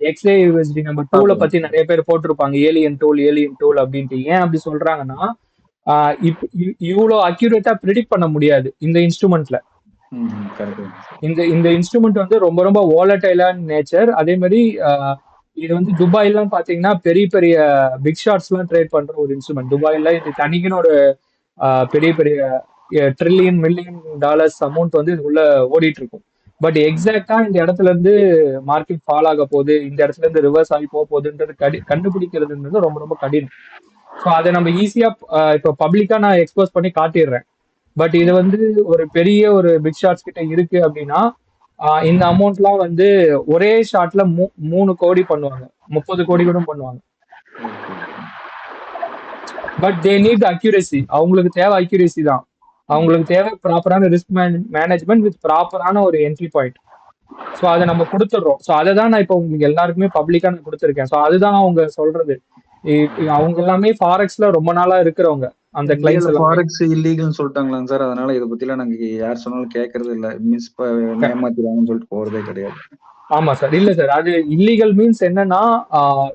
XAUSD நம்ம டூலை பத்தி நிறைய பேர் போட்டிருப்பாங்க, ஏலியன் டூல் அப்படின்ட்டு. ஏன் அப்படி சொல்றாங்கன்னா இவ்வளவு அக்யூரேட்டா ப்ரிடிக்ட் பண்ண முடியாது இந்த இன்ஸ்ட்ருமெண்ட்ல. இந்த இன்ஸ்ட்ருமெண்ட் வந்து ரொம்ப ரொம்ப வாலடைலான நேச்சர். அதே மாதிரி இது வந்து துபாய்லாம் பாத்தீங்கன்னா பெரிய பெரிய பிக் ஷாட்ஸ் எல்லாம் ட்ரேட் பண்ற ஒரு இன்ஸ்ட்ருமெண்ட். துபாயில இது தனிக்குன்னு ஒரு பெரிய பெரிய $1 trillion அமௌண்ட் வந்து இதுக்குள்ள ஓடிட்டு இருக்கும். பட் எக்ஸாக்டா இந்த இடத்துல இருந்து மார்க்கெட் ஃபால் ஆக போகுது, இந்த இடத்துல இருந்து ரிவர்ஸ் ஆகி போக போகுதுன்றது கண்டுபிடிக்கிறதுன்றது ரொம்ப ரொம்ப கடினம். ஸோ அதை நம்ம ஈஸியா இப்ப பப்ளிக்கா நான் எக்ஸ்போஸ் பண்ணி காட்டிடுறேன். பட் இது வந்து ஒரு பெரிய ஒரு பிக் ஷாட்ஸ் கிட்ட இருக்கு அப்படின்னா இந்த அமௌண்ட்லாம் வந்து ஒரே ஷாட்ல 3 கோடி பண்ணுவாங்க, 30 கோடி கூட பண்ணுவாங்க. But they need accuracy. அவங்களுக்கு தேவை அக்யூரசி தான். அவங்களுக்கு தேவை ப்ராப்பரான ரிஸ்க் மேனேஜ்மெண்ட் வித் ப்ராப்பரான ஒரு என்ட்ரி பாயிண்ட். ஸோ அதை நம்ம கொடுத்துடுறோம். ஸோ அதை தான் நான் இப்போ உங்களுக்கு எல்லாருக்குமே பப்ளிக்கா நான் கொடுத்துருக்கேன். ஸோ அதுதான் அவங்க சொல்றது. அவங்க எல்லாமே ஃபாரெக்ஸ்ல ரொம்ப நாளா இருக்கிறவங்க அந்த கிளைண்ட்ஸ் எல்லாம். ஃபாரெக்ஸ் இல்லீகல்னு சொல்லிட்டாங்களாங்க சார், அதனால இதை பத்திலாம் நாங்க யார் சொன்னாலும் கேட்கறது இல்ல. மீன்ஸ் ஏமாத்திடுவாங்கன்னு சொல்லிட்டு போறதே கிடையாது. ஆமா சார். இல்ல சார், அது இல்லீகல் மீன்ஸ் என்னன்னா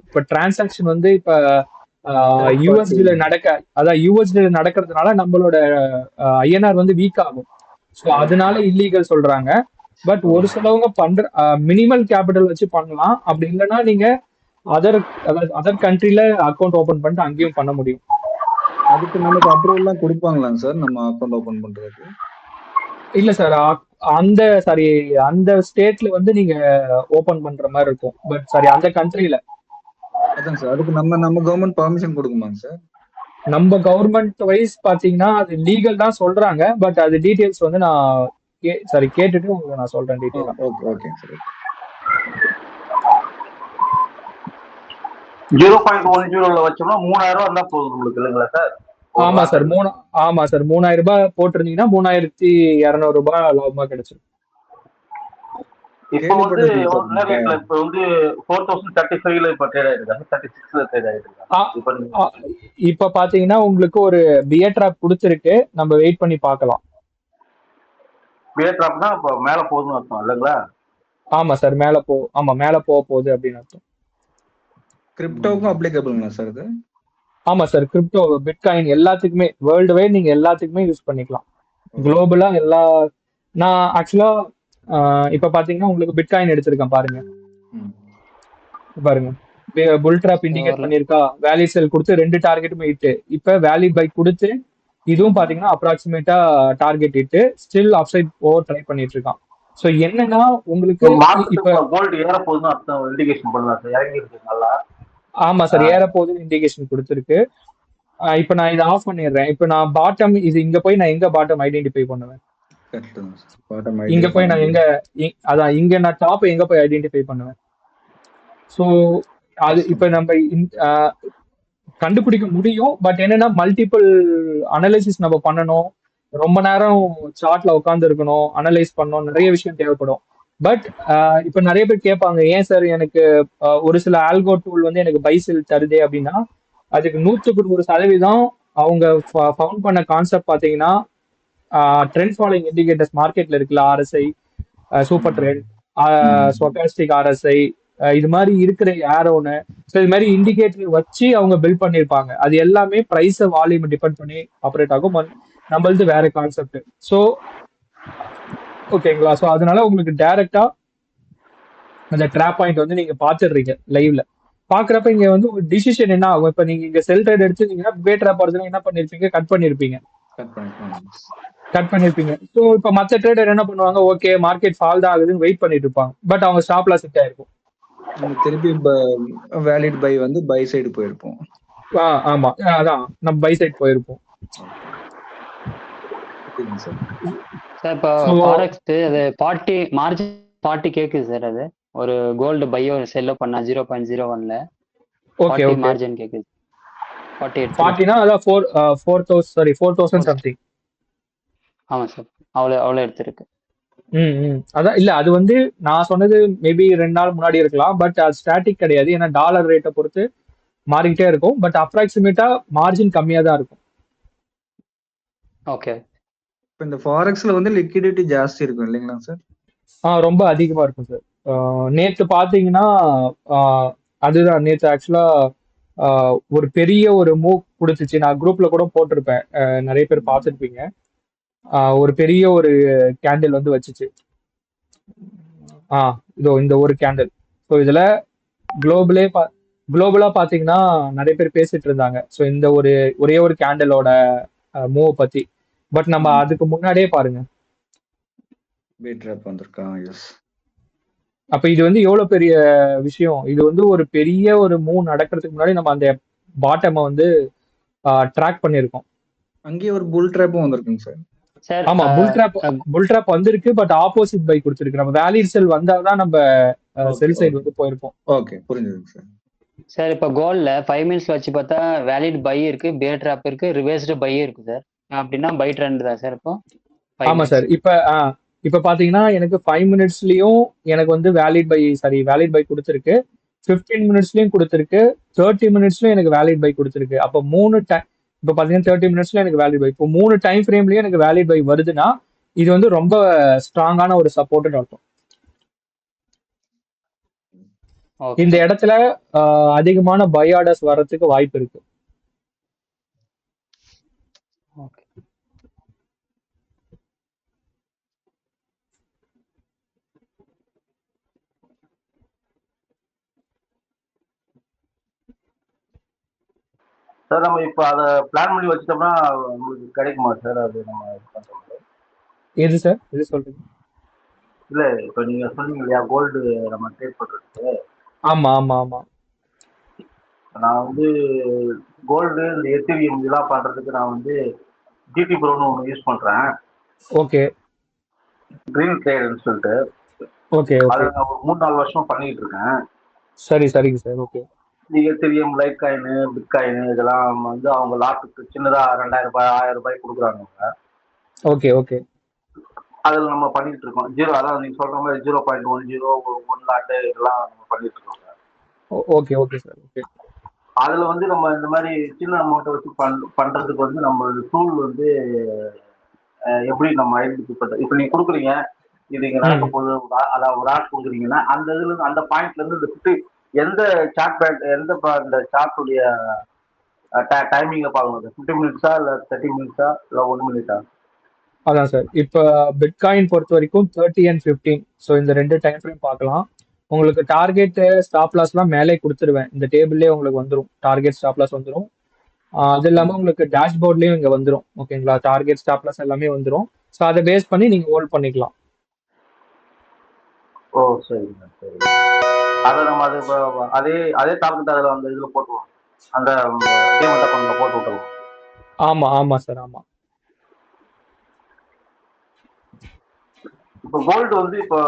இப்ப டிரான்சாக்ஷன் வந்து இப்ப யூஎஸ்டில யூஎஸ்டில நடக்கிறதுனால நம்மளோட ஐஎன்ஆர் வந்து வீக் ஆகும். ஸோ அதனால இல்லீகல் சொல்றாங்க. பட் ஒரு சிலவங்க பண்ற மினிமல் கேபிட்டல் வச்சு பண்ணலாம். அப்படி இல்லைன்னா நீங்க அதர் கண்ட்ரில அக்கௌண்ட் ஓபன் பண்ணிட்டு அங்கேயும் பண்ண முடியும். அதுக்கு நமக்கு அப்ரூவல்லாம் கொடுப்பாங்களாங்க சார் நம்ம அக்கௌண்ட் ஓபன் பண்றதுக்கு? இல்ல சார், அந்த ஸ்டேட்ல வந்து நீங்க ஓபன் பண்ற மாதிரி இருக்கும். பட் அந்த கண்ட்ரில அதான் சார், அதுக்கு நம்ம கவர்மெண்ட் பெர்மிஷன் கொடுக்குமாங்க சார்? நம்ம கவர்மெண்ட் வைஸ் பாத்தீங்கன்னா அது லீகல் தான் சொல்றாங்க. பட் அது டீடைல்ஸ் வந்து நான் கேட்டுட்டு உங்களுக்கு நான் சொல்றேன் டீடைலா. Okay sir. 0.10 வச்சோம்னா 3000 ரூபாய் இருந்தா போதும் உங்களுக்கு இல்லைங்களா சார்? ஆமா சார் 3000 ரூபாய் போட்டிருந்தீங்கன்னா 3200 ரூபாய் லாபமா கிடைச்சிடும். இப்போ வந்து இப்போ வந்து 4035ல இப்ப ட்ரேட் ஆயிருக்கு, 36ல ட்ரேட் ஆயிருக்கு. இப்ப பாத்தீங்கன்னா உங்களுக்கு ஒரு பியர் டிராப் கொடுத்துருக்கு, நம்ம வெயிட் பண்ணி பார்க்கலாம். பியர் டிராப்னா இப்ப மேல போகுதுன்னு அர்த்தம் இல்லைங்களா? ஆமா சார், மேல போக போகுது அப்படின்னு அர்த்தம். கிரிப்டோவுக்கும் அப்ளிகபிள்ங்களா சார் இது? ஆமா சார், கிரிப்டோ, பிட்காயின் எல்லாத்துக்குமே வேர்ல்டு வைட் நீங்க எல்லாத்துக்குமே யூஸ் பண்ணிக்கலாம். குளோபலா நான் ஆக்சுவலா இப்ப பாத்தீங்கன்னா உங்களுக்கு பிட்காயின் எடுத்திருக்கேன் பாருங்க. புல் ட்ராப் இண்டிகேட் பண்ணிருக்கா, வேலிட் செல் கொடுத்து 2 டார்கெட்டுமே ஹிட். இப்ப வேலிட் பை கொடுத்து இதுவும் பாத்தீங்கன்னா அப்ராக்சிமேட்டா target hit. Still upside over try பண்ணிட்டு இருக்கான். சோ என்னன்னா உங்களுக்கு இப்ப கோல்ட் ஏற போகுதுன்னு அர்த்தம் இண்டிகேஷன் பண்ணலாம் சார், இறங்கி இருக்கு நல்லா. ஆமா சார், ஏற போகுதுன்னு இண்டிகேஷன் கொடுத்துருக்கு. இப்ப நான் இதை ஆஃப் பண்ணிடுறேன். இப்ப நான் பாட்டம் இது இங்க போய் நான் எங்க பாட்டம் ஐடென்டிஃபை பண்ணுவேன்? இங்க போய் நான் இங்க நான் டாப் எங்க போய் ஐடென்டிஃபை பண்ணுவேன்? சோ அது இப்ப நம்ம கண்டுபிடிக்க முடியும். பட் என்னன்னா மல்டிபிள் அனலைசிஸ் நம்ம பண்ணணும், ரொம்ப நேரம் சார்ட்ல உட்கார்ந்து இருக்கணும், அனலைஸ் பண்ணணும், நிறைய விஷயம் தேவைப்படும். பட் இப்ப நிறைய பேர் கேட்பாங்க, ஏன் சார் எனக்கு ஒரு சில ஆல்கோ டூல் வந்து எனக்கு பை செல் தருதே அப்படின்னா, அதுக்கு 100% அவங்க ஃபவுண்ட் பண்ண கான்செப்ட் பாத்தீங்கன்னா ட்ரெண்ட் ஃபாலோயிங் இண்டிகேட்டர்ஸ் மார்க்கெட்ல இருக்குல்ல, RSI, super trend, stochastic RSI, இது மாதிரி இருக்கிற ஏரோன்னு, ஸோ இது மாதிரி இண்டிகேட்டர் வச்சு அவங்க பில்ட் பண்ணியிருப்பாங்க. அது எல்லாமே பிரைஸ் வால்யூம் டிபெண்ட் பண்ணி ஆப்ரேட் ஆகும். நம்மளது வேற கான்செப்ட். ஸோ ஓகேங்களா? ஸோ அதனால உங்களுக்கு டைரக்டா அந்த ட்ராப் பாயிண்ட் வந்து நீங்க பாத்துடுறீங்க லைவ்ல. பாக்குறப்ப இங்க வந்து ஒரு டிசிஷன் என்ன ஆகும்? இப்ப நீங்க இங்க செல் ட்ரேட் எடுத்துட்டீங்கன்னா பே ட்ராப் வருதுன்னா என்ன பண்ணிருப்பீங்க? கட் பண்ணிருப்பீங்க. ஸோ இப்ப மற்ற ட்ரேடர் என்ன பண்ணுவாங்க? ஓகே மார்க்கெட் ஃபால் தான் ஆகுதுன்னு வெயிட் பண்ணிட்டு இருப்பாங்க. பட் அவங்க ஸ்டாப் லாஸ் ஹிட் ஆயிருக்கும். திருப்பி வேலிட் பை வந்து பை சைடு போயிருப்போம். ஆமா, அதான் நம்ம பை சைடு போயிருப்போம். சார் இப்போ ஃபாரெக்ஸ் அது 40 மார்ஜின் 40 கேக்குது சார். அது ஒரு கோல்டு பையோ செல்லோ பண்ணா 0.01ல ஓகே மார்ஜின் கேக்குது. 40னா அதான் 4000 சம்திங். ஆமா சார், அவ்வளவு எடுத்திருக்கு. அதான் இல்ல, அது வந்து நான் சொன்னது மேபி 2 நாள் முன்னாடி இருக்கலாம். பட் அது ஸ்டாட்டிக் கிடையாது, ஏன்னா டாலர் ரேட்டை பொறுத்து மாறிக்கிட்டே இருக்கும். பட் அப்ராக்சிமேட்டா மார்ஜின் கம்மியா தான் இருக்கும். ஓகே, இப்போ இந்த ஃபாரெக்ஸ்ல வந்து லிக்விடிட்டி ஜாஸ்தி இருக்கும் இல்லைங்களா சார்? ரொம்ப அதிகமா இருக்கும் சார். நேத்து பாத்தீங்கன்னா அதுதான் நேத்து ஆக்சுவலா ஒரு பெரிய ஒரு மூவ் கொடுத்துச்சு. நான் குரூப்ல கூட போட்டிருப்பேன், நிறைய பேர் பார்த்துருப்பீங்க. ஒரு பெரிய ஒரு கேண்டில் வந்து வச்சுச்சு. இதோ இந்த ஒரு கேண்டில். ஸோ இதுல குளோபலா பாத்தீங்கன்னா நிறைய பேர் பேசிட்டு இருந்தாங்க. ஸோ இந்த ஒரே ஒரு கேண்டிலோட மூவ் பத்தி. பட் நம்ம அதுக்கு முன்னாடியே பாருங்க, அப்ப இது வந்து எவ்வளவு பெரிய விஷயம். இது வந்து ஒரு பெரிய ஒரு மூவ் நடக்கிறதுக்கு முன்னாடி நம்ம அந்த பாட்டமை வந்து ட்ராக் பண்ணிருக்கோம். அங்கேயே ஒரு புல் ட்ராப்பும் வந்திருக்குங்க சார். சார் ஆமா, புல் ட்ராப் வந்திருக்கு, பட் ஆப்போசிட் பை கொடுத்துருக்கு. நம்ம வேலிட் செல் வந்தாதான் நம்ம ஓகே செல் சைடு ஓகே வந்து போயிருப்போம். Okay புரிஞ்சுதுங்க sir. சார் இப்போ கோல்ட்ல 5 மினிட்ஸ்ல வச்சு பார்த்தா வேலிட் பை இருக்கு, பேர் ட்ராப் இருக்கு, ரிவர்ஸ்டு பை இருக்கு சார். அப்படின்னா பை ட்ரெண்ட் தான் சார் இப்போ 5 ஆமா சார். மினிட்ஸ். இப்ப பாத்தீங்கன்னா எனக்கு 5 மினிட்ஸ்லயும் எனக்கு வந்து வேலிட் பை கொடுத்துருக்கு, 15 மினிட்ஸ்லயும் கொடுத்துருக்கு, 30 மினிட்ஸ்லயும் எனக்கு வேலிட் பை கொடுத்துருக்கு. அப்போ 3 டைம் இப்ப பாத்தீங்கன்னா 30 மினிட்ஸ்ல எனக்கு வேலிட் பை, இப்போ 3 டைம் ஃப்ரேம்லயும் எனக்கு வேலிட் பை வருதுன்னா இது வந்து ரொம்ப ஸ்ட்ராங்கான ஒரு சப்போர்ட்னு அர்த்தம். ஓகே இந்த இடத்துல அதிகமான பை ஆர்டர்ஸ் வர்றதுக்கு வாய்ப்பு இருக்கு. ஓகே சார் நம்ம இப்போ அதை பிளான் பண்ணி வச்சிட்டோம்னா உங்களுக்கு கிடைக்குமா சார்? அது நம்ம இது பண்றது எது சார் எது சொல்றீங்க? இல்லை, இப்போ நீங்க சொன்னீங்க இல்லையா கோல்டு நம்ம ட்ரேட் பண்றதுக்கு. ஆமா ஆமா ஆமா நான் வந்து கோல்டு இந்த எத்திரியம் இதெல்லாம் பண்றதுக்கு நான் வந்து ஜிடி ப்ரோன்னு ஒன்று யூஸ் பண்றேன், ஓகே கிரீன் ட்ரேடுன்னு சொல்லிட்டு. ஓகே அதை ஓகே நான் ஒரு 3-4 வருஷமா பண்ணிட்டு இருக்கேன். சரிங்க sir. Okay Ethereum, light coin, bitcoin இதெல்லாம் வந்து அவங்க லாட்டுக்கு சின்னதா 2000 ரூபாய் 1000 ரூபாய் கொடுக்குறாங்க அவங்க. ஓகே ஓகே அதில் நம்ம பண்ணிட்டு இருக்கோம். அதான் நீங்க சொல்ற மாதிரி 0.10 1 லாட்டு இதெல்லாம் நம்ம பண்ணிட்டு இருக்கோம் sir. Okay okay sir. Okay அதுல வந்து நம்ம இந்த மாதிரி சின்ன அமௌண்ட்டை வச்சு பண்றதுக்கு வந்து நம்ம டூல் வந்து எப்படி நம்ம ஐடென்டிஃபை பண்றது? இப்போ நீங்க கொடுக்குறீங்க, இது இங்க நடக்க போகுது, அதாவது ஒரு ஆட் கொடுக்குறீங்கன்னா அந்த இதுல இருந்து அந்த பாயிண்ட்ல இருந்து இந்த 50 எந்த சார்ட் பேட் இந்த சார்ட்டுடைய டைமிங்கை பார்க்கணும் சார். 50 மினிட்ஸா இல்லை 30 மினிட்ஸா இல்லை 1 மினிட்டா? அதான் சார். இப்போ பிட்காயின் பொறுத்த வரைக்கும் 30 and 15, ஸோ இந்த 2 டைம் ஃப்ரேம் பார்க்கலாம். உங்களுக்கு டார்கெட் ஸ்டாப் லாஸ்லாம் மேலே கொடுத்துருவேன், இந்த டேபிள்லேயே உங்களுக்கு வந்துடும், டார்கெட் ஸ்டாப் லாஸ் வந்துடும். அது இல்லாமல் உங்களுக்கு டேஷ்போர்ட்லேயும் இங்கே வந்துடும். ஓகேங்களா, டார்கெட் ஸ்டாப் லாஸ் எல்லாமே வந்துடும். ஸோ அதை பேஸ் பண்ணி நீங்கள் ஹோல்ட் பண்ணிக்கலாம். ஓ சரிங்க சரிங்க. அதை நம்ம அதே அதே டார்கெட் அதில் அந்த இதில் போட்டுருவோம், அந்த டீமெண்ட் அக்கௌண்ட்டில் போட்டு விட்டுருவோம். ஆமாம் சார் ஆமாம். இப்போ கோல்டு வந்து இப்போ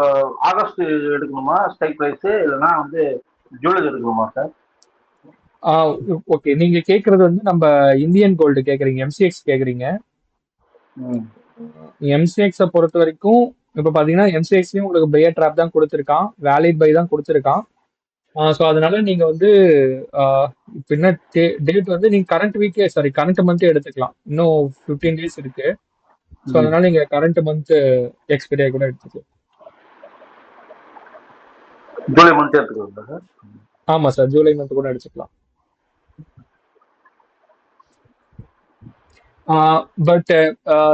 ஆகஸ்ட் எடுக்கணுமா ஸ்ட்ரைக் ப்ரைஸ், இல்லைன்னா வந்து ஜூலை எடுக்கணுமா சார்? ஓகே, நீங்க கேட்கறது வந்து நம்ம இந்தியன் கோல்டு கேட்குறீங்க, எம்சிஎக்ஸ் கேட்குறீங்க. எம்சிஎக்ஸை பொறுத்த வரைக்கும் இப்போ பார்த்தீங்கன்னா எம்சிஎக்ஸ்லையும் உங்களுக்கு பையர் ட்ராப் தான் கொடுத்துருக்கான், வேலிட் பை தான் கொடுத்துருக்கான். ஸோ அதனால நீங்க வந்து இப்போ என்ன டேட் வந்து நீங்க கரண்ட் மந்த் எடுத்துக்கலாம். இன்னும் 15 days இருக்கு. ஸோ அதனால நீங்க கரண்ட் மந்த் எக்ஸ்பைரி கூட எடுத்துக்கலாம். ஜூலை மந்த் எடுத்துக்கலாம் சார்? ஆமா சார், ஜூலை மந்த் கூட எடுத்துக்கலாம். பட்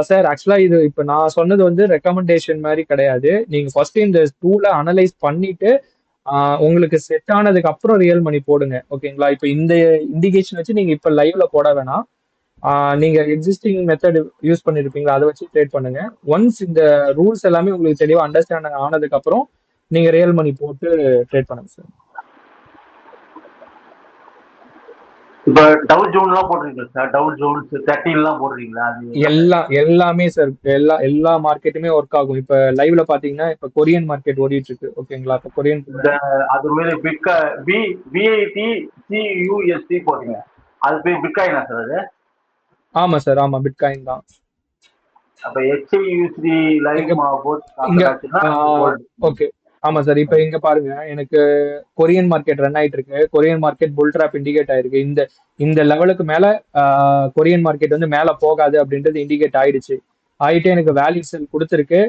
சார் ஆக்சுவலா இது இப்போ நான் சொன்னது வந்து ரெக்கமெண்டேஷன் மாதிரி கிடையாது. நீங்க ஃபர்ஸ்ட் இந்த டூலை அனலைஸ் பண்ணிட்டு உங்களுக்கு செட் ஆனதுக்கு அப்புறம் ரியல் மணி போடுங்க. ஓகேங்களா, இப்போ இந்த இண்டிகேஷன் வச்சு நீங்க இப்போ லைவ்ல போட வேணாம். நீங்க எக்ஸிஸ்டிங் மெத்தட் யூஸ் பண்ணிருப்பீங்களா, அதை வச்சு ட்ரேட் பண்ணுங்க. ஒன்ஸ் இந்த ரூல்ஸ் எல்லாமே உங்களுக்கு தெளிவாக அண்டர்ஸ்டாண்ட் ஆனதுக்கு அப்புறம் நீங்க ரியல் மணி போட்டு ட்ரேட் பண்ணுங்க சார். இப்போ டவு ஜோன்லாம் போடுறீங்களா சார்? டவு ஜோன்ஸ் 13 போடுறீங்களா? எல்லாமே சார், எல்லா மார்க்கெட்டுமே ஒர்க் ஆகும். இப்ப லைவ்ல பாத்தீங்கன்னா இப்ப கொரியன் மார்க்கெட் ஓடிட்டு இருக்கு. ஓகேங்களா, இப்ப கொரியன் அது மேல பிஐடி சியூஎஸ்டி போடுறீங்க, அது பேர் பிட்காயினா சார்? அது ஆமா சார், ஆமா பிட்காயின் தான். அப்ப எக்ஸ்யூஎஸ்டி லைவ் ஓகே ஆமா சார். இப்ப இங்க பாருங்க, எனக்கு கொரியன் மார்க்கெட் ரன் ஆயிட்டு இருக்கு. கொரியன் மார்க்கெட் புல் ட்ராப் இண்டிகேட் ஆயிருக்கு. இந்த லெவலுக்கு மேல கொரியன் மார்க்கெட் வந்து மேல போகாது அப்படின்றது இண்டிகேட் ஆயிட்டு எனக்கு வேல்யூ செல் கொடுத்துருக்கு.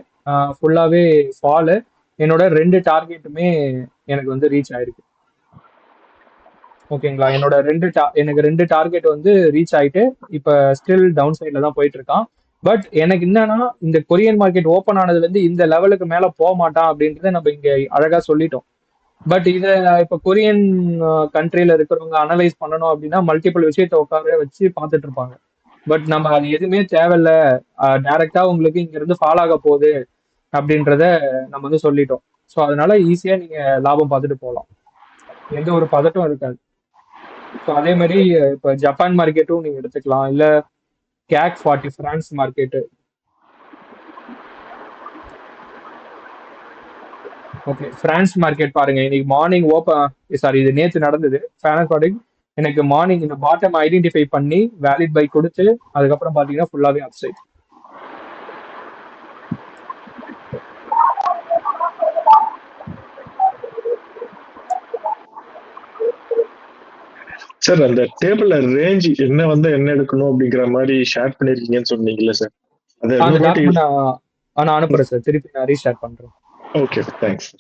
ஃபுல்லாவே ஃபாலு. என்னோட 2 டார்கெட்டுமே எனக்கு வந்து ரீச் ஆயிருக்கு. ஓகேங்களா, என்னோட எனக்கு 2 டார்கெட் வந்து ரீச் ஆயிட்டு இப்ப ஸ்டில் டவுன் சைட்ல தான் போயிட்டு இருக்கான். பட் எனக்கு என்னன்னா, இந்த கொரியன் மார்க்கெட் ஓப்பன் ஆனதுல இருந்து இந்த லெவலுக்கு மேல போக மாட்டான் அப்படின்றத நம்ம இங்க அழகா சொல்லிட்டோம். பட் இதை இப்ப கொரியன் கண்ட்ரியில இருக்கிறவங்க அனலைஸ் பண்ணணும் அப்படின்னா மல்டிபிள் விஷயத்தை உட்கார வச்சு பார்த்துட்டு இருப்பாங்க. பட் நம்ம அது எதுவுமே தேவையில்ல, டைரக்டா உங்களுக்கு இங்க இருந்து ஃபாலோ ஆக போகுது அப்படின்றத நம்ம வந்து சொல்லிட்டோம். ஸோ அதனால ஈஸியா நீங்க லாபம் பார்த்துட்டு போகலாம், எந்த ஒரு பதட்டம் இருக்காது. ஸோ அதே மாதிரி இப்ப ஜப்பான் மார்க்கெட்டும் நீங்க எடுத்துக்கலாம், இல்ல CAC 40 France market, okay, France market பாருங்க, இன்னைக்கு மார்னிங் சாரி, இது நேத்து நடந்தது. பிரான்ஸ் மார்க்கெட் எனக்கு மார்னிங் இந்த பாட்டம் ஐடென்டிஃபை பண்ணி வேலிட் பை கொடுத்து அதுக்கப்புறம் பாத்தீங்கன்னா ஃபுல்லாவே அப்சைட். சார் அந்த டேபிள்ல ரேஞ்ச் என்ன வந்து என்ன எடுக்கணும் அப்படிங்கிற மாதிரி ஷேர் பண்ணிருக்கீங்கன்னு சொன்னீங்கல்ல சார், அது அந்த இன்னொரு வாட்டி. டாக்குமெண்ட் நான் அனுப்புறேன் சார், திருப்பி நான் ரீஷேர் பண்றேன். Okay, thanks.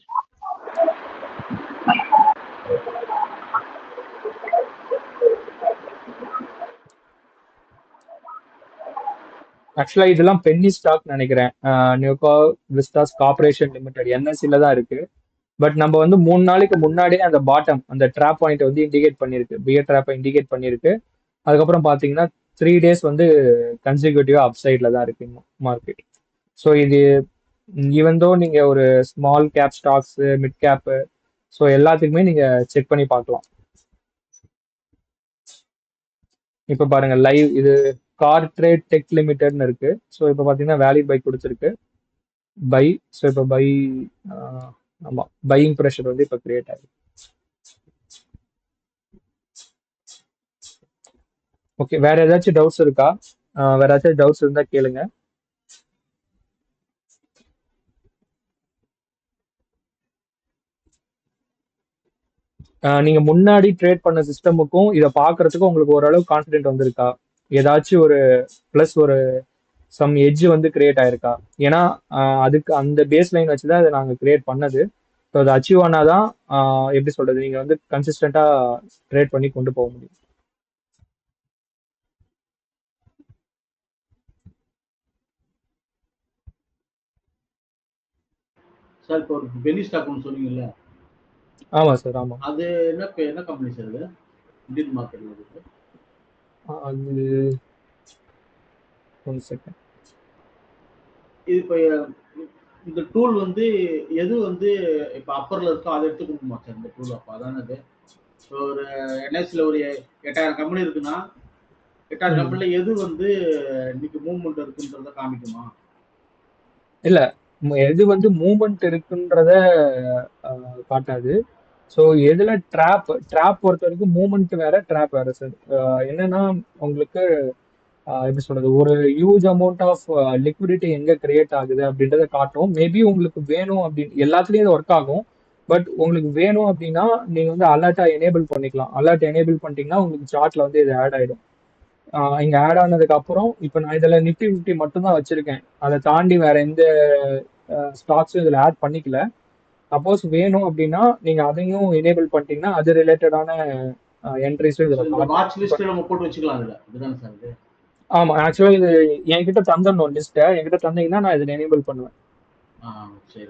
ஆக்சுவலா இதெல்லாம் பென்னி ஸ்டாக் நினைக்கிறேன். நியூகா விஸ்டாஸ் கார்பரேஷன் லிமிடெட் என்எஸ்சில தான் இருக்கு. பட் நம்ம வந்து 3 நாளைக்கு முன்னாடியே அந்த பாட்டம் அந்த ட்ராப் பாயிண்ட் வந்து இண்டிகேட் பண்ணிருக்கு, பியர் ட்ராப்பை இண்டிகேட் பண்ணிருக்கு. அதுக்கப்புறம் பாத்தீங்கன்னா 3 டேஸ் வந்து கன்சிக்யூட்டிவா அப்சைட்ல தான் இருக்கு மார்க்கெட். ஸோ இது ஈவன் தோ நீங்க ஒரு small cap stocks, mid cap, so எல்லாத்துக்குமே நீங்க செக் பண்ணி பார்க்கலாம். இப்போ பாருங்க லைவ் இது கார் ட்ரேட் டெக் லிமிடெட்னு இருக்கு. ஸோ இப்போ பார்த்தீங்கன்னா வேலிட் பை கொடுத்துருக்கு, பை. ஸோ இப்போ பை, ஆமாம், பையிங் ப்ரெஷர் வந்து இப்போ கிரியேட் ஆகுது. ஓகே, வேற ஏதாச்சும் டவுட்ஸ் இருக்கா? வேற ஏதாச்சும் டவுட்ஸ் இருந்தா கேளுங்க. நீங்க முன்னாடி ட்ரேட் பண்ண சிஸ்டமுக்கும் இதை பாக்குறதுக்கும் உங்களுக்கு ஓரளவு கான்ஃபிடென்ட் வந்திருக்கா? ஏதாச்சும் ஒரு பிளஸ் ஒரு சம் எட்ஜ் வந்து கிரியேட் ஆயிருக்கா? ஏன்னா அதுக்கு அந்த பேஸ் லைன் வச்சுதான் அதை நாங்கள் கிரியேட் பண்ணது. ஸோ அதை அச்சீவ் ஆனாதான் எப்படி சொல்றது, நீங்க வந்து கன்சிஸ்டண்டா ட்ரேட் பண்ணி கொண்டு போக முடியும். சார் இப்போ ஒரு பெனி ஸ்டாக் ஒன்று சொன்னீங்கல்ல? ஆமா சார், ஆமா. அது என்ன கம்பெனி சார்? அது இந்தியன் மார்க்கெட்ல இருக்கு. அது ஒன் செகண்ட். இது இப்போ இந்த டூல் வந்து எது வந்து இப்போ அப்பர்ல இருக்கோ அதை எடுத்து கொடுக்குமா சார் இந்த டூல்? அப்போ அதானே அது. இப்போ ஒரு என்எஸ்சியில் ஒரு 8000 கம்பெனி இருக்குன்னா 8000 கம்பெனில எது வந்து இன்னைக்கு மூவ்மெண்ட் இருக்குன்றத காமிக்குமா? இல்ல, எது வந்து மூவ்மெண்ட் இருக்குன்றத காட்டாது. ஸோ எதுல ட்ராப் பொறுத்த வரைக்கும் மூவ்மெண்ட் வேற, ட்ராப் வேற சார். என்னன்னா உங்களுக்கு எப்படி சொல்றது, ஒரு ஹியூஜ் அமௌண்ட் ஆஃப் லிக்விடிட்டி எங்க கிரியேட் ஆகுது அப்படின்றத காட்டும். மேபி உங்களுக்கு வேணும் அப்படின்னு எல்லாத்துலயும் இது ஒர்க் ஆகும். பட் உங்களுக்கு வேணும் அப்படின்னா நீங்க வந்து அலர்ட்டா எனேபிள் பண்ணிக்கலாம். அலர்ட் எனேபிள் பண்ணிட்டீங்கன்னா உங்களுக்கு சார்ட்ல வந்து இது ஆட் ஆயிடும். இங்க ஆட் ஆனதுக்கு அப்புறம் இப்போ நான் இதுல நிஃப்டி 50 மட்டும் தான் வச்சிருக்கேன். அதை தாண்டி வேற எந்த ஸ்டாக்ஸும் இதுல ஆட் பண்ணிக்கல. சப்போஸ் வேணும் அப்படின்னா நீங்க அதையும் எனேபிள் பண்ணிட்டீங்கன்னா அது ரிலேட்டடான என்ட்ரிஸும் இதுல வாட்ச் லிஸ்ட் நம்ம போட்டு வச்சுக்கலாம் அதுல. இதுதான் சார் இது. ஆமா, ஆக்சுவலா இது என்கிட்ட தந்துடணும் லிஸ்ட்டை. என்கிட்ட தந்தீங்கன்னா நான் இதை எனேபிள் பண்ணுவேன். சரி.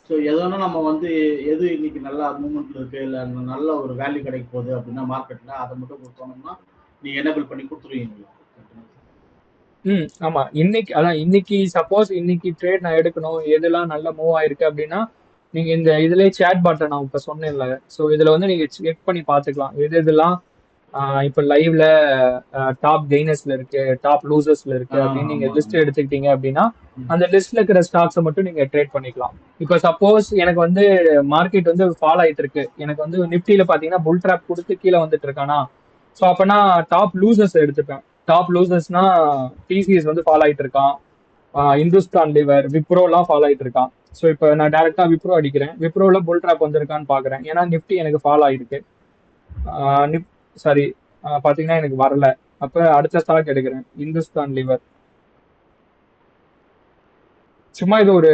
ஸோ எதனா நம்ம வந்து எது இன்னைக்கு நல்லா மூவ்மெண்ட்ல இருக்கு, இல்லை நல்ல ஒரு வேல்யூ கிடைக்க போகுது அப்படின்னா மார்க்கெட்ல அதை மட்டும் கொடுத்தோம்னா நீங்க எனேபிள் பண்ணி கொடுத்துருவீங்களா? ஆமா. இன்னைக்கு சப்போஸ் இன்னைக்கு ட்ரேட் நான் எடுக்கணும், எதெல்லாம் நல்லா மூவ் ஆயிருக்கு அப்படின்னா நீங்க இந்த இதுலயே சேட் பாட்டை நான் இப்ப சொன்னேன்ல, ஸோ இதுல வந்து நீங்க செக் பண்ணி பாத்துக்கலாம் இதெல்லாம் இப்ப லைவ்ல டாப் கெய்னர்ஸ்ல இருக்கு, டாப் லூசர்ஸ்ல இருக்கு அப்படின்னு நீங்க லிஸ்ட் எடுத்துக்கிட்டீங்க அப்படின்னா அந்த லிஸ்ட்ல இருக்கிற ஸ்டாக்ஸை மட்டும் நீங்க ட்ரேட் பண்ணிக்கலாம். இப்போ சப்போஸ் எனக்கு வந்து மார்க்கெட் வந்து ஃபால் ஆயிட்டு இருக்கு, எனக்கு வந்து நிப்டியில பாத்தீங்கன்னா புல் ட்ராப் கொடுத்து கீழே வந்துட்டு இருக்கானா, ஸோ அப்பனா டாப் லூசர்ஸ் எடுத்துப்பேன். டாப் லூசர்ஸ்னா டிசிஎஸ் வந்து ஃபால் ஆயிட்டு இருக்கான், இந்துஸ்தான் லிவர், விப்ரோலாம் ஃபால் ஆயிட்டு இருக்கான். ஸோ இப்போ நான் டைரக்டா விப்ரோ அடிக்கிறேன், விப்ரோல புல் ட்ராப் வந்திருக்கான்னு பாக்குறேன். ஏன்னா நிப்டி எனக்கு ஃபால் ஆயிருக்கு, சாரி பாத்தீங்கன்னா எனக்கு வரல. அப்ப அடுத்த ஸ்டாக் எடுக்கிறேன், இந்துஸ்தான் லிவர். சும்மா இது ஒரு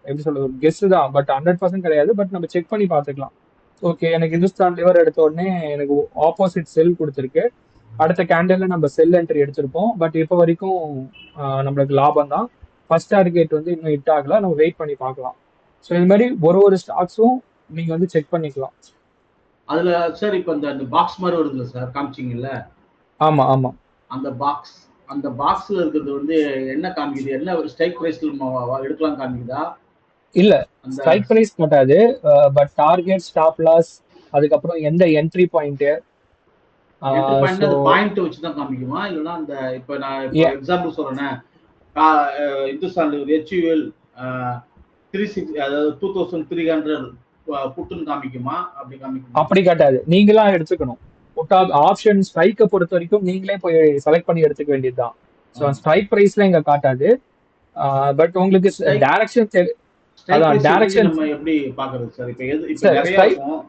எப்படி சொல்றது, ஒரு கெஸ் தான், பட் 100% கிடையாது. பட் நம்ம செக் பண்ணி பார்த்துக்கலாம். ஓகே, எனக்கு இந்துஸ்தான் லிவர் எடுத்த உடனே எனக்கு ஆப்போசிட் செல் கொடுத்துருக்கு. அடுத்த கேண்டல்ல நம்ம செல் என்ட்ரி எடுத்திருப்போம். பட் இப்போ வரைக்கும் நம்மளுக்கு லாபம் தான். ஃபர்ஸ்ட் டார்கெட் வந்து இன்னும் ஹிட் ஆகல, நம்ம வெயிட் பண்ணி பார்க்கலாம். ஸோ இது மாதிரி ஒரு ஸ்டாக்ஸும் நீங்க வந்து செக் பண்ணிக்கலாம். அதுல சார் இப்போ இந்த பாக்ஸ் மாதிரி வருதுல்ல சார், காமிச்சிங்கல்ல? ஆமா ஆமா. அந்த பாக்ஸ்ல இருக்கிறது வந்து என்ன காமிக்குது? என்ன ஒரு ஸ்ட்ரைக் பிரைஸ்ல எடுக்கலாம் காமிக்குதா? இல்ல, ஸ்ட்ரைக் பிரைஸ் காட்டாது. பட் டார்கெட், ஸ்டாப் லாஸ், அதுக்கப்புறம் எந்த என்ட்ரி பாயிண்ட் பாயிண்ட் வச்சு தான் காமிக்குமா? இல்லைன்னா அந்த இப்போ நான் எக்ஸாம்பிள் சொல்றேன், இந்துஸ்தான் HUL 360 அதாவது 2300 புட்டுன்னு காமிக்குமா? அப்படி காமிக்குமா? அப்படி காட்டாது, நீங்களா எடுத்துக்கணும். ஆப்ஷன் ஸ்ட்ரைக்கை பொறுத்த வரைக்கும் நீங்களே போய் செலக்ட் பண்ணி எடுத்துக்க வேண்டியதுதான். ஸோ ஸ்ட்ரைக் ப்ரைஸ்ல இங்க காட்டாது. பட் உங்களுக்கு டைரக்ஷன் அதான் டைரக்ஷன் நம்ம எப்படி பாக்குறது சார்? இப்போ இப்போ சார் நிறைய ஸ்ட்ரைக் இருக்கும்.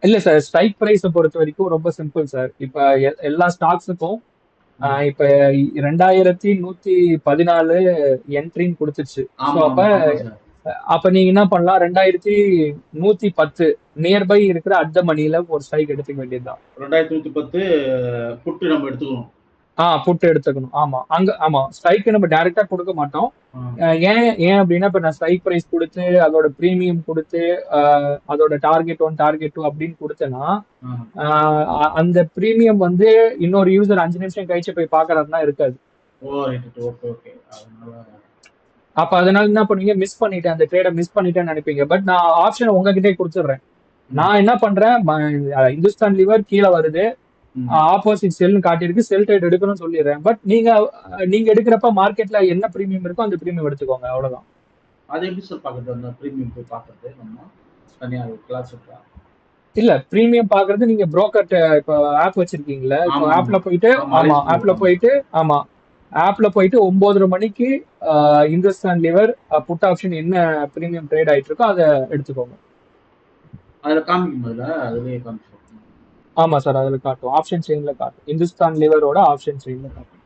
இல்ல சார், ஸ்ட்ரைக் ப்ரைஸை பொறுத்த வரைக்கும் ரொம்ப சிம்பிள் சார். இப்ப எல்லா ஸ்டாக்ஸுக்கும் இப்ப 2114 என்ட்ரின்னு கொடுத்துச்சு. ஸோ அப்ப நீங்க என்ன பண்ணலாம், 2110 நியர்பை இருக்கிற அட் த மணில ஒரு ஸ்ட்ரைக் எடுத்துக்க வேண்டியதுதான். 2110 புட்டு நம்ம எடுத்துக்கணும். புட்டு எடுத்துக்கணும். ஆமா, அங்க ஆமா ஸ்ட்ரைக் நம்ம டைரக்டா கொடுக்க மாட்டோம். ஏன் அப்படின்னா இப்ப நான் ஸ்ட்ரைக் பிரைஸ் கொடுத்து அதோட பிரீமியம் கொடுத்து அதோட டார்கெட் 1 டார்கெட் 2 அப்படின்னு கொடுத்தேன்னா அந்த பிரீமியம் வந்து இன்னொரு யூசர் 5 நிமிஷம் கழிச்சு போய் பாக்குறதுனா இருக்காது. அப்ப அதனால என்ன பண்ணுவீங்க, மிஸ் பண்ணிட்டேன் அந்த ட்ரேடை மிஸ் பண்ணிட்டேன்னு நினைப்பீங்க. பட் நான் ஆப்ஷன் உங்ககிட்டே கொடுத்துடுறேன். நான் என்ன பண்றேன், இந்துஸ்தான் லிவர் கீழே வருது, ஆப்போசிட் செல்னு காட்டியிருக்கு, செல் ட்ரேட் எடுக்கணும்னு சொல்லிடுறேன். பட் நீங்க எடுக்கிறப்ப மார்க்கெட்ல என்ன பிரீமியம் இருக்கோ அந்த பிரீமியம் எடுத்துக்கோங்க, அவ்வளவுதான். அது எப்படி சார் பாக்குறது, அந்த பிரீமியம் போய் பாக்குறது? நம்ம தனியா கிளாஸ் இருக்கா? இல்ல, பிரீமியம் பாக்குறது நீங்க புரோக்கர் இப்போ ஆப் வச்சிருக்கீங்களா, இப்போ ஆப்ல போயிட்டு ஆப்ல போயிட்டு 9:30 மணிக்கு இந்துஸ்தான் லிவர் புட் ஆப்ஷன் என்ன பிரீமியம் ட்ரேட் ஆயிட்டு இருக்கோ அதை எடுத்துக்கோங்க. அதுல காமிக்கும், அதுலயே காமிக்கும். ஆமா சார், அதுல காட்டும், ஆப்ஷன் செயின்ல காட்டும், இந்துஸ்தான் லிவரோட ஆப்ஷன் செயின்ல காட்டும்.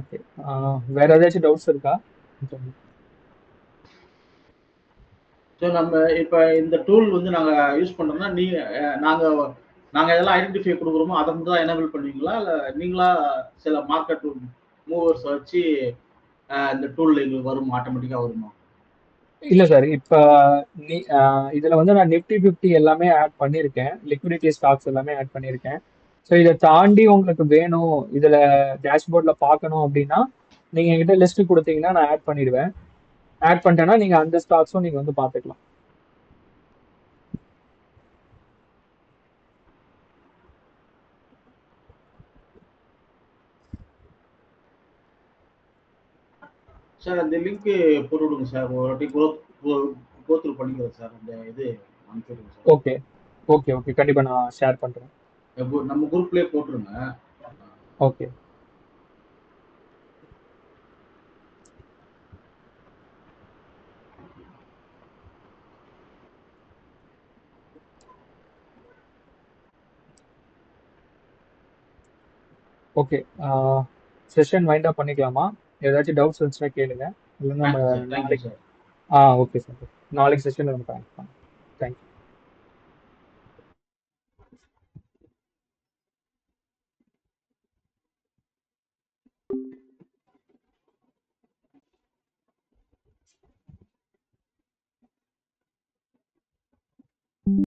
ஓகே, வேற ஏதாச்சும் டவுட்ஸ் இருக்கா? ஸோ நம்ம இப்போ இந்த டூல் வந்து நாங்க யூஸ் பண்றோம்னா நாங்க எதெல்லாம் ஐடென்டிஃபை கொடுக்குறோமோ அதை மட்டும் தான் எனேபிள் பண்ணுவீங்களா, இல்லை நீங்களா சில மார்க்கெட் மூவர்ஸ் வச்சு இந்த டூல் எங்களுக்கு வரும், ஆட்டோமேட்டிக்கா வருமா? இல்ல சார், இப்ப இதுல வந்து நான் நிஃப்டி 50 எல்லாமே ஆட் பண்ணியிருக்கேன், லிக்விடிட்டி ஸ்டாக்ஸ் எல்லாமே ஆட் பண்ணியிருக்கேன். ஸோ இதை தாண்டி உங்களுக்கு வேணும், இதுல டேஷ்போர்ட்ல பார்க்கணும் அப்படின்னா நீங்க என்கிட்ட லிஸ்ட் கொடுத்தீங்கன்னா நான் ஆட் பண்ணிடுவேன். ஆட் பண்ணிட்டேன்னா நீங்க அந்த ஸ்டாக்ஸும் நீங்க வந்து பார்த்துக்கலாம். சார் அந்த லிங்க் போட்டு விடுங்க சார், ஒரு வாட்டி கோத்ரூ பண்ணிக்கிறேன் சார், அந்த இது அனுப்பிடுங்க சார். ஓகே ஓகே ஓகே, கண்டிப்பா நான் ஷேர் பண்றேன். நம்ம குரூப்லயே போட்டுருங்க. Okay. Okay, session wind up பண்ணிக்கலாமா? ஏதாச்சும் டவுட்ஸ் இருந்துச்சுன்னா கேளுங்க, இல்லைன்னா நம்ம நாளைக்கு. ஓகே சார், நாளைக்கு செஷன் நம்ம கனெக்ட் பண்ணலாம். தேங்க்யூ.